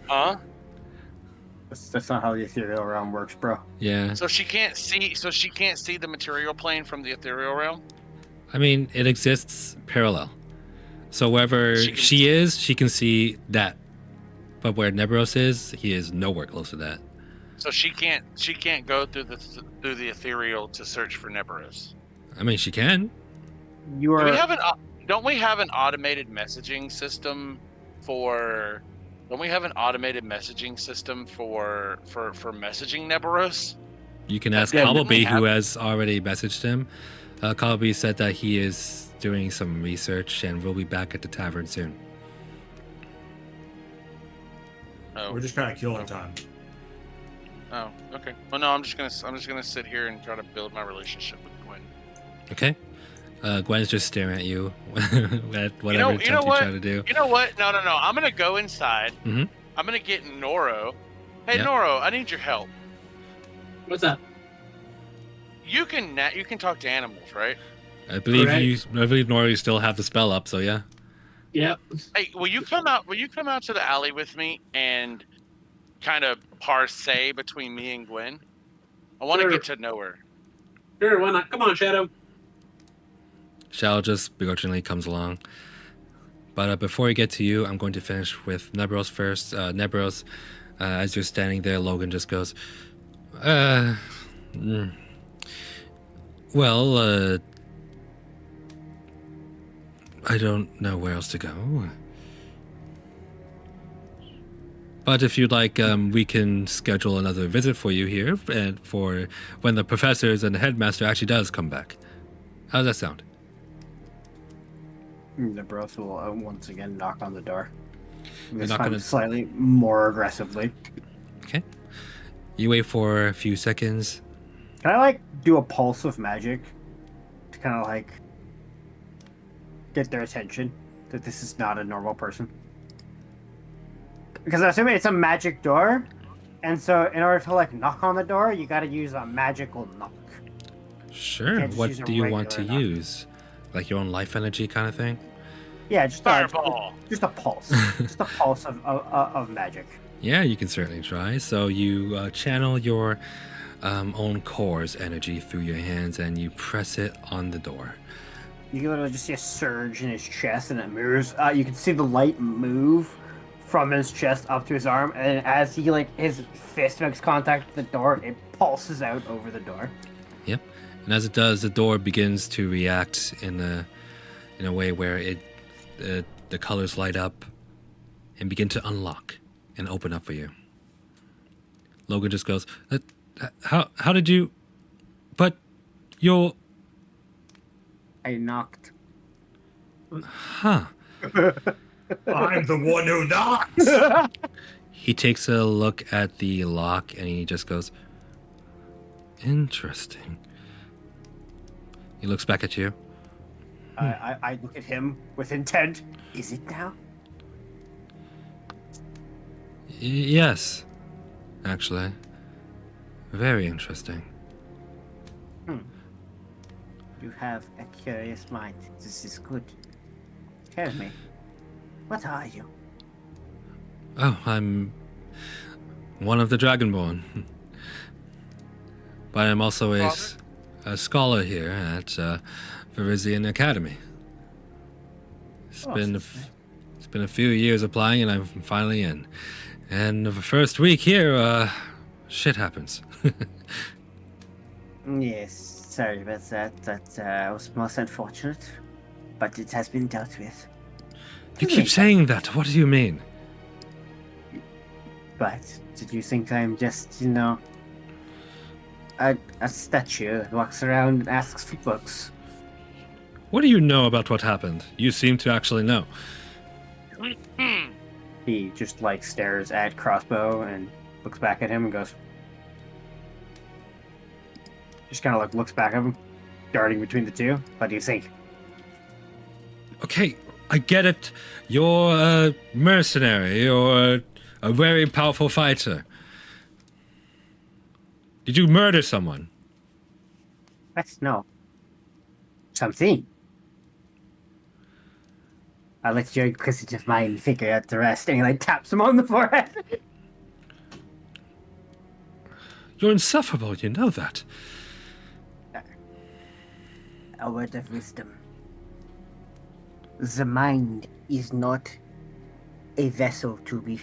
Huh? That's not how the ethereal realm works, bro. Yeah. So she can't see the material plane from the ethereal realm? I mean, it exists parallel. So wherever she is, she can see that. But where Neberos is, he is nowhere close to that. So she can't go through the ethereal to search for Neberos. I mean, she can. You are. Don't we have an automated messaging system for don't we have an automated messaging system for messaging Neberos? You can ask Yeah, Cobbleby, have- who has already messaged him. Cobbleby said that he is doing some research and will be back at the tavern soon. Oh, We're just kind of killing time. oh, okay. Well, no, I'm just gonna sit here and try to build my relationship with Gwen. Okay. Gwen's just staring at you at whatever attempt you what? try to do. You know what? No. I'm gonna go inside. Mhm. I'm gonna get Noro. Hey, Yep. Noro, I need your help. What's up? You can talk to animals, right? I believe Correct. I believe Nori still have the spell up, so yeah. Yep. Hey, will you come out to the alley with me and kind of parse between me and Gwen? I want to Sure. get to know her. Sure, why not? Come on, Shadow. Shao just begrudgingly comes along. But before we get to you, I'm going to finish with Nebros first. Nebros, as you're standing there, Logan just goes, well, I don't know where else to go. But if you'd like, we can schedule another visit for you here, and for when the professors and the headmaster actually does come back. How does that sound? The bros will once again knock on the door. This not time gonna- slightly more aggressively. Okay. You wait for a few seconds. Can I like do a pulse of magic to kind of like get their attention that this is not a normal person? Because I'm assuming it's a magic door, and so in order to like knock on the door, you got to use a magical knock. Sure. Can't just What use a do you want to regular knock. use? Like your own life energy kind of thing? Yeah, just Fireball. just a pulse, just a pulse of magic. Yeah, you can certainly try. So you channel your own core's energy through your hands and you press it on the door. You can literally just see a surge in his chest, and it mirrors. You can see the light move from his chest up to his arm, and as he like his fist makes contact with the door, it pulses out over the door. Yep. And as it does, the door begins to react in a way where the colors light up and begin to unlock and open up for you. Logan just goes, how did you? But you're, I knocked. huh? I'm the one who knocks. He takes a look at the lock and he just goes, interesting. He looks back at you. I look at him with intent. Is it now? Yes, actually. Very interesting. You have a curious mind. This is good. Tell me, what are you? Oh, I'm one of the Dragonborn. But I'm also a scholar here at Verizian Academy. It's been a few years applying, and I'm finally in. And the first week here, shit happens. Yes, sorry about that. That was most unfortunate, but it has been dealt with. You keep saying that. What do you mean? But did you think I'm just, a statue that walks around and asks for books? What do you know about what happened? You seem to actually know. He just like stares at Crossbow and looks back at him and goes. Just kind of like looks back at him, darting between the two. What do you think? Okay, I get it. You're a mercenary. You're a very powerful fighter. Did you murder someone? What? No. Something. I'll let your inquisitive mind figure out the rest. And he like taps him on the forehead. You're insufferable, you know that. A word of wisdom. The mind is not a vessel to be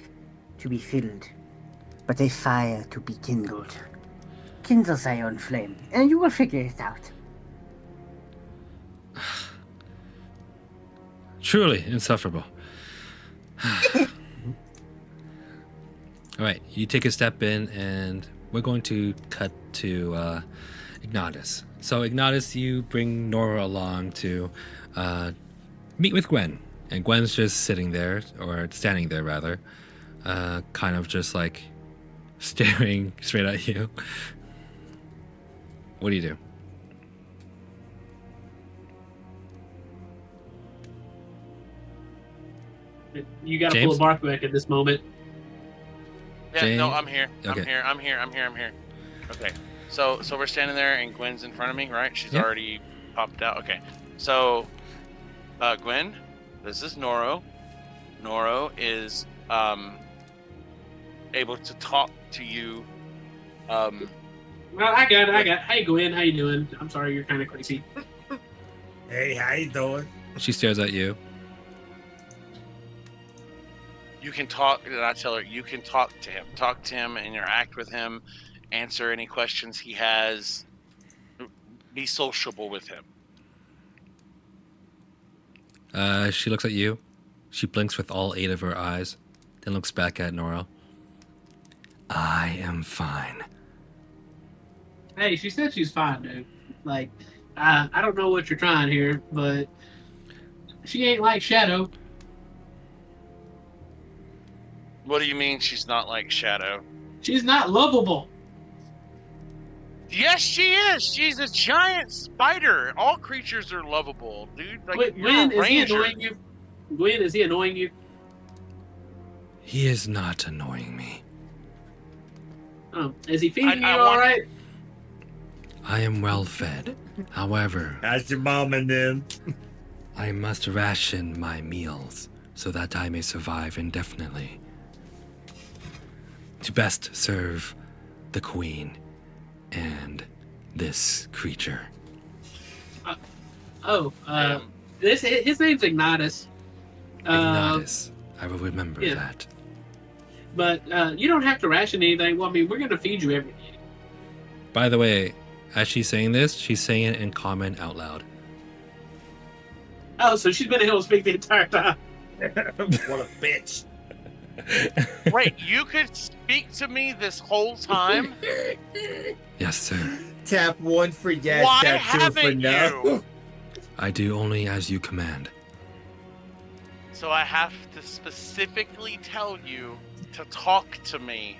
filled, but a fire to be kindled. Kindle thy own flame, and you will figure it out. Truly insufferable. All right, you take a step in, and we're going to cut to Ignatus. So, Ignatus, you bring Nora along to meet with Gwen. And Gwen's just sitting there, or standing there, rather, kind of just like staring straight at you. What do you do? You got to James? pull a Barkbeck at this moment. Yeah, Jane? no, I'm here. Okay. I'm here. Okay. So we're standing there and Gwen's in front of me, right? She's Yeah. already popped out. Okay. So Gwen, this is Noro. Noro is able to talk to you. Well, I got it. Hey, Gwen, how you doing? I'm sorry, you're kind of crazy. Hey, how you doing? She stares at you. You can talk, and I tell her, you can talk to him, interact with him, answer any questions he has, be sociable with him. She looks at you. She blinks with all 8 of her eyes, then looks back at Nora. I am fine. Hey, she said she's fine, dude. Like, I don't know what you're trying here, but she ain't like Shadow. What do you mean she's not like Shadow? She's not lovable. Yes, she is. She's a giant spider. All creatures are lovable, dude. Like, Wait, you're Gwen, a is he ranger. annoying you? Gwen, is he annoying you? He is not annoying me. Is he feeding I you all want- right? I am well fed. However, How's your mom and them? I must ration my meals so that I may survive indefinitely. To best serve the queen and this creature. His name's Ignatus. Ignatus. I will remember yeah. that. But you don't have to ration anything. Well, I mean, we're gonna feed you everything. By the way, as she's saying this, she's saying it in common out loud. Oh, so she's been able to speak the entire time. What a bitch. Wait, you could speak to me this whole time? Yes, sir. Tap 1 for yes, Why tap 2 for haven't no. you? I do only as you command. So I have to specifically tell you to talk to me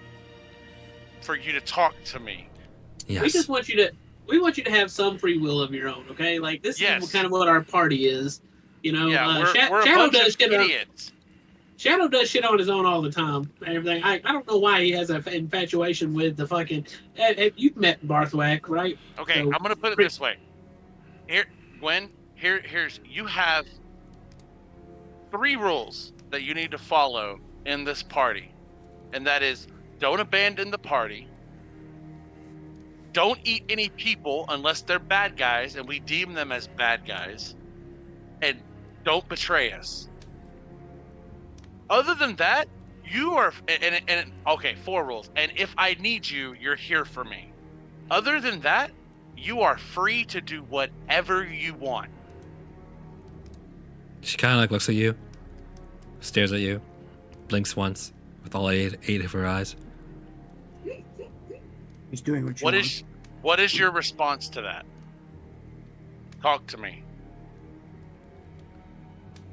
for you to talk to me. Yes. We just want you to have some free will of your own, okay? Like this Yes. is kind of what our party is. You know, Yeah, we're a Shadow bunch does of shit idiots. Shadow does shit on his own all the time. And everything. I don't know why he has an infatuation with the fucking. You've met Barthwack, right? Okay, So- I'm gonna put it this way. Here, Gwen. Here's you have 3 rules that you need to follow in this party, and that is: don't abandon the party, don't eat any people unless they're bad guys and we deem them as bad guys, and don't betray us. Other than that, you are and okay, 4 rules. And if I need you, you're here for me. Other than that, you are free to do whatever you want. She kind of like looks at you, stares at you, blinks once with all 8 of her eyes. He's doing what you want. What is your response to that? Talk to me.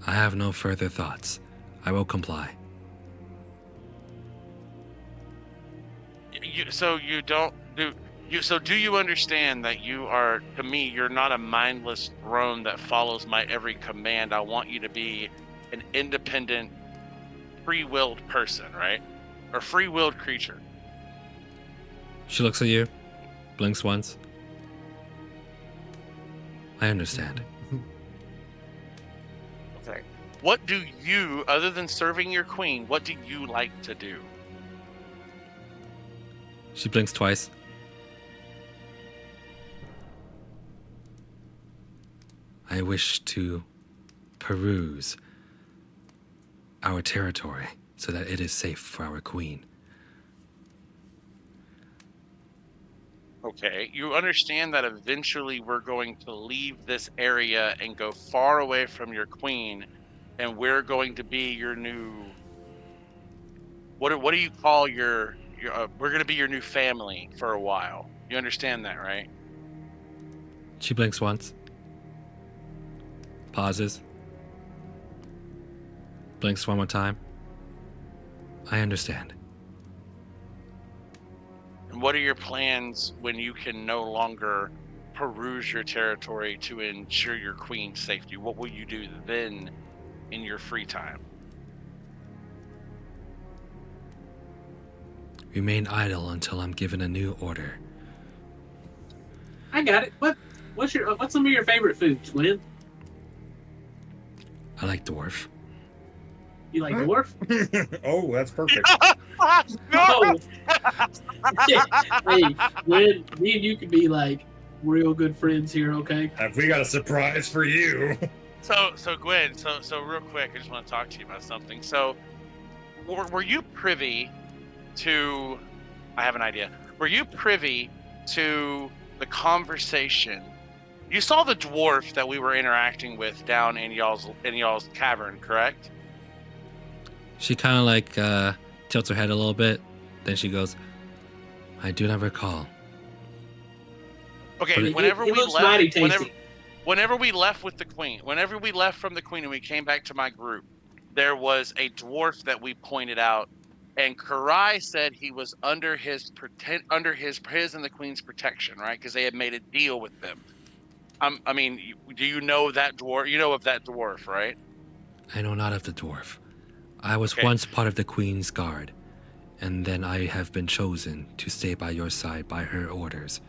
I have no further thoughts. I will comply. Do you understand that you are, to me, you're not a mindless drone that follows my every command. I want you to be an independent, free-willed person, right? Or free-willed creature. She looks at you, blinks once. I understand. Okay. What do you, other than serving your queen, what do you like to do? She blinks twice. I wish to peruse our territory so that it is safe for our queen. Okay, you understand that eventually we're going to leave this area and go far away from your queen, and we're going to be your new what do you call your we're gonna be your new family for a while. You understand that, right? She blinks once. Pauses. Blinks one more time. I understand. And what are your plans when you can no longer peruse your territory to ensure your queen's safety? What will you do then in your free time? Remain idle until I'm given a new order. I got it. What's some of your favorite foods, Glenn? I like dwarf. You like dwarf? Oh, that's perfect. Oh. Hey, Glenn, me and you could be like real good friends here, okay? We got a surprise for you. So Gwen, so real quick, I just want to talk to you about something. So, were you privy to? I have an idea. Were you privy to the conversation? You saw the dwarf that we were interacting with down in y'all's cavern, correct? She kind of like tilts her head a little bit. Then she goes, I do not recall. Okay, But whenever It we looks left, mighty tasty. whenever we left with the queen, whenever we left from the queen and we came back to my group, there was a dwarf that we pointed out, and Karai said he was under his and the queen's protection, right? Because they had made a deal with them. I mean, do you know that dwarf? You know of that dwarf, right? I know not of the dwarf. I was Okay. once part of the Queen's Guard, and then I have been chosen to stay by your side by her orders.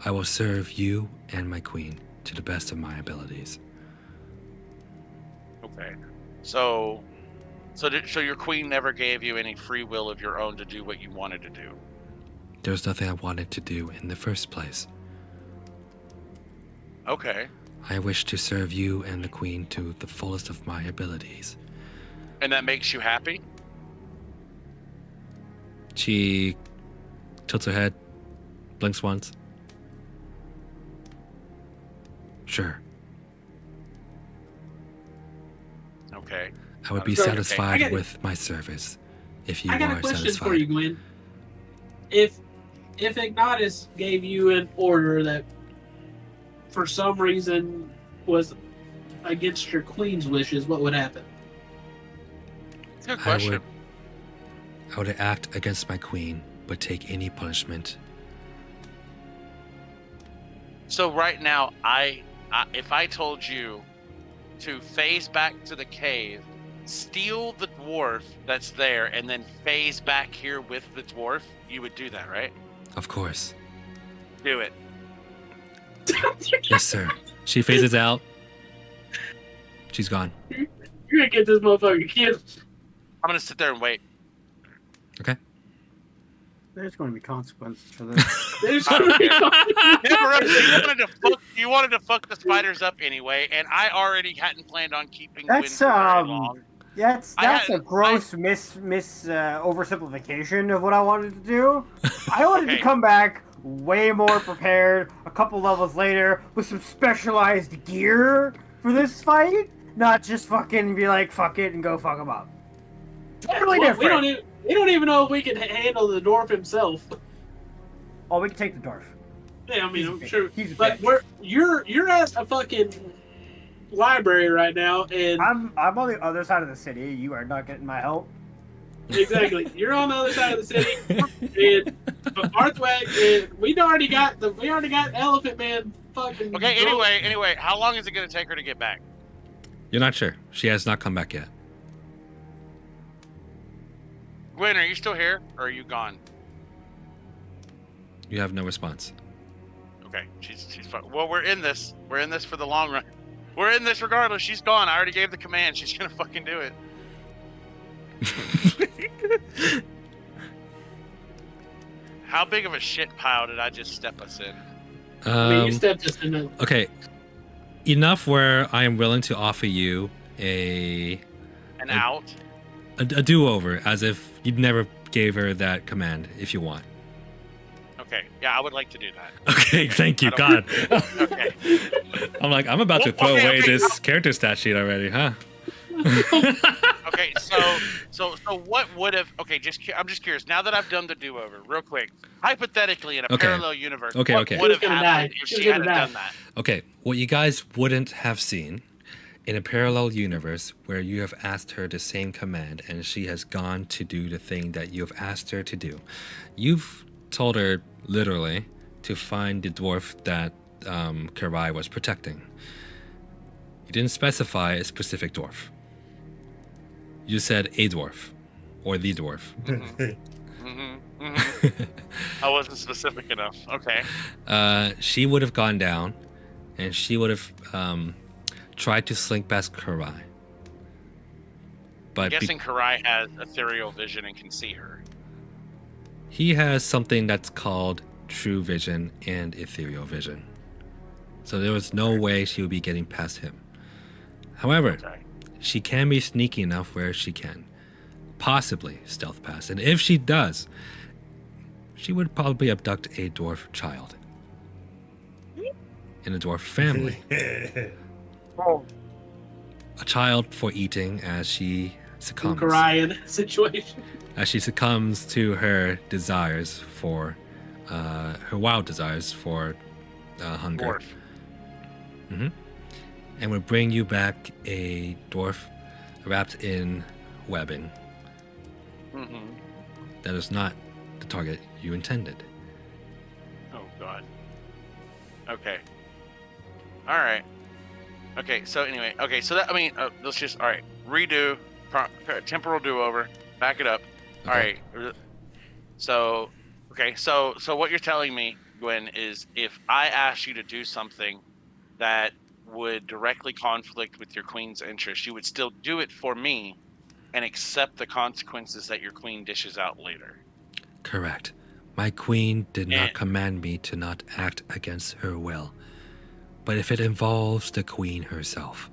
I will serve you and my queen to the best of my abilities. Okay. So your queen never gave you any free will of your own to do what you wanted to do. There's nothing I wanted to do in the first place. Okay. I wish to serve you and the queen to the fullest of my abilities. And that makes you happy? She tilts her head, blinks once. Sure, Okay. I would be So, okay, satisfied I got- with my service if you I got are a question satisfied. for you, Glenn. If Ignatus gave you an order that for some reason was against your queen's wishes, what would happen? That's a good question. I would act against my queen, but take any punishment. So right now, if I told you to phase back to the cave, steal the dwarf that's there, and then phase back here with the dwarf, you would do that, right? Of course. Do it. Yes, sir. She phases out. She's gone. You're gonna get this motherfucker killed. I'm gonna sit there and wait. Okay. There's going to be consequences for this. There's You wanted to fuck the spiders up anyway, and I already hadn't planned on keeping That's, Gwen for very long. That's I a had- gross oversimplification of what I wanted to do. I wanted Okay. to come back way more prepared a couple levels later with some specialized gear for this fight, not just fucking be like fuck it and go fuck them up. Totally Well, different. we don't even know if we can handle the dwarf himself. Oh, we can take the dwarf. Yeah, I mean, He's a I'm bitch. sure. He's a But bitch. you're at a fucking library right now, and I'm on the other side of the city. You are not getting my help. exactly, you're on the other side of the city, and Arthwag, and we already got Elephant Man fucking. Okay, drunk. anyway, how long is it gonna take her to get back? You're not sure. She has not come back yet. Gwen, are you still here, or are you gone? You have no response. Okay, she's fine. Well, we're in this. We're in this for the long run. We're in this regardless. She's gone. I already gave the command. She's gonna fucking do it. How big of a shit pile did I just step us in? I mean, you Um, stepped us in. okay. Enough where I am willing to offer you a Out? do-over, as if you never gave her that command, if you want. Okay, yeah, I would like to do that. Okay, thank you, I God. Okay. I'm like, I'm about to Well, throw okay, away okay. this character stat sheet already, huh? Okay, Okay, so what would have? Okay, I'm just curious. Now that I've done the do-over, real quick, hypothetically, in a Okay. parallel universe, Okay, what okay. would She was have gonna happened die. if She was she hadn't gonna die. done that? Okay, what you guys wouldn't have seen in a parallel universe where you have asked her the same command and she has gone to do the thing that you have asked her to do. You've told her literally to find the dwarf that Karai was protecting. You didn't specify a specific dwarf. You said a dwarf or the dwarf. I wasn't specific enough. Okay. She would have gone down and she would have tried to slink past Karai. I'm But guessing Karai has ethereal vision and can see her. he has something that's called true vision and ethereal vision. So there was no way she would be getting past him. However, Okay. she can be sneaky enough where she can possibly stealth past. And if she does, she would probably abduct a dwarf child in a dwarf family. Oh, A child for eating as she succumbs. Karai in that situation. As she succumbs to her desires for, her wild desires for hunger. Dwarf. And would bring you back a dwarf wrapped in webbing. Mm-hmm. That is not the target you intended. Oh God. Okay. All right. Okay. So anyway. Okay. So that let's just redo temporal do-over. Back it up. All Okay. right. So okay. So what you're telling me, Gwen, is if I asked you to do something that would directly conflict with your queen's interest, you would still do it for me and accept the consequences that your queen dishes out later. Correct. My queen did not And- command me to not act against her will. But if it involves the queen herself,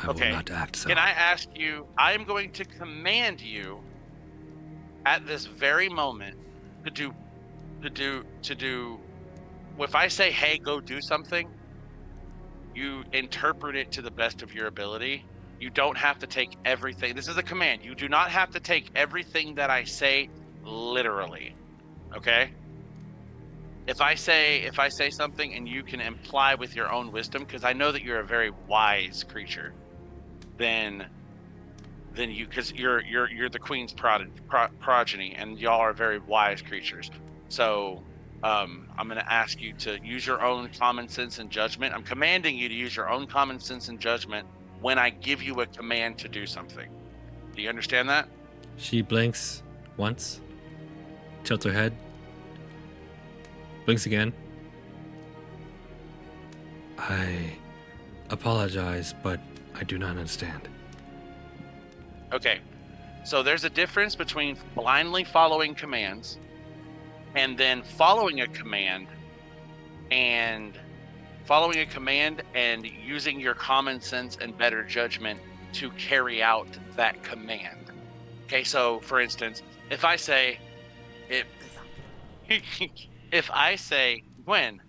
I Okay. will not act so. Can I ask you? I am going to command you at this very moment to do. If I say, "Hey, go do something," you interpret it to the best of your ability. You don't have to take everything. This is a command. You do not have to take everything that I say literally. Okay? If I say something and you can imply with your own wisdom, because I know that you're a very wise creature, then you, because you're the queen's progeny, and y'all are very wise creatures. So I'm going to ask you to use your own common sense and judgment. I'm commanding you to use your own common sense and judgment when I give you a command to do something. Do you understand that? She blinks once, tilts her head, blinks again. I apologize, but I do not understand. Okay. So there's a difference between blindly following commands and then following a command and using your common sense and better judgment to carry out that command. Okay, so for instance, if I say, Gwen,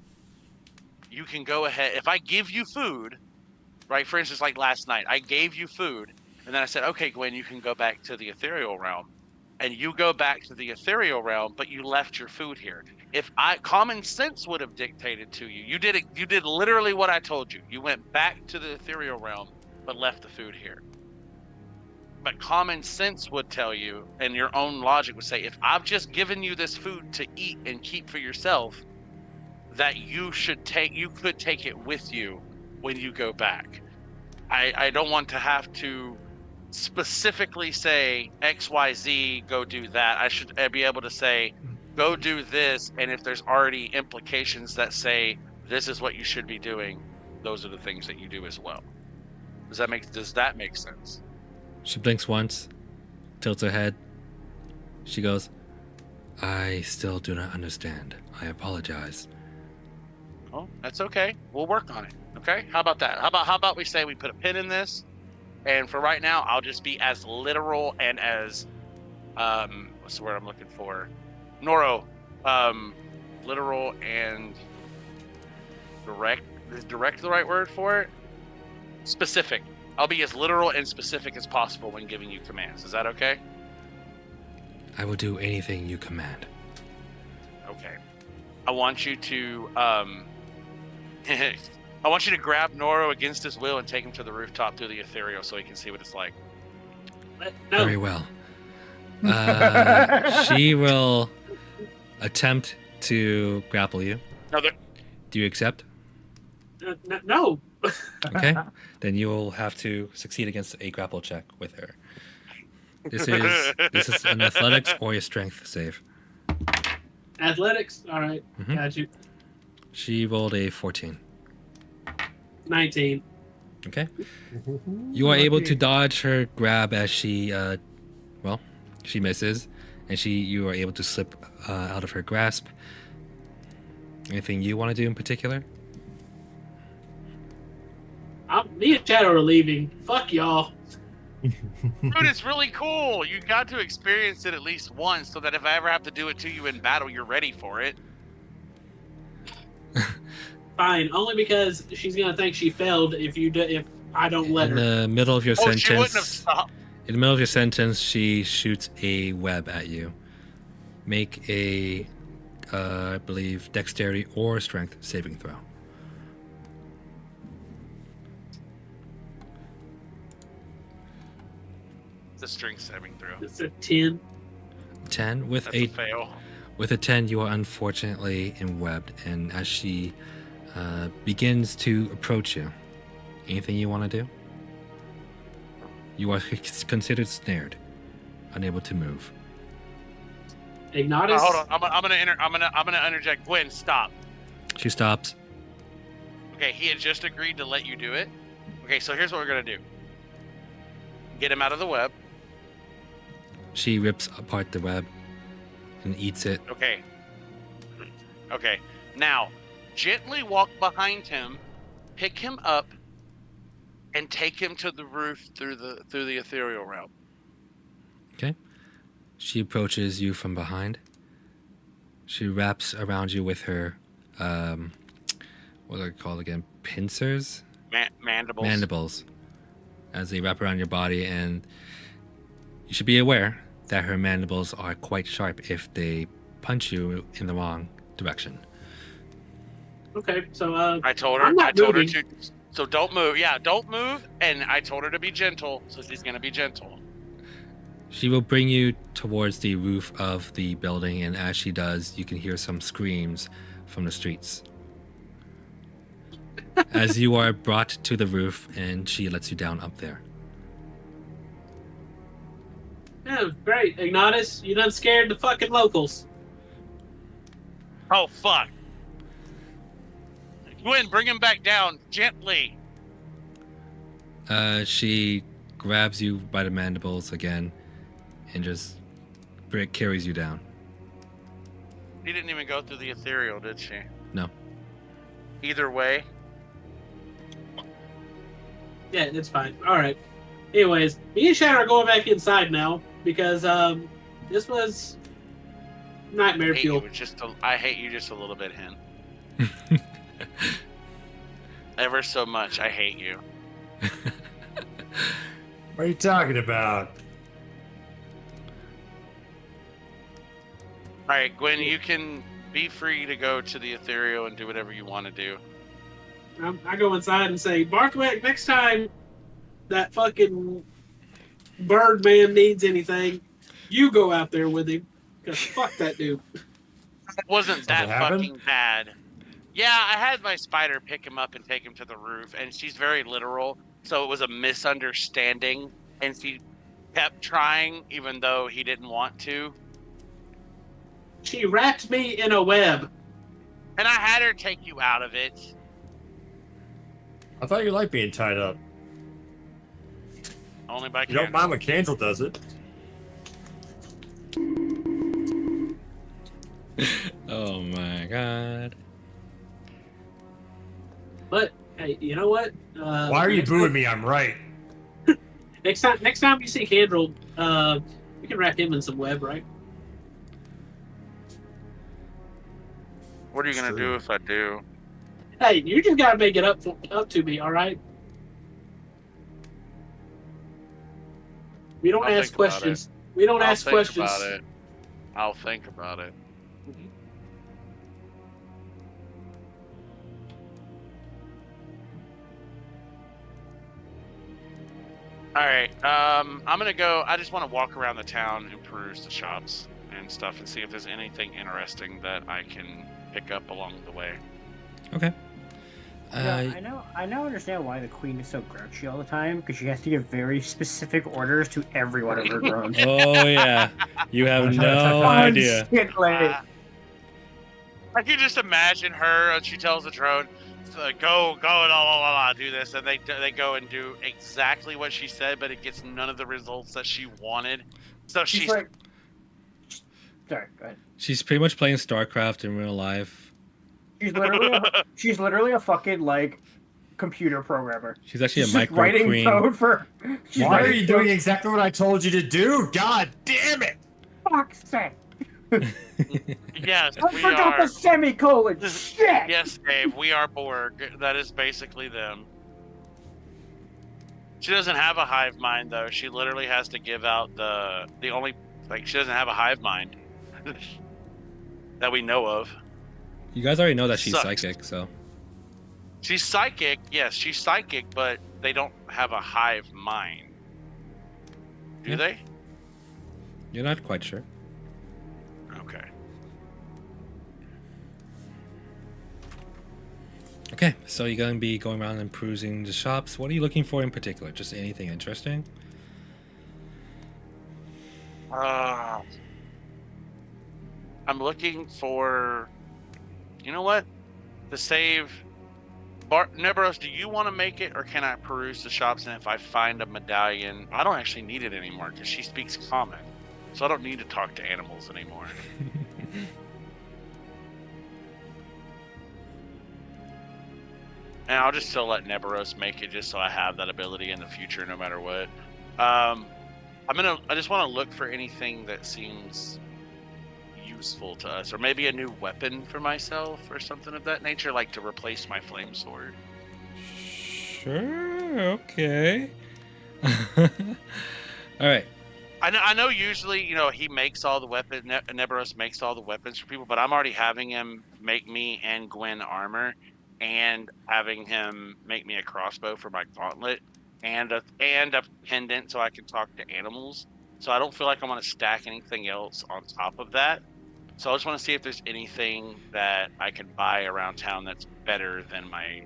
you can go ahead. If I give you food, right? For instance, like last night, I gave you food, and then I said, okay, Gwen, you can go back to the ethereal realm. And you go back to the ethereal realm, but you left your food here. If common sense would have dictated to you, you did literally what I told you. You went back to the ethereal realm, but left the food here. But common sense would tell you, and your own logic would say, if I've just given you this food to eat and keep for yourself, that you could take it with you when you go back. I don't want to have to specifically say XYZ, go do that. I should be able to say, go do this, and if there's already implications that say this is what you should be doing, those are the things that you do as well. Does that make sense? She blinks once, tilts her head. She goes, I still do not understand. I apologize. Oh, that's okay. We'll work on it. Okay? How about that? How about we say we put a pin in this? And for right now, I'll just be as literal and as what's the word I'm looking for? Noro. Literal and direct. Is direct the right word for it? Specific. I'll be as literal and specific as possible when giving you commands. Is that okay? I will do anything you command. Okay. I want you to I want you to grab Noro against his will and take him to the rooftop through the ethereal so he can see what it's like. No. Very well. She will attempt to grapple you. No, Do you accept? No. Okay. Then you will have to succeed against a grapple check with her. This is an athletics or a strength save. Athletics. All right. Mhm. Got you. She rolled a 14. 19. Okay. You are able to dodge her grab as she, she misses, and you are able to slip out of her grasp. Anything you want to do in particular? Me and Shadow are leaving. Fuck y'all. dude, it's really cool. You got to experience it at least once so that if I ever have to do it to you in battle, you're ready for it. Fine, only because she's gonna think she failed if I don't let In her. the middle of your Oh, she wouldn't have sentence, stopped. in the middle of your sentence, she shoots a web at you. Make a, I believe, dexterity or strength saving throw. The string saving throw. It's a 10. 10 with That's a fail. With a 10, you are unfortunately enwebbed, and as she begins to approach you, anything you want to do? You are considered snared, unable to move. Ignatus. Hold on. I'm gonna interject. Gwen, stop. She stops. Okay, he had just agreed to let you do it. Okay, so here's what we're gonna do. Get him out of the web. She rips apart the web and eats it. Okay. Okay. Now, gently walk behind him, pick him up, and take him to the roof through the ethereal realm. Okay. She approaches you from behind. She wraps around you with her, what are they called again? Pincers? Mandibles. Mandibles. As they wrap around your body, and you should be aware that her mandibles are quite sharp if they punch you in the wrong direction. Okay, so I told her. I'm not I told moving. her to. So don't move. Yeah, don't move. And I told her to be gentle, so she's gonna be gentle. She will bring you towards the roof of the building, and as she does, you can hear some screams from the streets. As you are brought to the roof, and she lets you down up there. yeah, great, Ignatus. You done scared the fucking locals. Oh fuck! Gwen, bring him back down gently. She grabs you by the mandibles again, and just carries you down. She didn't even go through the ethereal, did she? No. Either way. Yeah, it's fine. All right. Anyways, me and Shadow are going back inside now because this was nightmare fuel. I hate you just a little bit, Hen. Ever so much, I hate you. What are you talking about? All right, Gwen, you can be free to go to the ethereal and do whatever you want to do. I go inside and say, Barkwick, next time that fucking bird man needs anything, you go out there with him. Because fuck that dude. It wasn't that happened? fucking bad. Yeah, I had my spider pick him up and take him to the roof, and she's very literal, so it was a misunderstanding, and she kept trying even though he didn't want to. She wrapped me in a web. And I had her take you out of it. I thought you liked being tied up. Only by You don't candle. mind when Cancel does it. Oh my god. But hey, you know what? Why are you next booing time- me? I'm right. Next time you see Candle, you can wrap him in some web, right? What are you gonna do if I do? Hey, you just gotta make it up to me, all right? We don't I'll ask think about it. questions. We don't I'll ask think questions. about it. I'll think about it. All right. I'm gonna go. I just want to walk around the town and peruse the shops and stuff and see if there's anything interesting that I can pick up along the way. Okay. Yeah, I now understand why the queen is so grouchy all the time, because she has to give very specific orders to every one of her drones. Oh yeah, you have no idea. Constantly. I can just imagine her. She tells the drone, "Go, la la la la, do this," and they go and do exactly what she said, but it gets none of the results that she wanted. So she's like, sorry, go ahead. She's pretty much playing StarCraft in real life. She's literally a fucking like computer programmer. She's actually She's a just micro writing queen. code for. Why are you doing exactly what I told you to do? God damn it! Fuck's sake! yes, I we forgot are. the semicolon. Shit. Yes, Dave, we are Borg. That is basically them. She doesn't have a hive mind though. She literally has to give out the only she doesn't have a hive mind that we know of. You guys already know that she's Sucks. psychic, so. She's psychic, yes, she's psychic, but they don't have a hive mind. Do Yeah. they? You're not quite sure. Okay. Okay, so you're going to be going around and perusing the shops. What are you looking for in particular? Just anything interesting? I'm looking for. You know what? To save. Nebros, do you want to make it, or can I peruse the shops? And if I find a medallion, I don't actually need it anymore because she speaks common, so I don't need to talk to animals anymore. And I'll just still let Neberos make it, just so I have that ability in the future, no matter what. I just want to look for anything that seems useful to us, or maybe a new weapon for myself, or something of that nature, like to replace my flame sword. Sure, okay. Alright. I know usually, he makes all the weapons, Neberos makes all the weapons for people, but I'm already having him make me and Gwen armor, and having him make me a crossbow for my gauntlet, and a pendant so I can talk to animals. So I don't feel like I want to stack anything else on top of that. So I just want to see if there's anything that I can buy around town that's better than my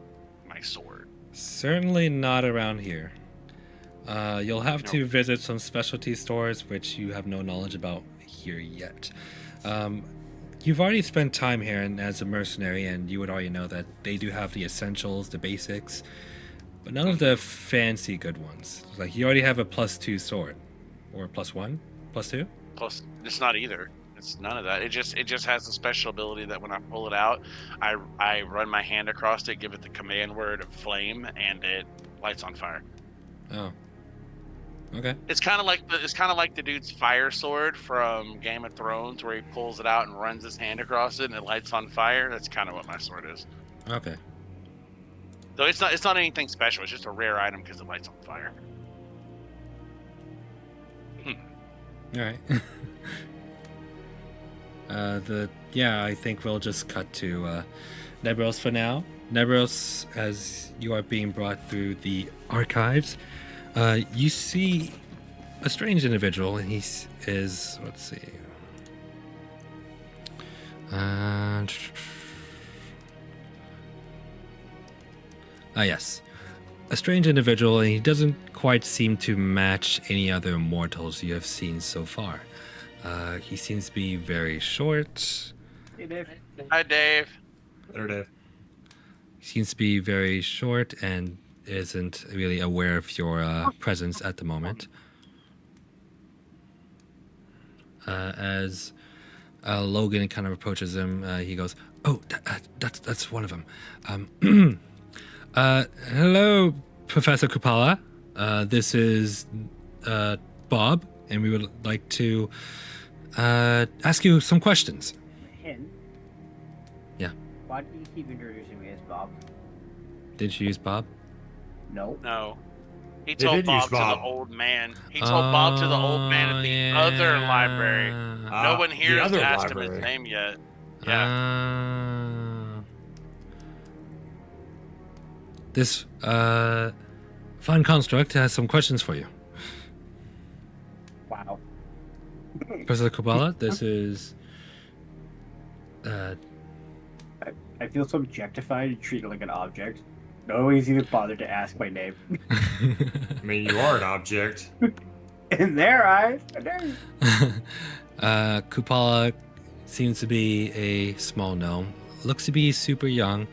sword. Certainly not around here. You'll have to visit some specialty stores, which you have no knowledge about here yet. You've already spent time here and as a mercenary, and you would already know that they do have the essentials, the basics, but none of the fancy good ones. Like, you already have a +2 sword. Or +1? +2? Plus, it's not either. It's none of that. It just has the special ability that when I pull it out, I run my hand across it, give it the command word of flame, and it lights on fire. Oh. Okay. It's kind of like the dude's fire sword from Game of Thrones, where he pulls it out and runs his hand across it, and it lights on fire. That's kind of what my sword is. Okay. So it's not anything special. It's just a rare item because it lights on fire. Alright. I think we'll just cut to Nebros for now. Nebros, as you are being brought through the archives, you see a strange individual, and he is, let's see. Yes. A strange individual, and he doesn't quite seem to match any other mortals you have seen so far. He seems to be very short. Hey, Dave. Hi, Dave. Better Dave. He seems to be very short and isn't really aware of your presence at the moment. As Logan kind of approaches him, he goes, "Oh, that's one of them. Hello, Professor Kupala. This is Bob, and we would like to ask you some questions." Hint. Yeah. Why do you keep introducing me as Bob? Did you use Bob? No. No. He They told did use Bob to the Bob. old man. He told Bob to the old man at the other library. No one here the has other asked him library. his name yet. Yeah. This fine construct has some questions for you. Wow. Professor Kubala, this is I feel so objectified and treated like an object. No one's even bothered to ask my name. I mean, you are an object. In their eyes, I do. Kupala seems to be a small gnome. Looks to be super young,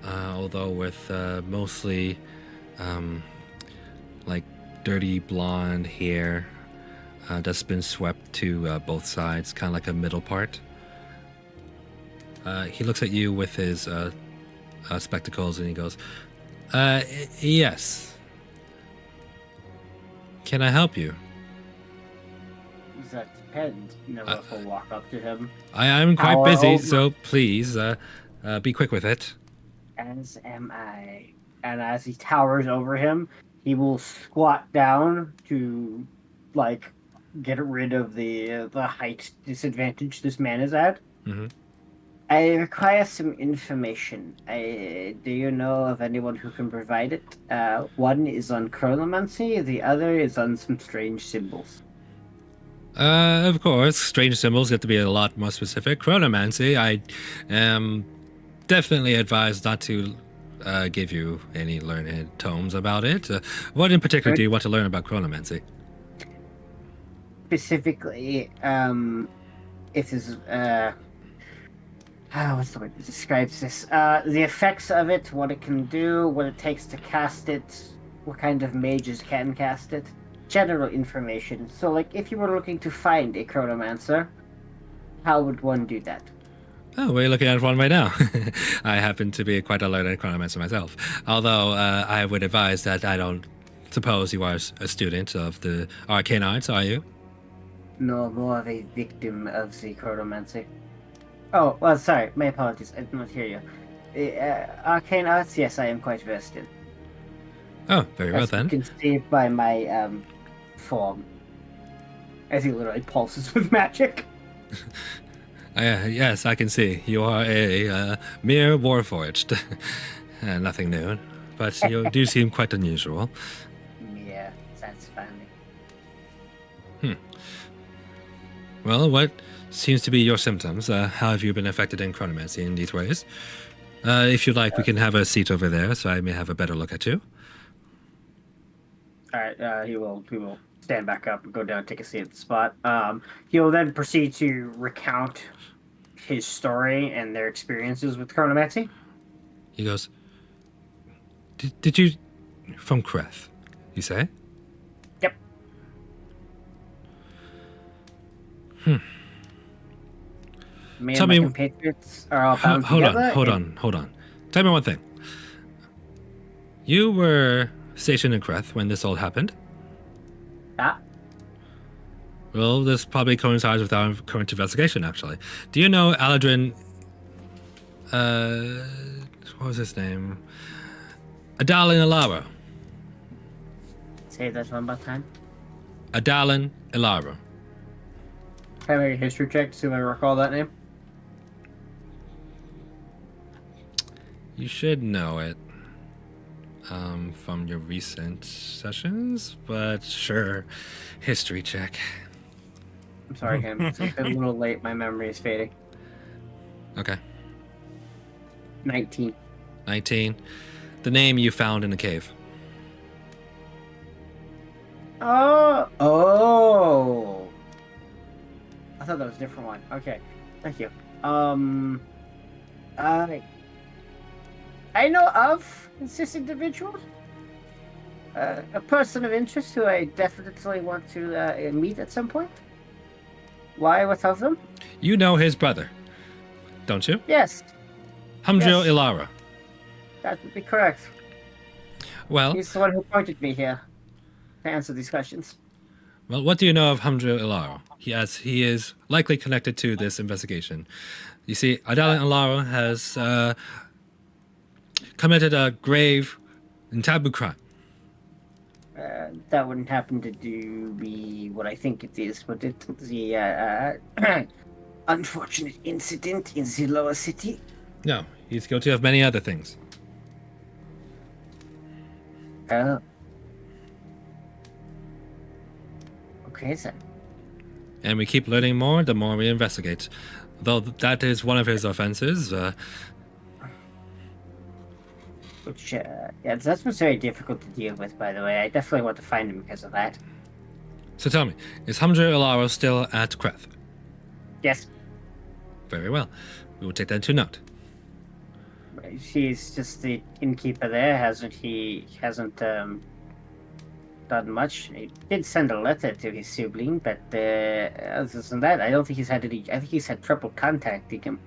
although with mostly like dirty blonde hair that's been swept to both sides, kind of like a middle part. He looks at you with his spectacles and he goes, yes. Can I help you? Does that depend? Nevertheless, will walk up to him. I'm quite Tower busy, over. so please be quick with it. As am I. And as he towers over him, he will squat down to, like, get rid of the height disadvantage this man is at. Mhm. I require some information. Do you know of anyone who can provide it? One is on chronomancy, the other is on some strange symbols. Of course, strange symbols get to be a lot more specific. Chronomancy, I am definitely advised not to give you any learned tomes about it. What in particular do you want to learn about chronomancy? Specifically, it is what's the word that describes this? The effects of it, what it can do, what it takes to cast it, what kind of mages can cast it. General information. So, like, if you were looking to find a chronomancer, how would one do that? Oh, we're looking at one right now. I happen to be quite a learned chronomancer myself. Although I would advise that I don't suppose you are a student of the arcane arts, are you? No, more of a victim of the chronomancy. Oh, well, sorry, my apologies, I did not hear you. Arcane arts, yes, I am quite versed in. Oh, very well As you then. can see by my form. As he literally pulses with magic. Yes, I can see. You are a mere warforged. Nothing new. But you do seem quite unusual. Yeah, that's funny. Well, what seems to be your symptoms? How have you been affected in chronomancy in these ways? If you'd like, we can have a seat over there so I may have a better look at you. Alright, he will stand back up and go down and take a seat at the spot. He will then proceed to recount his story and their experiences with chronomancy. He goes, Did you... From Kreth, you say? Yep. Me Tell and my me- compatriots are all bound Hold together. on. Tell me one thing. You were stationed in Kreth when this all happened? Ah, Well, this probably coincides with our current investigation, actually. Do you know Aladrin... what was his name? Adalin Ilara. say that one more time. Adalin Ilara. Can I make a history check to see if I recall that name? You should know it from your recent sessions, but sure. History check. I'm sorry, Ken. It's a little late. My memory is fading. Okay. 19. 19. The name you found in the cave. Oh. I thought that was a different one. Okay. Thank you. I know of this individual. A person of interest who I definitely want to meet at some point. Why? What of them? You know his brother, don't you? Yes, Hamdril Yes. Ilara. that would be correct. Well, He's the one who pointed me here to answer these questions. what do you know of Hamdril Ilara? He is likely connected to this investigation. You see, Adalin Ilara has committed a grave and taboo crime. That wouldn't happen to be what I think it is, but it the unfortunate incident in the lower city. No, he's guilty of many other things. Oh. Okay then. And we keep learning more the more we investigate. Though that is one of his offenses. Which, yeah, that's what's very difficult to deal with, by the way. I definitely want to find him because of that. So tell me, is Hamza Ilaro still at Kreth? Yes, Very well. We will take that into note. he's just the innkeeper there. He hasn't done much. He did send a letter to his sibling, but other than that, I don't think he's had any. I think he's had trouble contacting him.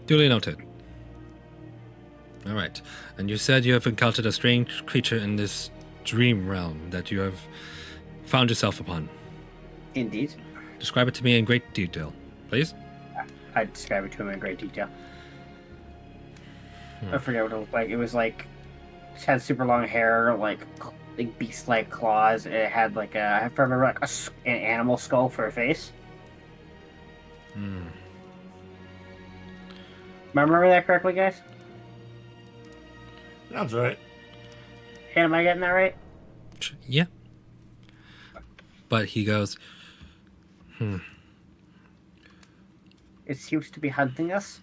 Duly noted. All right. And you said you have encountered a strange creature in this dream realm that you have found yourself upon. Indeed. Describe it to me in great detail, please. I'd describe it to him in great detail. I forget what it looked like. It was like it had super long hair, like beast-like claws. It had like I have to remember like an animal skull for a face. Remember that correctly, guys? Sounds right. Hey, am I getting that right? Yeah. But he goes, It seems to be hunting us.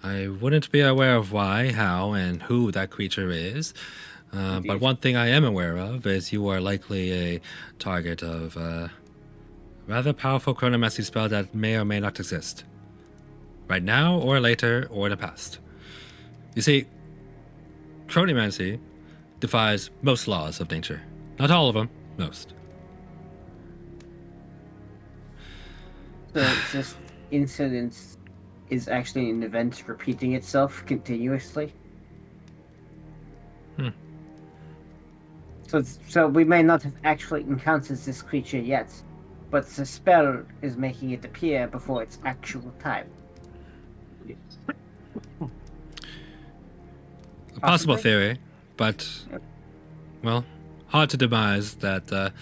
I wouldn't be aware of why, how, and who that creature is. But one thing I am aware of is you are likely a target of a rather powerful chronomancy spell that may or may not exist. Right now, or later, or in the past. You see, chronomancy defies most laws of nature. Not all of them, most. So this incident is actually an event repeating itself continuously. So we may not have actually encountered this creature yet, but the spell is making it appear before its actual time. A possible Possibly. theory, but, well, hard to demise that it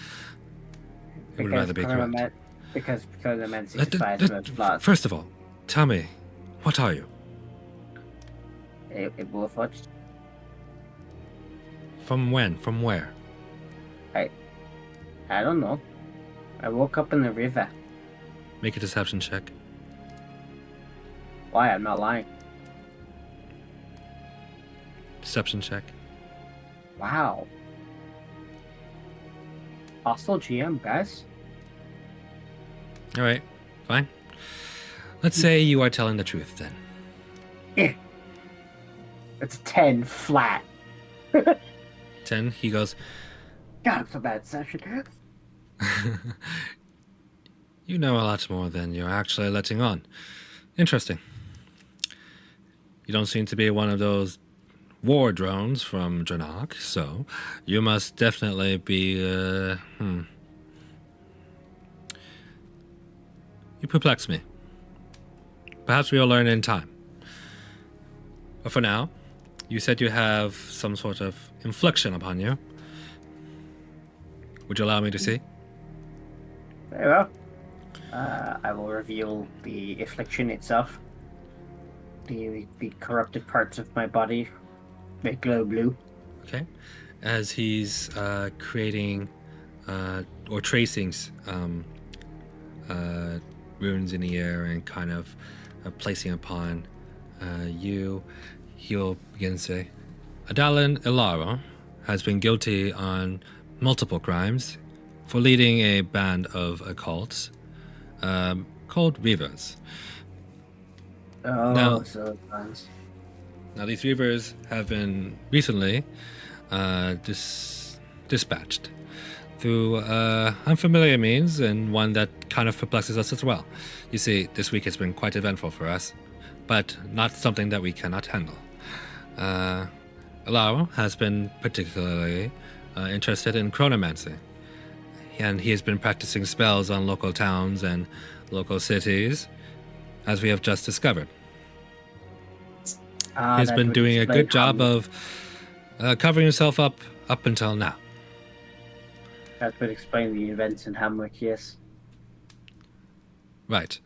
would rather be correct. Because the man defies most laws. First of all, tell me, what are you? A Warforged. From when? From where? I don't know. I woke up in the river. Make a deception check. Why? I'm not lying. Deception check. Wow. Hostile GM, guys. All right, fine. Let's say you are telling the truth then. It's 10 flat. 10, he goes, God, I'm so bad at deception. you know a lot more than you're actually letting on. Interesting. You don't seem to be one of those war drones from Dranok, so you must definitely be, You perplex me. Perhaps we'll learn in time. But for now, you said you have some sort of infliction upon you. Would you allow me to see? Very well. I will reveal the affliction itself. The corrupted parts of my body may glow blue. Okay. As he's creating or tracing runes in the air and kind of placing upon you, he'll begin to say, Adalin Ilara has been guilty on multiple crimes for leading a band of occults called Reavers. Oh, Now- so nice. Now, these Reavers have been recently dispatched through unfamiliar means, and one that kind of perplexes us as well. You see, this week has been quite eventful for us, but not something that we cannot handle. Alaro has been particularly interested in chronomancy, and he has been practicing spells on local towns and local cities, as we have just discovered. He's that been would doing a explain good job how- of covering himself up until now. That would explain the events in Hamlet, yes. Right.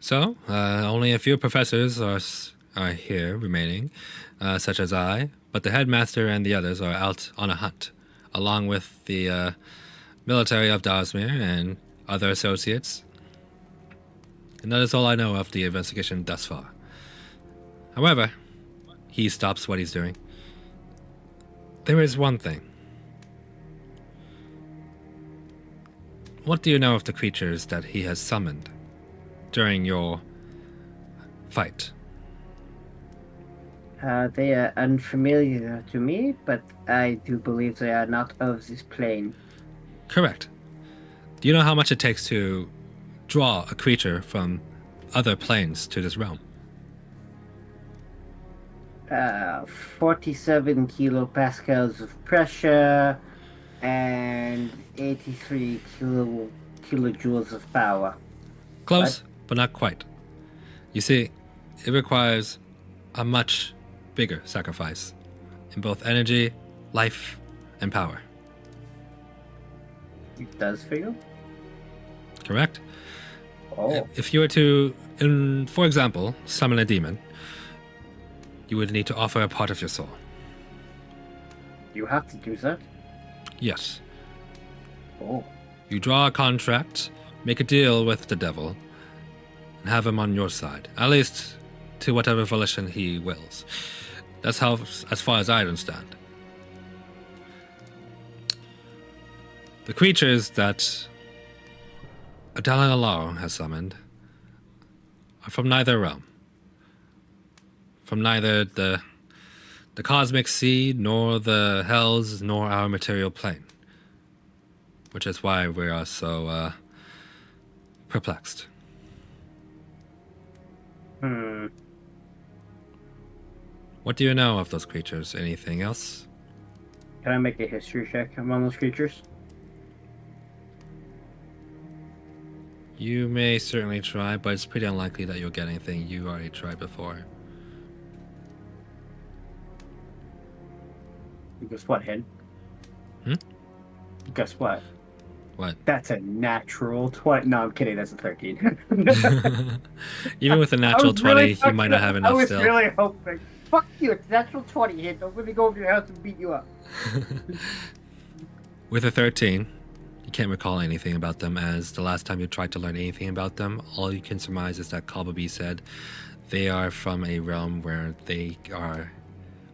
So, only a few professors are here remaining, such as I, but the headmaster and the others are out on a hunt, along with the military of Dazmir and other associates. And that is all I know of the investigation thus far. However, he stops what he's doing. There is one thing. What do you know of the creatures that he has summoned during your fight? They are unfamiliar to me, but I do believe they are not of this plane. Correct. Do you know how much it takes to draw a creature from other planes to this realm? 47 kilopascals of pressure and 83 kilojoules of power. Close, but not quite. You see, it requires a much bigger sacrifice in both energy, life, and power. It does figure? Correct? Oh. If you were to, for example, summon a demon, you would need to offer a part of your soul. You have to do that? Yes. Oh. You draw a contract, make a deal with the devil, and have him on your side. At least to whatever volition he wills. That's how, as far as I understand. The creatures that Adalan Alaro has summoned are from neither realm. From neither the cosmic sea, nor the hells, nor our material plane. Which is why we are so perplexed. What do you know of those creatures? Anything else? Can I make a history check among those creatures? You may certainly try, but it's pretty unlikely that you'll get anything you already tried before. Guess what, Hen? Hmm? Guess what? What? That's a natural 20. No, I'm kidding. That's a 13. Even with a natural 20, you might not have enough I was still. really hoping. Fuck you. It's a natural 20 hit. Don't let me go over your house and beat you up. With a 13, you can't recall anything about them, as the last time you tried to learn anything about them, all you can surmise is that Kalbabi said they are from a realm where they are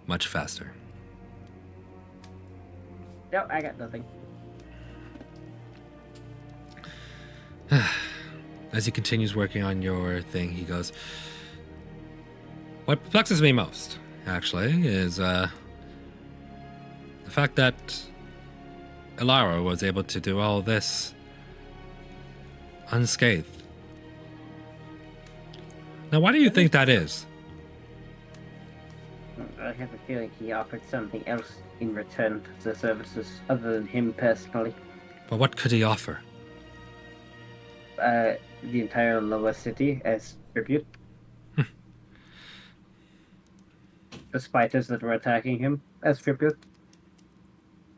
much faster. No, I got nothing. As he continues working on your thing, he goes, what perplexes me most, actually, is the fact that Elara was able to do all this unscathed. Now, why do you think that is? I have a feeling he offered something else in return for the services other than him personally. But what could he offer? The entire lower city as tribute. The spiders that were attacking him as tribute.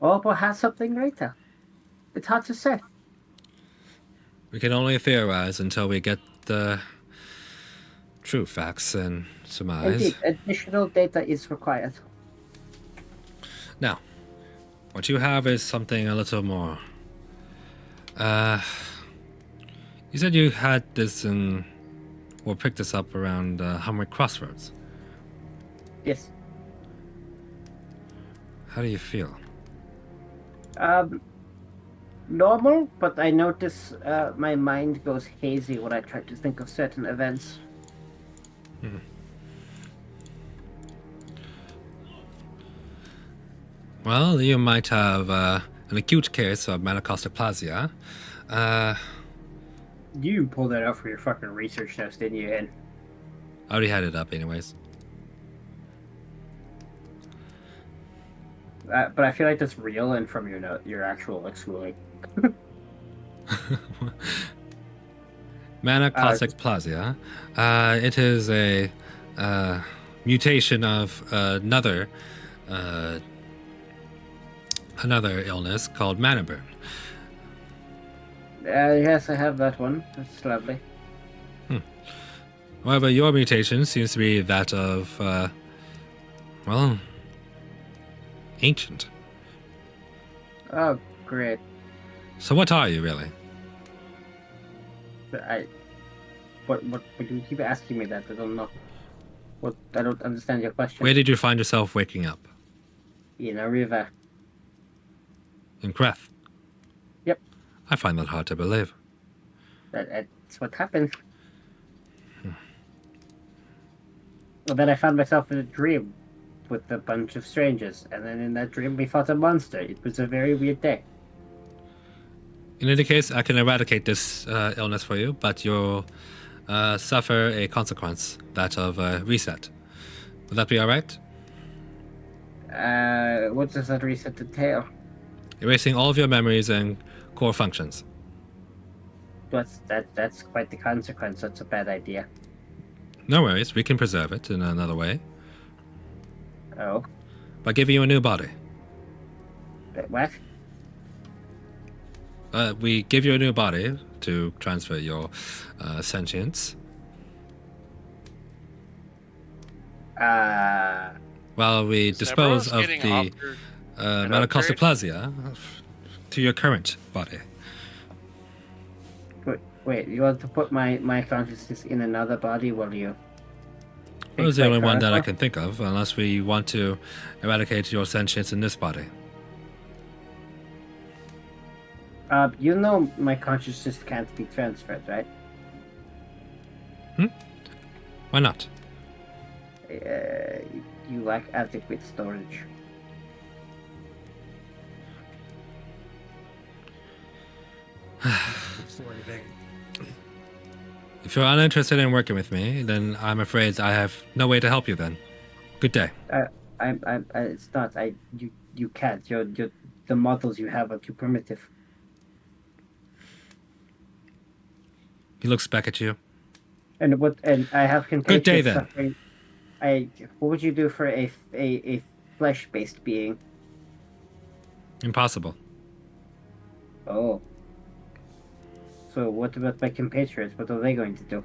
Or perhaps something greater. It's hard to say. We can only theorize until we get the true facts and surmise. Indeed, additional data is required. Now, what you have is something a little more. You said you had this in, or picked this up around Humrick Crossroads. Yes. How do you feel? Normal, but I notice my mind goes hazy when I try to think of certain events. Well, you might have an acute case of manicostoplasia. You pulled that out for your fucking research test, didn't you, Ed? I already had it up anyways. But I feel like that's real and from your actual like schooling. Manicostoplasia. It is a mutation of another illness called mana burn. Yes, I have that one. That's lovely. However, your mutation seems to be that of, well, ancient. Oh, great. So what are you really? What you keep asking me that? I don't know. What? I don't understand your question. Where did you find yourself waking up? In a river. In Creth? Yep. I find that hard to believe. That's what happened. Well, then I found myself in a dream with a bunch of strangers, and then in that dream we fought a monster. It was a very weird day. In any case, I can eradicate this illness for you, but you'll suffer a consequence, that of reset. Would that be all right? What does that reset entail? Erasing all of your memories and core functions. That's quite the consequence. That's a bad idea. No worries, we can preserve it in another way. Oh. By giving you a new body. What? We give you a new body to transfer your sentience. While we dispose of the metacalciplasia to your current body. Wait, you want to put my consciousness in another body while you... That was the only one that I can think of, unless we want to eradicate your sentience in this body. You know my consciousness can't be transferred, right? Why not? You lack adequate storage. If you're uninterested in working with me, then I'm afraid I have no way to help you then. Good day. It's not. You can't. The models you have are too primitive. He looks back at you. And I have contagious Good day then. suffering. What would you do for a flesh-based being? Impossible. Oh. So what about my compatriots? What are they going to do?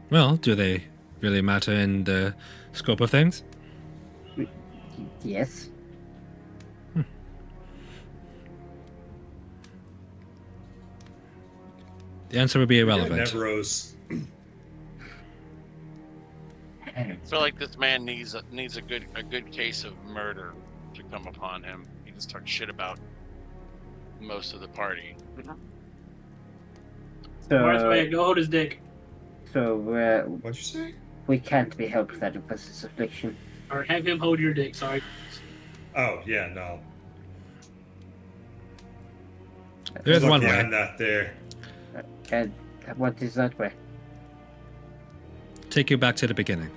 Well, do they really matter in the scope of things? Yes. The answer would be irrelevant. Nevros. I feel like this man needs a good case of murder to come upon him. He just talks shit about most of the party. So, Go hold his dick. So, What'd you say? we can't be helped that of this affliction. Or have him hold your dick, sorry. Oh yeah, no. There's one Lucky way. I'm not there. And what is that way? Take you back to the beginning.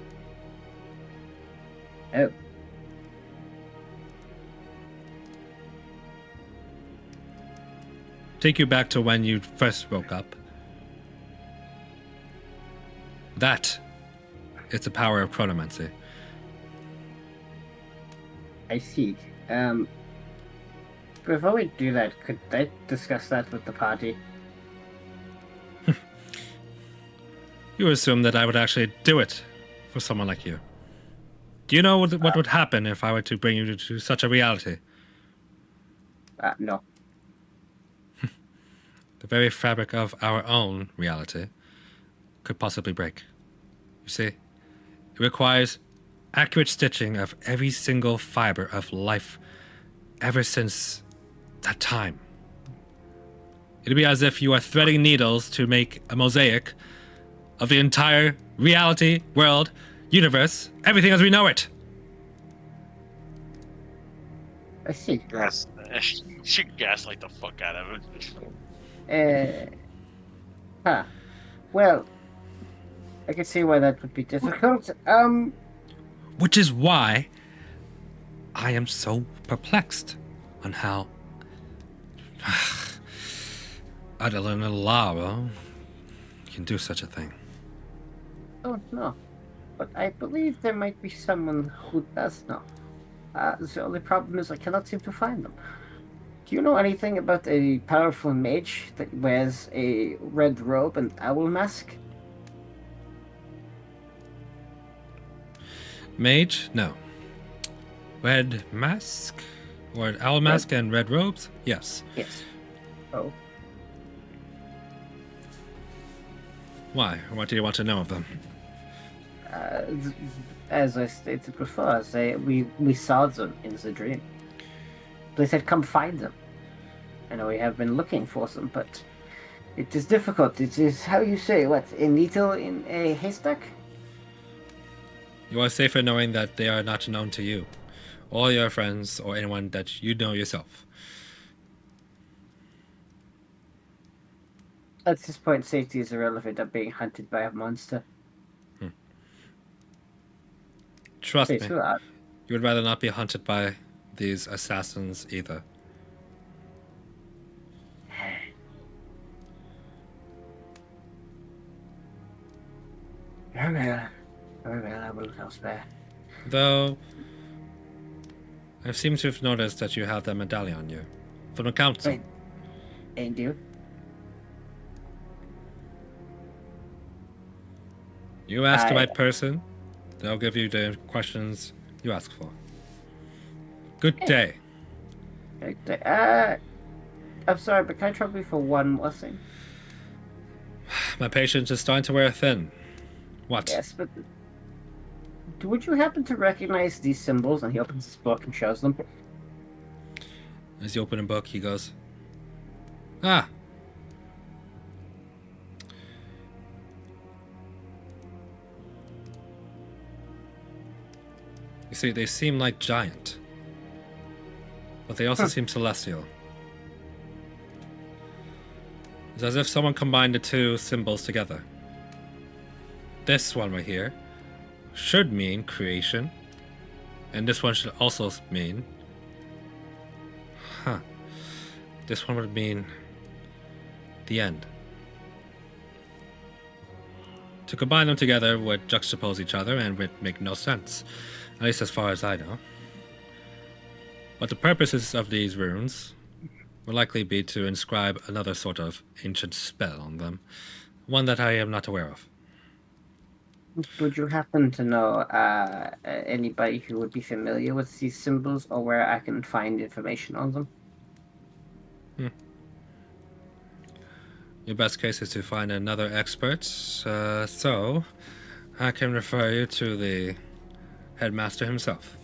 Oh. Take you back to when you first woke up. That is the power of chronomancy. I see. Before we do that, could I discuss that with the party? You assume that I would actually do it for someone like you. Do you know what would happen if I were to bring you to such a reality? No. The very fabric of our own reality could possibly break. You see, it requires accurate stitching of every single fiber of life ever since that time. It'd be as if you are threading needles to make a mosaic of the entire reality, world, universe, everything as we know it. I see. Yes. She gaslight the fuck out of him. Well, I can see why that would be difficult. Which is why I am so perplexed on how Adeline Lara can do such a thing. Don't know, but I believe there might be someone who does know. The only problem is I cannot seem to find them. Do you know anything about a powerful mage that wears a red robe and owl mask? Mage? No. Red mask? Or owl mask and red robes? Yes. Yes. Oh. Why? What do you want to know of them? As I stated before, we saw them in the dream. They said, come find them. I know we have been looking for them, but it is difficult. It is, how you say, what, a needle in a haystack? You are safer knowing that they are not known to you, or your friends, or anyone that you know yourself. At this point, safety is irrelevant. I'm being hunted by a monster. Trust Wait, me, who are- you would rather not be hunted by these assassins either. Very well. Very well, I will look elsewhere. Though, I seem to have noticed that you have that medallion on you. From the council. Wait. And you? You ask the right person, they'll give you the questions you ask for. Good day. I'm sorry, but can I trouble you for one more thing? My patience is starting to wear thin. What? Yes, but would you happen to recognize these symbols? And he opens his book and shows them. As you open a book, he goes, Ah! You see, they seem like giant. But they also seem celestial. It's as if someone combined the two symbols together. This one right here should mean creation. And this one should also mean... Huh. This one would mean... the end. To combine them together would juxtapose each other and would make no sense. At least as far as I know. But the purposes of these runes will likely be to inscribe another sort of ancient spell on them. One that I am not aware of. Would you happen to know anybody who would be familiar with these symbols or where I can find information on them? Your best case is to find another expert, so I can refer you to the headmaster himself.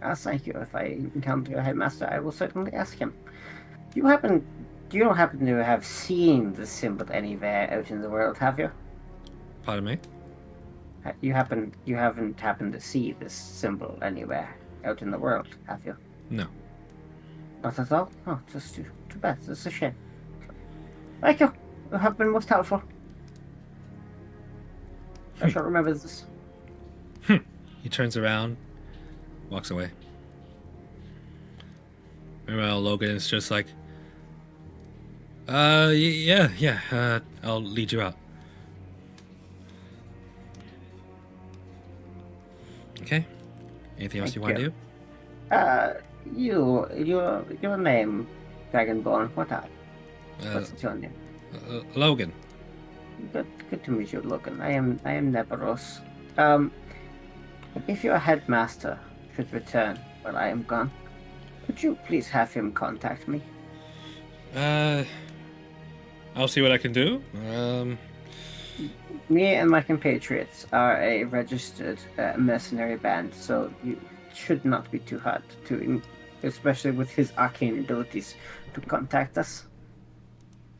Thank you. If I encounter your headmaster, I will certainly ask him. Do you don't happen to have seen the symbol anywhere out in the world, have you? Pardon me? You haven't happened to see this symbol anywhere out in the world, have you? No. Not at all? Oh, just too bad. It's a shame. Thank you. You have been most helpful. I shall remember this. He turns around, walks away. Meanwhile, Logan is just like, yeah, I'll lead you out. Okay. Anything else you want to do? Your name, Dragonborn, what's your name? Logan. Good to meet you, Logan. I am Neberos. If your headmaster should return while I am gone, could you please have him contact me? I'll see what I can do. Me and my compatriots are a registered mercenary band, so you should not be too hard to, especially with his arcane abilities, to contact us.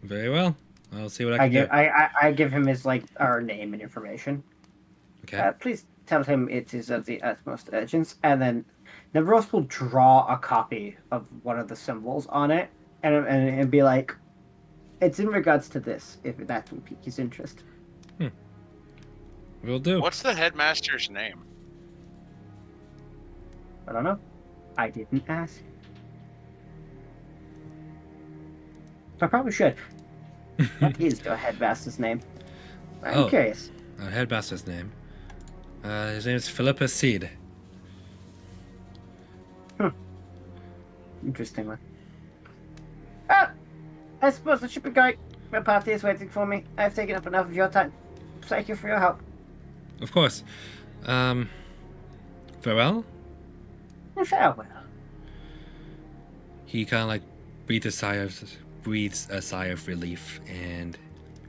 Very well. I'll see what I can do. I give him his our name and information. Okay. Please tell him it is of the utmost urgency, and then Neveros will draw a copy of one of the symbols on it, and be like, "It's in regards to this, if that will pique his interest." Will do. What's the headmaster's name? I don't know. I didn't ask. I probably should. What is your headmaster's name? I'm Oh. curious. Headmaster's name. His name is Philippa Seed. Interesting one. Ah, I suppose I should be going. My party is waiting for me. I've taken up enough of your time. Thank you for your help. Of course. Farewell? Farewell. He kind of like breathes a sigh of relief, and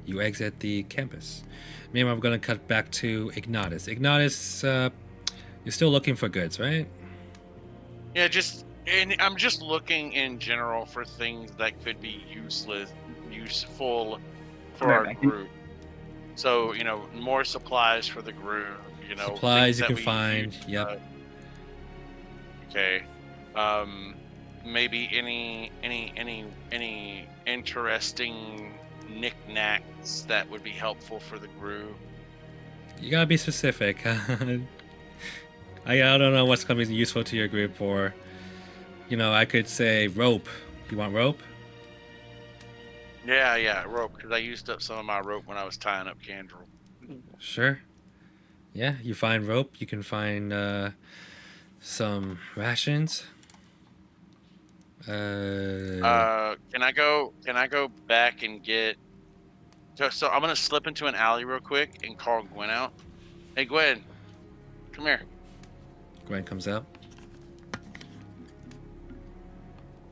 you exit the campus. Meanwhile, we're gonna cut back to Ignatus. Ignatus, you're still looking for goods, right? Yeah, and I'm just looking in general for things that could be useful for our group. So, more supplies for the group, Supplies things you that can we find, use, yep. Okay. Maybe any interesting knickknacks that would be helpful for the group. You gotta be specific. I don't know what's gonna be useful to your group, or, I could say rope. You want rope? Yeah, rope, because I used up some of my rope when I was tying up Candrel. Sure. Yeah, you find rope. You can find some rations. Can I go back and get? So I'm gonna slip into an alley real quick and call Gwen out. Hey, Gwen, come here. Gwen comes out.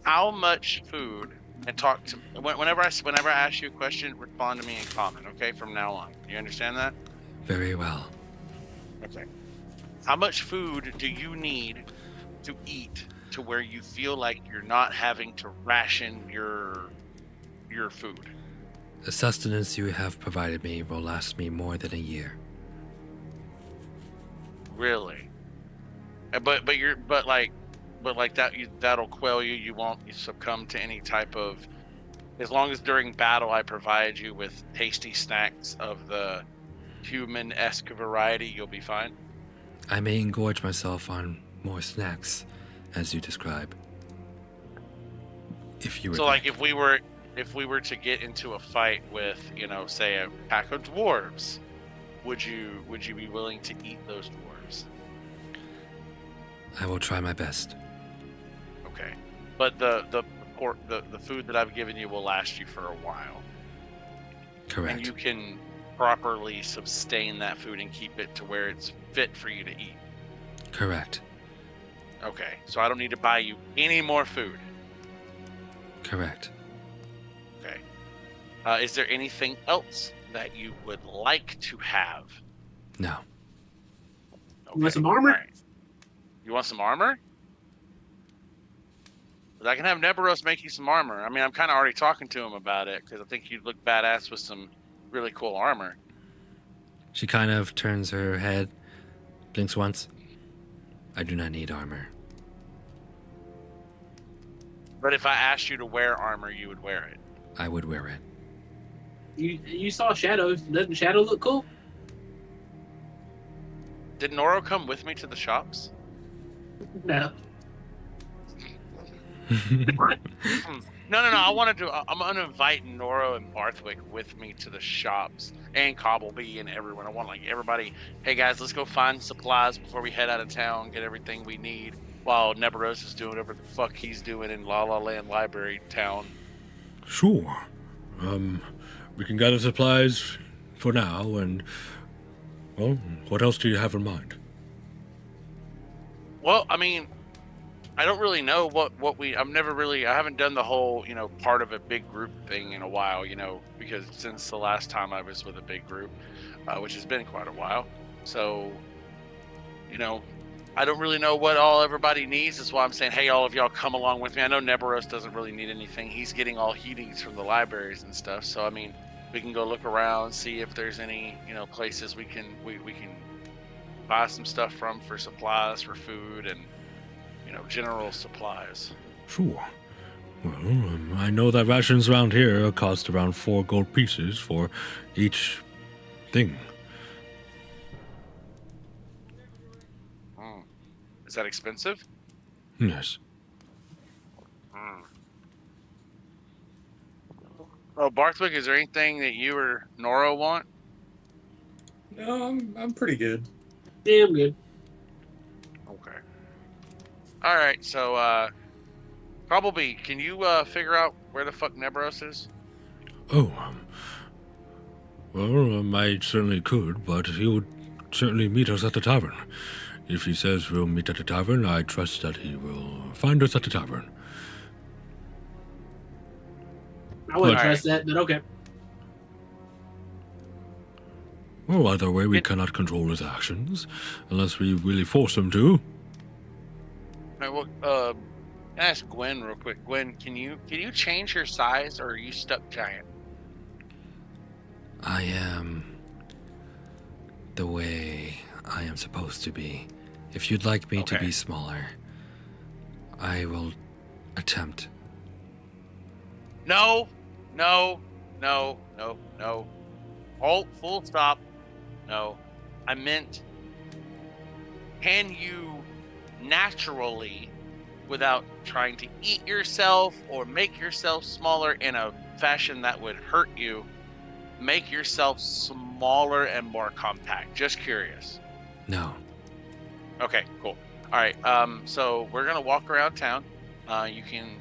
How much food? And talk to whenever I ask you a question, respond to me in common, okay? From now on, you understand that? Very well. Okay. How much food do you need to eat to where you feel like you're not having to ration your food? The sustenance you have provided me will last me more than a year. Really? But that'll quell you. You won't succumb to any type of. As long as during battle I provide you with tasty snacks of the human-esque variety, you'll be fine. I may engorge myself on more snacks, as you describe. If you were So, like, if we were to get into a fight with, say a pack of dwarves, would you be willing to eat those dwarves? I will try my best. Okay, but the food that I've given you will last you for a while. Correct. And you can properly sustain that food and keep it to where it's fit for you to eat. Correct. Okay, so I don't need to buy you any more food. Correct. Okay. Is there anything else that you would like to have? No. Okay. You want some armor? Right. You want some armor? I can have Neberos make you some armor. I mean, I'm kind of already talking to him about it because I think you'd look badass with some really cool armor. She kind of turns her head, blinks once. I do not need armor. But if I asked you to wear armor, you would wear it. I would wear it. You saw Shadow. Doesn't Shadow look cool? Did Noro come with me to the shops? No. No. I'm gonna invite Noro and Barthwick with me to the shops, and Cobblebee and everyone. I want everybody. Hey guys, let's go find supplies before we head out of town. Get everything we need while Neberos is doing whatever the fuck he's doing in La La Land Library Town. Sure. We can gather supplies for now, and well, what else do you have in mind? Well, I mean, I don't really know what I haven't done the whole, part of a big group thing in a while, because since the last time I was with a big group, which has been quite a while. So, I don't really know what everybody needs. That's why I'm saying, hey, all of y'all come along with me. I know Neberos doesn't really need anything. He's getting all he needs from the libraries and stuff. So, I mean, we can go look around, see if there's any, places we can buy some stuff from for supplies, for food, and general supplies. Sure. Well, I know that rations around here cost around 4 gold pieces for each thing. Is that expensive? Yes. Oh, Barthwick, is there anything that you or Nora want? No, I'm pretty good. Yeah, I'm good. Okay. All right. So, probably, can you figure out where the fuck Nebros is? Oh, I certainly could, but he would certainly meet us at the tavern. If he says we'll meet at the tavern, I trust that he will find us at the tavern. I wouldn't All trust that, but okay. Well, either way, we cannot control his actions, unless we really force him to. All right, well, can I ask Gwen real quick? Gwen, can you change your size, or are you stuck giant? I am the way I am supposed to be. If you'd like me to Okay. be smaller, I will attempt. No. Halt. Full stop. No. I meant, can you naturally, without trying to eat yourself or make yourself smaller in a fashion that would hurt you, make yourself smaller and more compact? Just curious. No. Okay, cool. All right. So we're gonna walk around town. You can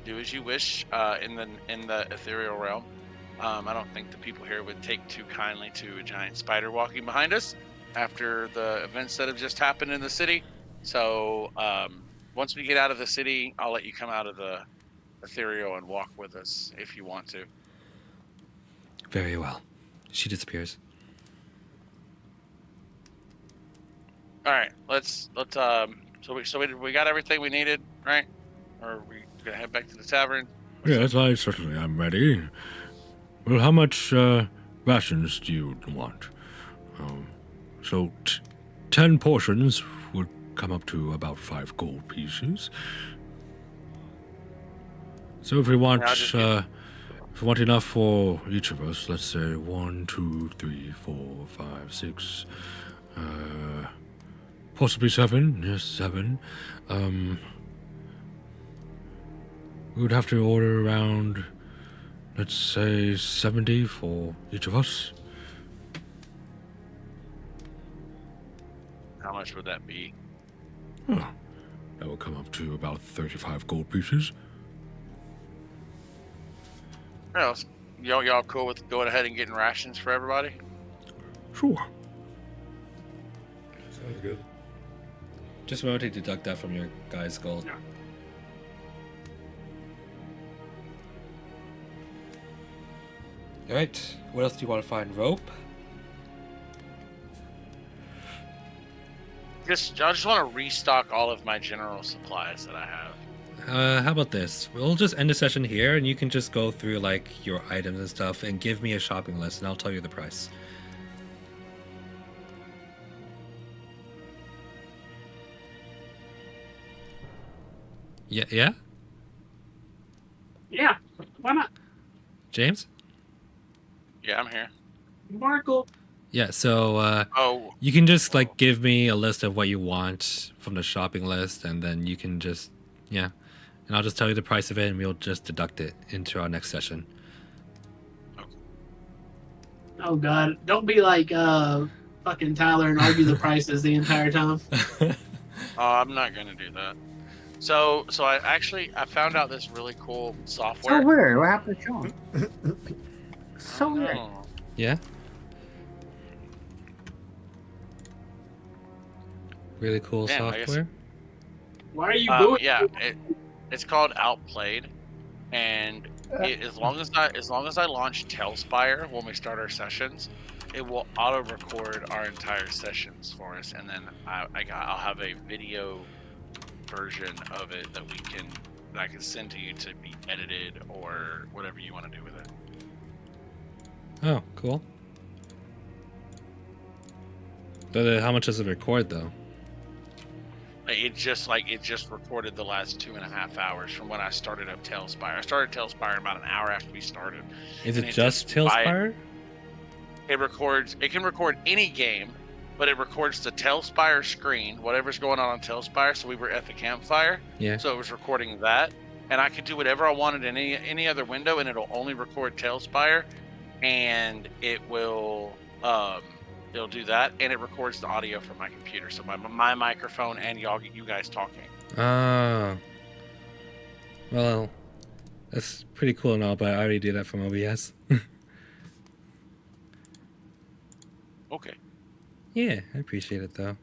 do as you wish in the ethereal realm. I don't think the people here would take too kindly to a giant spider walking behind us after the events that have just happened in the city. So once we get out of the city, I'll let you come out of the ethereal and walk with us if you want to. Very well. She disappears. All right. So we got everything we needed, right? Or are we gonna head back to the tavern? Yes, I certainly am ready. Well, how much rations do you want? So 10 portions would come up to about 5 gold pieces. So if we want, Yeah, I'll just if we want enough for each of us, let's say 1, 2, 3, 4, 5, 6, possibly 7. Yes, 7. We would have to order around, let's say, 70 for each of us. How much would that be? Oh, that would come up to about 35 gold pieces. Well, y'all cool with going ahead and getting rations for everybody? Sure. Sounds good. Just remember to deduct that from your guy's gold. Yeah. Alright, what else do you want to find? Rope? I just want to restock all of my general supplies that I have. How about this? We'll just end the session here and you can just go through like your items and stuff and give me a shopping list and I'll tell you the price. Yeah? Yeah, why not? James? Yeah, I'm here. Markle. Yeah, so Oh, you can just like give me a list of what you want from the shopping list and then you can just, yeah. And I'll just tell you the price of it and we'll just deduct it into our next session. Oh God, don't be like fucking Tyler and argue the prices the entire time. I'm not gonna do that. So I found out this really cool software. So weird. What happened to Sean? So weird. Oh. Yeah? Really cool Damn, I guess- software? Why are you booing? Yeah, it's called Outplayed, and as long as I launch Tailspire when we start our sessions, it will auto record our entire sessions for us, and then I'll have a video version of it that I can send to you to be edited or whatever you want to do with it. Oh, cool. But how much does it record though? It just recorded the last 2.5 hours from when I started up Tailspire. I started Tailspire about an hour after we started. Is And it it just just Tailspire? It can record any game, but it records the Tailspire screen, whatever's going on Tailspire. So we were at the campfire, Yeah. so it was recording that, and I could do whatever I wanted in any other window, and it'll only record Tailspire, and it'll do that, and it records the audio from my computer, so my microphone and you guys talking. Ah. Well, that's pretty cool and all, but I already do that from OBS. Okay. Yeah, I appreciate it though.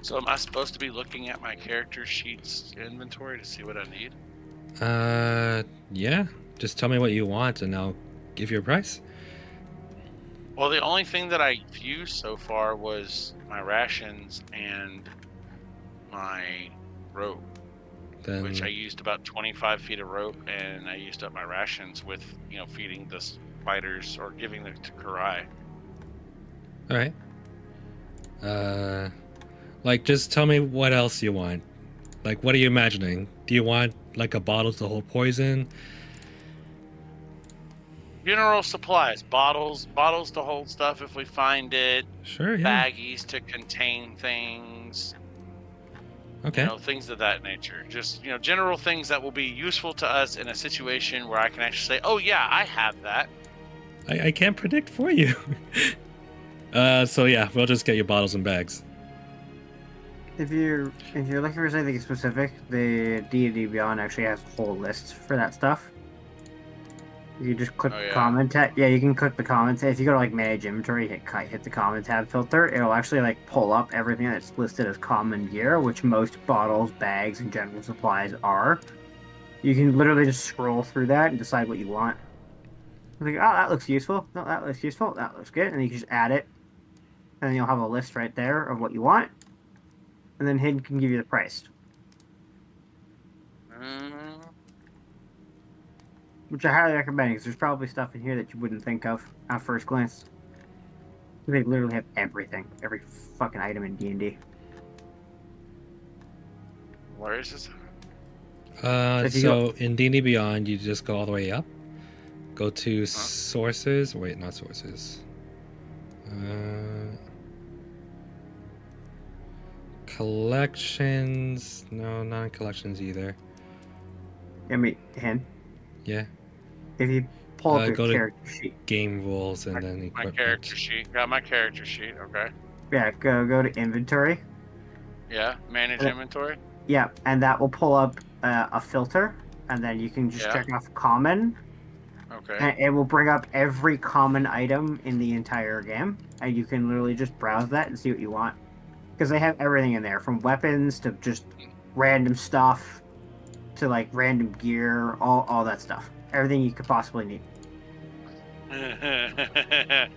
So am I supposed to be looking at my character sheet's inventory to see what I need? Yeah. Just tell me what you want and I'll give you a price. Well, the only thing that I used so far was my rations and my rope, Then which I used about 25 feet of rope, and I used up my rations with, feeding the spiders or giving them to Karai. all right. Like, just tell me what else you want. Like, what are you imagining? Do you want like a bottle to hold poison? General supplies, bottles to hold stuff if we find it, Sure, yeah. baggies to contain things, Okay. things of that nature. Just, general things that will be useful to us in a situation where I can actually say, oh yeah, I have that. I can't predict for you. So yeah, we'll just get you bottles and bags. If you're looking for something specific, the D&D Beyond actually has a whole list for that stuff. You just click the comment tab. Yeah, you can click the comment tab. If you go to like manage inventory, hit the comment tab filter, it'll actually like pull up everything that's listed as common gear, which most bottles, bags, and general supplies are. You can literally just scroll through that and decide what you want. Like, oh, that looks useful. No, that looks useful. That looks good. And you can just add it. And then you'll have a list right there of what you want. And then Hidden can give you the price. Which I highly recommend, because there's probably stuff in here that you wouldn't think of at first glance. They literally have everything. Every fucking item in D&D. Where is this? So in D&D Beyond, you just go all the way up. Go to sources. Wait, not sources. Collections. No, not in collections either. I mean, Hidden. Yeah. If you pull up your go to character sheet. Game rules and then equipment. My character sheet. Got my character sheet. Okay. Yeah, go to inventory. Yeah, manage inventory. Yeah, and that will pull up a filter, and then you can just check off common. Okay. And it will bring up every common item in the entire game, and you can literally just browse that and see what you want. Because they have everything in there, from weapons to just random stuff to like random gear, all that stuff. Everything you could possibly need.